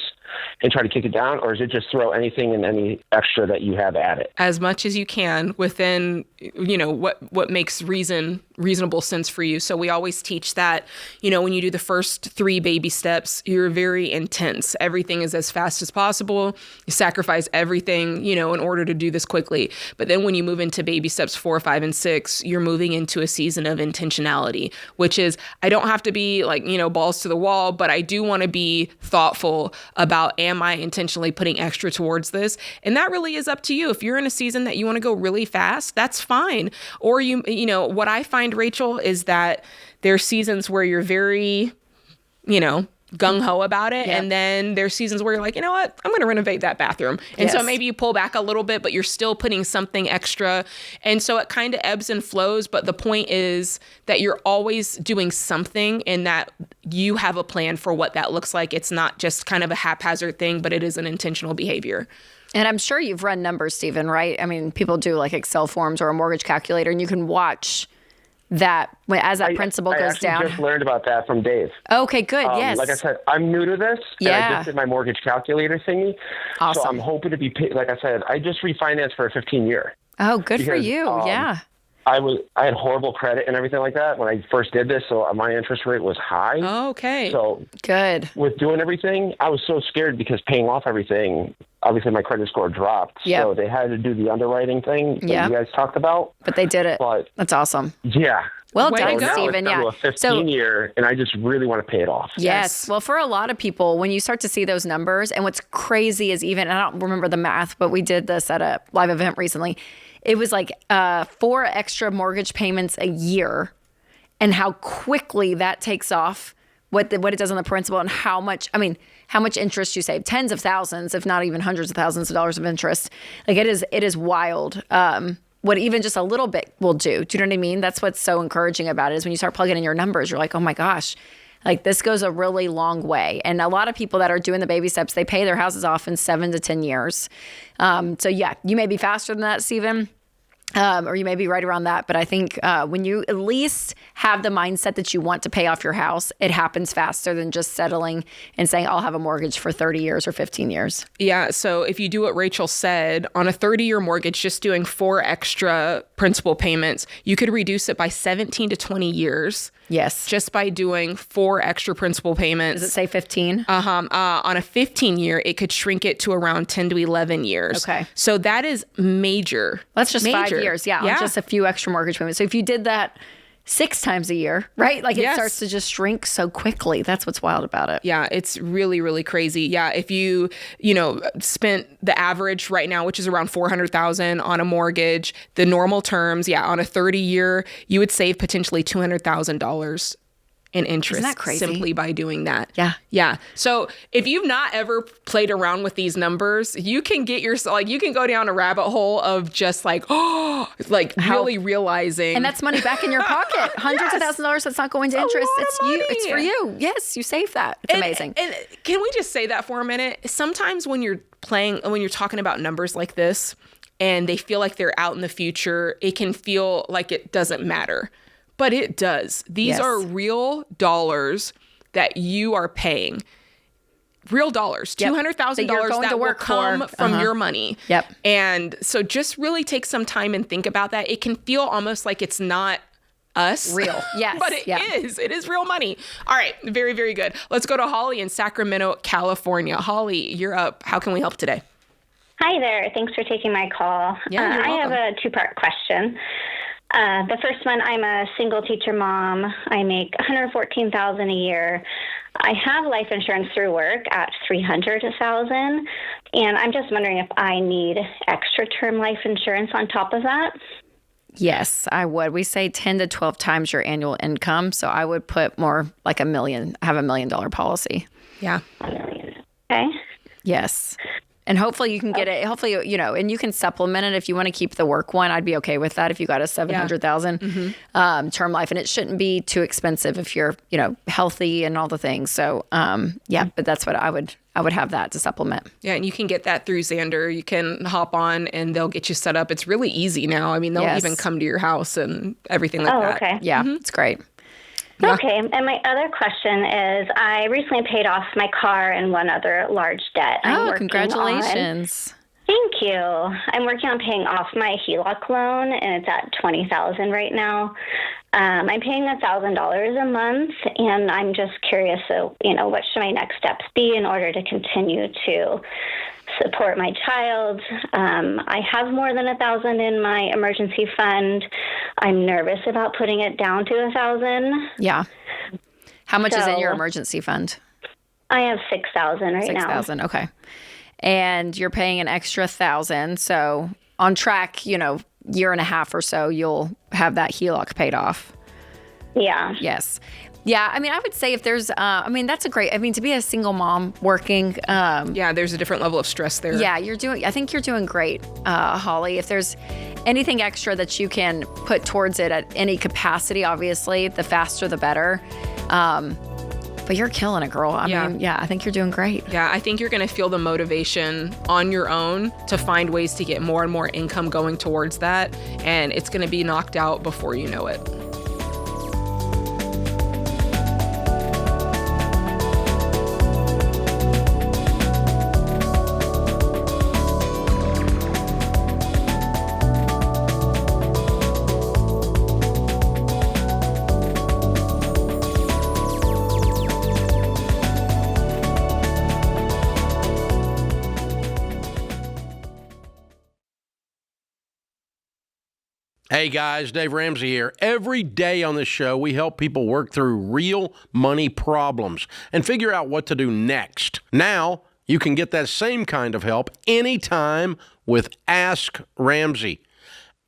and try to kick it down, or is it just throw anything and any extra that you have at it? As much as you can within, what makes reasonable sense for you. So we always teach that, when you do the first 3 baby steps, you're very intense. Everything is as fast as possible. You sacrifice everything, in order to do this quickly. But then when you move into baby steps 4, 5, and 6, you're moving into a season of intentionality, which is, I don't have to be like, balls to the wall, but I do want to be thoughtful about, am I intentionally putting extra towards this? And that really is up to you. If you're in a season that you want to go really fast, that's fine. Or what I find, Rachel, is that there's seasons where you're very, gung-ho about it. And then there's seasons where you're like, you know what, I'm going to renovate that bathroom. And so maybe you pull back a little bit, but you're still putting something extra. And so it kind of ebbs and flows. But the point is that you're always doing something and that you have a plan for what that looks like. It's not just kind of a haphazard thing, but it is an intentional behavior. And I'm sure you've run numbers, Stephen, right? I mean, people do like Excel forms or a mortgage calculator, and you can watch that as that principal goes down. I just learned about that from Dave. Okay, good. Yes. Like I said, I'm new to this. And I just did my mortgage calculator thingy. Awesome. So I'm hoping to be paid. Like I said, I just refinanced for a 15-year. Oh, good for you. Yeah. I had horrible credit and everything like that when I first did this, so my interest rate was high. Oh, okay. So good. With doing everything, I was so scared because paying off everything, obviously my credit score dropped. Yep. So they had to do the underwriting thing that you guys talked about. But they did it. That's awesome. Yeah. Well done, now Stephen. It's down to a 15-year, and I just really want to pay it off. Yes. Well, for a lot of people, when you start to see those numbers, and what's crazy is even, I don't remember the math, but we did this at a live event recently. It was like 4 extra mortgage payments a year, and how quickly that takes off, what it does on the principal, and how much interest you save. Tens of thousands, if not even hundreds of thousands of dollars of interest. Like it is wild. What even just a little bit will do. Do you know what I mean? That's what's so encouraging about it, is when you start plugging in your numbers, you're like, oh my gosh, like this goes a really long way. And a lot of people that are doing the baby steps, they pay their houses off in 7 to 10 years. So yeah, you may be faster than that, Stephen. Or you may be right around that. But I think when you at least have the mindset that you want to pay off your house, it happens faster than just settling and saying, I'll have a mortgage for 30 years or 15 years. Yeah. So if you do what Rachel said, on a 30-year mortgage, just doing 4 extra principal payments, you could reduce it by 17 to 20 years. Yes. Just by doing 4 extra principal payments. Does it say 15? On a 15-year, it could shrink it to around 10 to 11 years. Okay. So that is major. That's just 5 years. Yeah. On just a few extra mortgage payments. So if you did that 6 times a year, right? Like it starts to just shrink so quickly. That's what's wild about it. Yeah, it's really, really crazy. Yeah, if you spent the average right now, which is around $400,000 on a mortgage, the normal terms, on a 30-year, you would save potentially $200,000 in interest. Isn't that crazy? Simply by doing that. Yeah. Yeah. So if you've not ever played around with these numbers, you can get yourself, like, you can go down a rabbit hole of just like, really realizing. And that's money back in your pocket. Hundreds of thousands of dollars that's not going to interest. It's for you. Yes, you save that. It's amazing. And can we just say that for a minute? Sometimes when you're talking about numbers like this and they feel like they're out in the future, it can feel like it doesn't matter. But it does. These are real dollars that you are paying. Real dollars. $200,000 that will come from your money. Yep. And so just really take some time and think about that. It can feel almost like it's not us. Real. Yes. But it is. It is real money. All right. Very, very good. Let's go to Holly in Sacramento, California. Holly, you're up. How can we help today? Hi there. Thanks for taking my call. Yeah, you're I welcome. have a two-part question. The first one, I'm a single teacher mom. I make $114,000 a year. I have life insurance through work at $300,000, and I'm just wondering if I need extra term life insurance on top of that. Yes, I would. We say 10 to 12 times your annual income, so I would put more like $1 million. Have $1 million policy. Yeah. Okay. Yes. And hopefully you can get it. Hopefully, and you can supplement it if you want to keep the work one. I'd be okay with that if you got a $700,000 term life, and it shouldn't be too expensive if you're, healthy and all the things. So, but that's what I would have that to supplement. Yeah, and you can get that through Xander. You can hop on and they'll get you set up. It's really easy now. I mean, they'll even come to your house and everything like that. Okay. Yeah, it's great. Yeah. Okay, and my other question is, I recently paid off my car and one other large debt. Congratulations. Thank you. I'm working on paying off my HELOC loan, and it's at $20,000 right now. I'm paying $1,000 a month, and I'm just curious, what should my next steps be in order to continue to support my child? I have more than $1,000 in my emergency fund. I'm nervous about putting it down to $1,000. Yeah. How much is in your emergency fund? I have $6,000 right now. $6,000. Okay. And you're paying an extra $1,000. So on track, year and a half or so, you'll have that HELOC paid off. Yeah. Yes. Yeah, I mean, I would say if there's, that's a great, to be a single mom working. There's a different level of stress there. Yeah, I think you're doing great, Holly. If there's anything extra that you can put towards it at any capacity, obviously, the faster the better. But you're killing it, girl. I mean, I think you're doing great. Yeah, I think you're going to feel the motivation on your own to find ways to get more and more income going towards that. And it's going to be knocked out before you know it. Hey guys, Dave Ramsey here. Every day on this show, we help people work through real money problems and figure out what to do next. Now, you can get that same kind of help anytime with Ask Ramsey.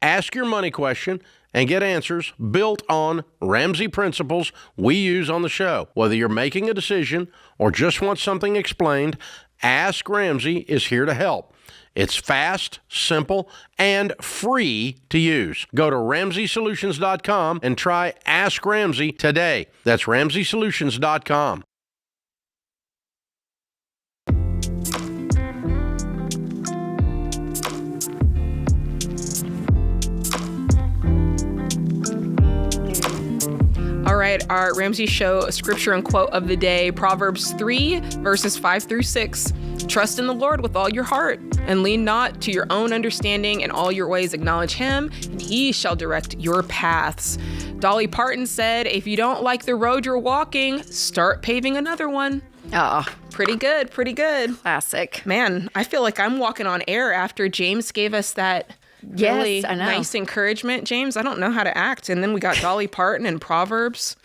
Ask your money question and get answers built on Ramsey principles we use on the show. Whether you're making a decision or just want something explained, Ask Ramsey is here to help. It's fast, simple, and free to use. Go to RamseySolutions.com and try Ask Ramsey today. That's RamseySolutions.com. All right, our Ramsey Show scripture and quote of the day, Proverbs 3, verses 5 through 6. Trust in the Lord with all your heart, and lean not to your own understanding. In all your ways acknowledge him, and he shall direct your paths. Dolly Parton said, if you don't like the road you're walking, start paving another one. Oh, pretty good, pretty good. Classic. Man, I feel like I'm walking on air after James gave us that really nice encouragement. James, I don't know how to act. And then we got Dolly Parton and Proverbs.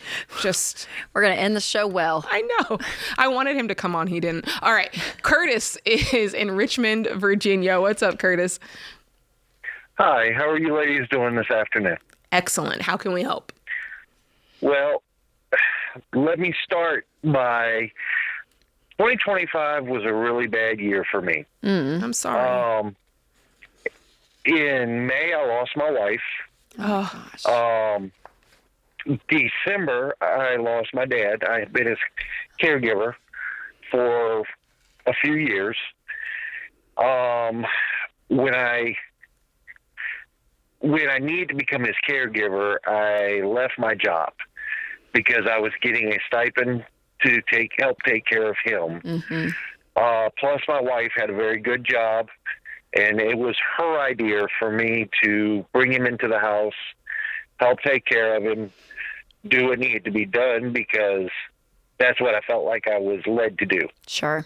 We're going to end the show well. I know. I wanted him to come on. He didn't. All right. Curtis is in Richmond, Virginia. What's up, Curtis? Hi. How are you ladies doing this afternoon? Excellent. How can we help? Well, let me start by 2025 was a really bad year for me. I'm sorry. In May, I lost my wife. Oh, gosh. December, I lost my dad. I had been his caregiver for a few years. When I needed to become his caregiver, I left my job because I was getting a stipend to help take care of him. Mm-hmm. Plus, my wife had a very good job, and it was her idea for me to bring him into the house, help take care of him, do what needed to be done, because that's what I felt like I was led to do. Sure.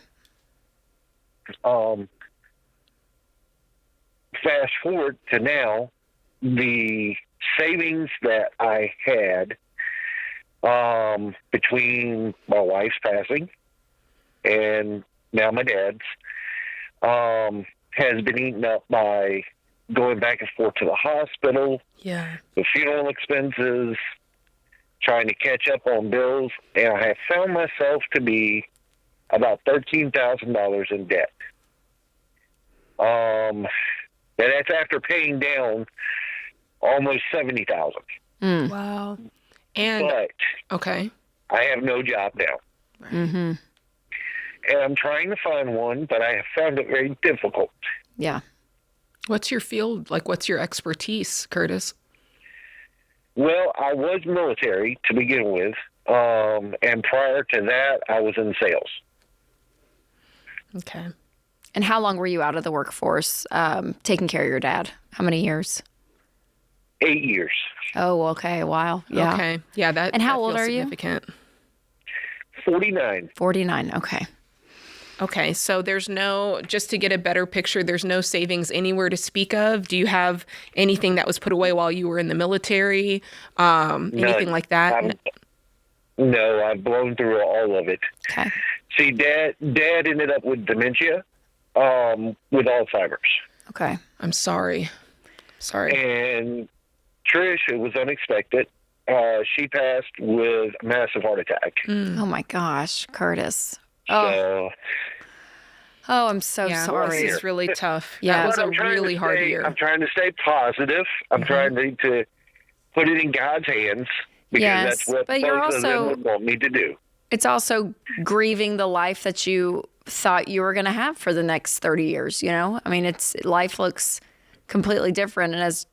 Fast forward to now, the savings that I had between my wife's passing and now my dad's has been eaten up by going back and forth to the hospital, the funeral expenses, trying to catch up on bills, and I have found myself to be about $13,000 in debt. And that's after paying down almost $70,000. Wow. And but okay, I have no job now. Mm-hmm. And I'm trying to find one, but I have found it very difficult. Yeah. What's your field? Like, what's your expertise, Curtis? Well, I was military to begin with, and prior to that, I was in sales. Okay. And how long were you out of the workforce taking care of your dad? How many years? 8 years. Oh, okay. Wow. Yeah. Okay. Yeah. That. And how that old feels are you? significant. 49. 49. Okay. Okay. So there's no, just to get a better picture, there's no savings anywhere to speak of. Do you have anything that was put away while you were in the military? Anything like that? No, I've blown through all of it. Okay. See, Dad ended up with dementia, with Alzheimer's. Okay. I'm sorry. And Trish, it was unexpected. She passed with a massive heart attack. Oh my gosh, Curtis. So, I'm so sorry. This is really tough. Yeah. That was but a I'm trying really to hard stay, year. I'm trying to stay positive. I'm trying to put it in God's hands, because that's what but you're both of them also- would want me to do. It's also grieving the life that you thought you were going to have for the next 30 years, you know? I mean, life looks completely different. And as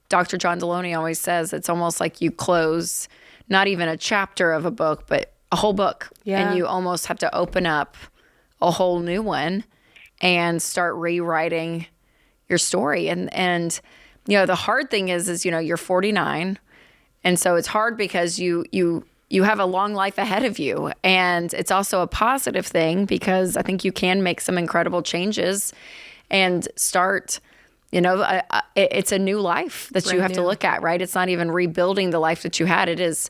Dr. John Deloney always says, it's almost like you close not even a chapter of a book, but a whole book. Yeah. And you almost have to open up a whole new one and start rewriting your story. And you know, the hard thing is, you know, you're 49. And so it's hard because you have a long life ahead of you. And it's also a positive thing because I think you can make some incredible changes and start, you know, it's a new life that you have to look at, right? It's not even rebuilding the life that you had. It is,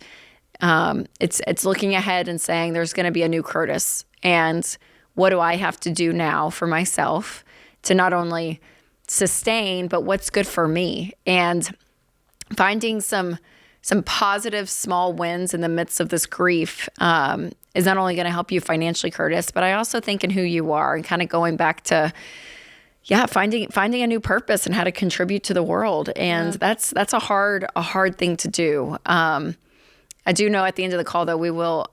it's looking ahead and saying there's going to be a new Curtis. And what do I have to do now for myself to not only sustain, but what's good for me? And finding some positive small wins in the midst of this grief is not only going to help you financially, Curtis, but I also think in who you are and kind of going back to, finding a new purpose and how to contribute to the world. And that's a hard thing to do. I do know at the end of the call, though, we will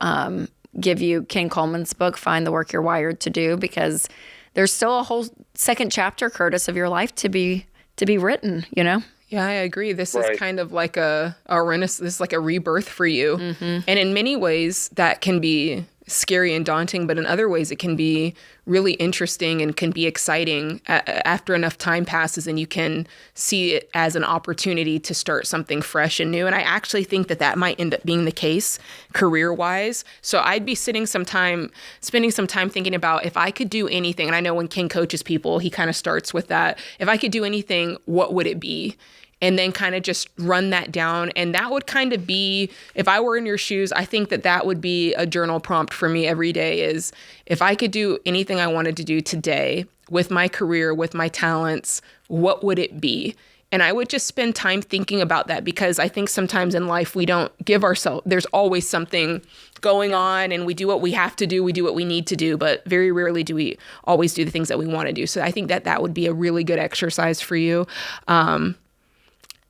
give you Ken Coleman's book, Find the Work You're Wired to Do, because there's still a whole second chapter, Curtis, of your life to be written, you know? Yeah, I agree. This is kind of like a renaissance, this is like a rebirth for you. Mm-hmm. And in many ways that can be scary and daunting, but in other ways it can be really interesting and can be exciting after enough time passes and you can see it as an opportunity to start something fresh and new. And I actually think that might end up being the case career-wise. So I'd be spending some time thinking about if I could do anything. And I know when Ken coaches people, he kind of starts with that. If I could do anything, what would it be? And then kind of just run that down. And that would kind of be, if I were in your shoes, I think that would be a journal prompt for me every day is, if I could do anything I wanted to do today with my career, with my talents, what would it be? And I would just spend time thinking about that, because I think sometimes in life we don't give ourselves, there's always something going on and we do what we have to do, we do what we need to do, but very rarely do we always do the things that we want to do. So I think that would be a really good exercise for you. And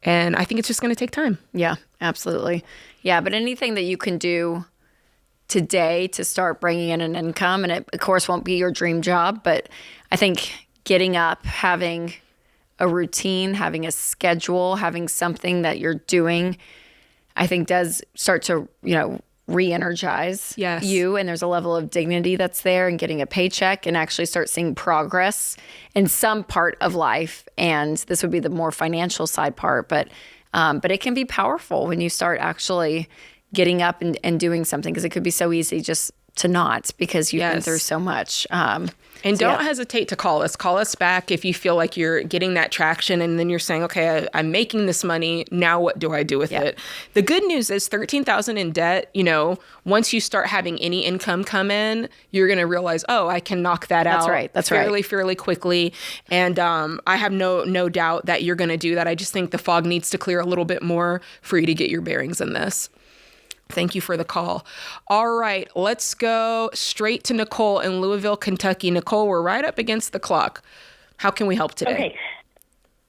I think it's just going to take time. Yeah, absolutely. Yeah, but anything that you can do today to start bringing in an income, and it, of course, won't be your dream job, but I think getting up, having a routine, having a schedule, having something that you're doing, I think does start to, re-energize you. And there's a level of dignity that's there, and getting a paycheck and actually start seeing progress in some part of life. And this would be the more financial side part, but it can be powerful when you start actually getting up and doing something, because it could be so easy just to not, because you've been through so much. And don't hesitate to call us. Call us back if you feel like you're getting that traction and then you're saying, okay, I'm making this money. Now what do I do with it? The good news is $13,000 in debt, once you start having any income come in, you're going to realize, oh, I can knock that out. That's fairly quickly. And I have no doubt that you're going to do that. I just think the fog needs to clear a little bit more for you to get your bearings in this. Thank you for the call. All right, let's go straight to Nicole in Louisville, Kentucky. Nicole, we're right up against the clock. How can we help today? Okay.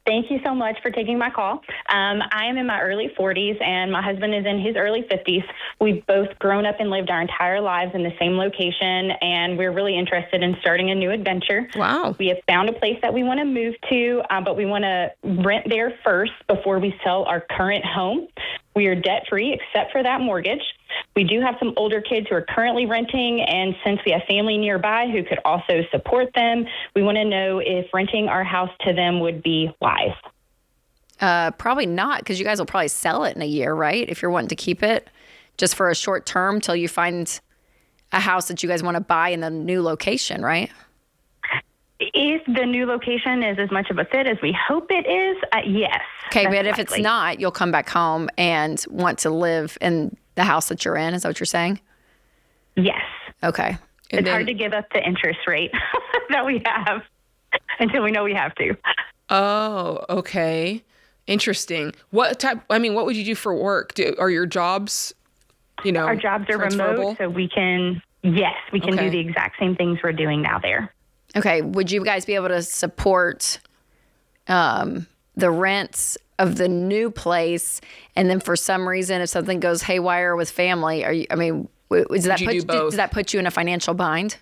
Thank you so much for taking my call. I am in my early 40s, and my husband is in his early 50s. We've both grown up and lived our entire lives in the same location, and we're really interested in starting a new adventure. Wow. We have found a place that we want to move to, but we want to rent there first before we sell our current home. We are debt-free except for that mortgage. We do have some older kids who are currently renting, and since we have family nearby who could also support them, we want to know if renting our house to them would be wise. Probably not, because you guys will probably sell it in a year, right? If you're wanting to keep it just for a short term till you find a house that you guys want to buy in the new location, right? If the new location is as much of a fit as we hope it is, yes. Okay, but if it's not, you'll come back home and want to live in the house that you're in. Is that what you're saying? Yes. Okay. It's hard to give up the interest rate that we have until we know we have to. Oh, okay. Interesting. What would you do for work? Are your jobs, Our jobs are remote, so we can do the exact same things we're doing now there. Okay. Would you guys be able to support the rents of the new place, and then for some reason, if something goes haywire with family, does that put you in a financial bind?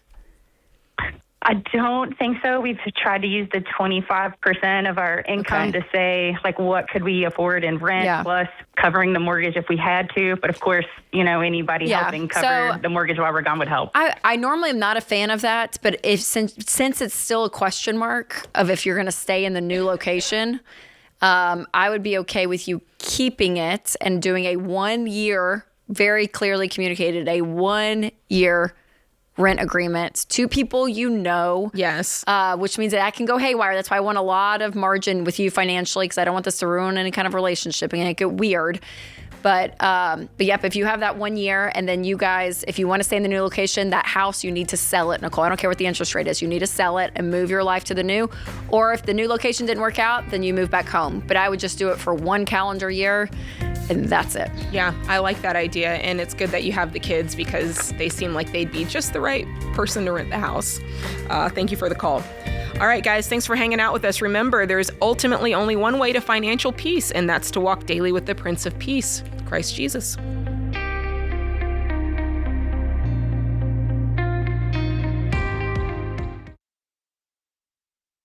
I don't think so. We've tried to use the 25% of our income to say, what could we afford in rent plus covering the mortgage if we had to. But of course, anybody helping cover the mortgage while we're gone would help. I normally am not a fan of that, but since it's still a question mark of if you're going to stay in the new location, I would be okay with you keeping it and doing a 1 year, very clearly communicated, a 1 year rent agreement to people Yes. Which means that I can go haywire. That's why I want a lot of margin with you financially, because I don't want this to ruin any kind of relationship and it get weird. But yep, if you have that 1 year, and then you guys, if you want to stay in the new location, that house, you need to sell it, Nicole. I don't care what the interest rate is. You need to sell it and move your life to the new. Or if the new location didn't work out, then you move back home. But I would just do it for 1 calendar year, and that's it. Yeah, I like that idea. And it's good that you have the kids, because they seem like they'd be just the right person to rent the house. Thank you for the call. All right, guys, thanks for hanging out with us. Remember, there's ultimately only one way to financial peace, and that's to walk daily with the Prince of Peace, Christ Jesus.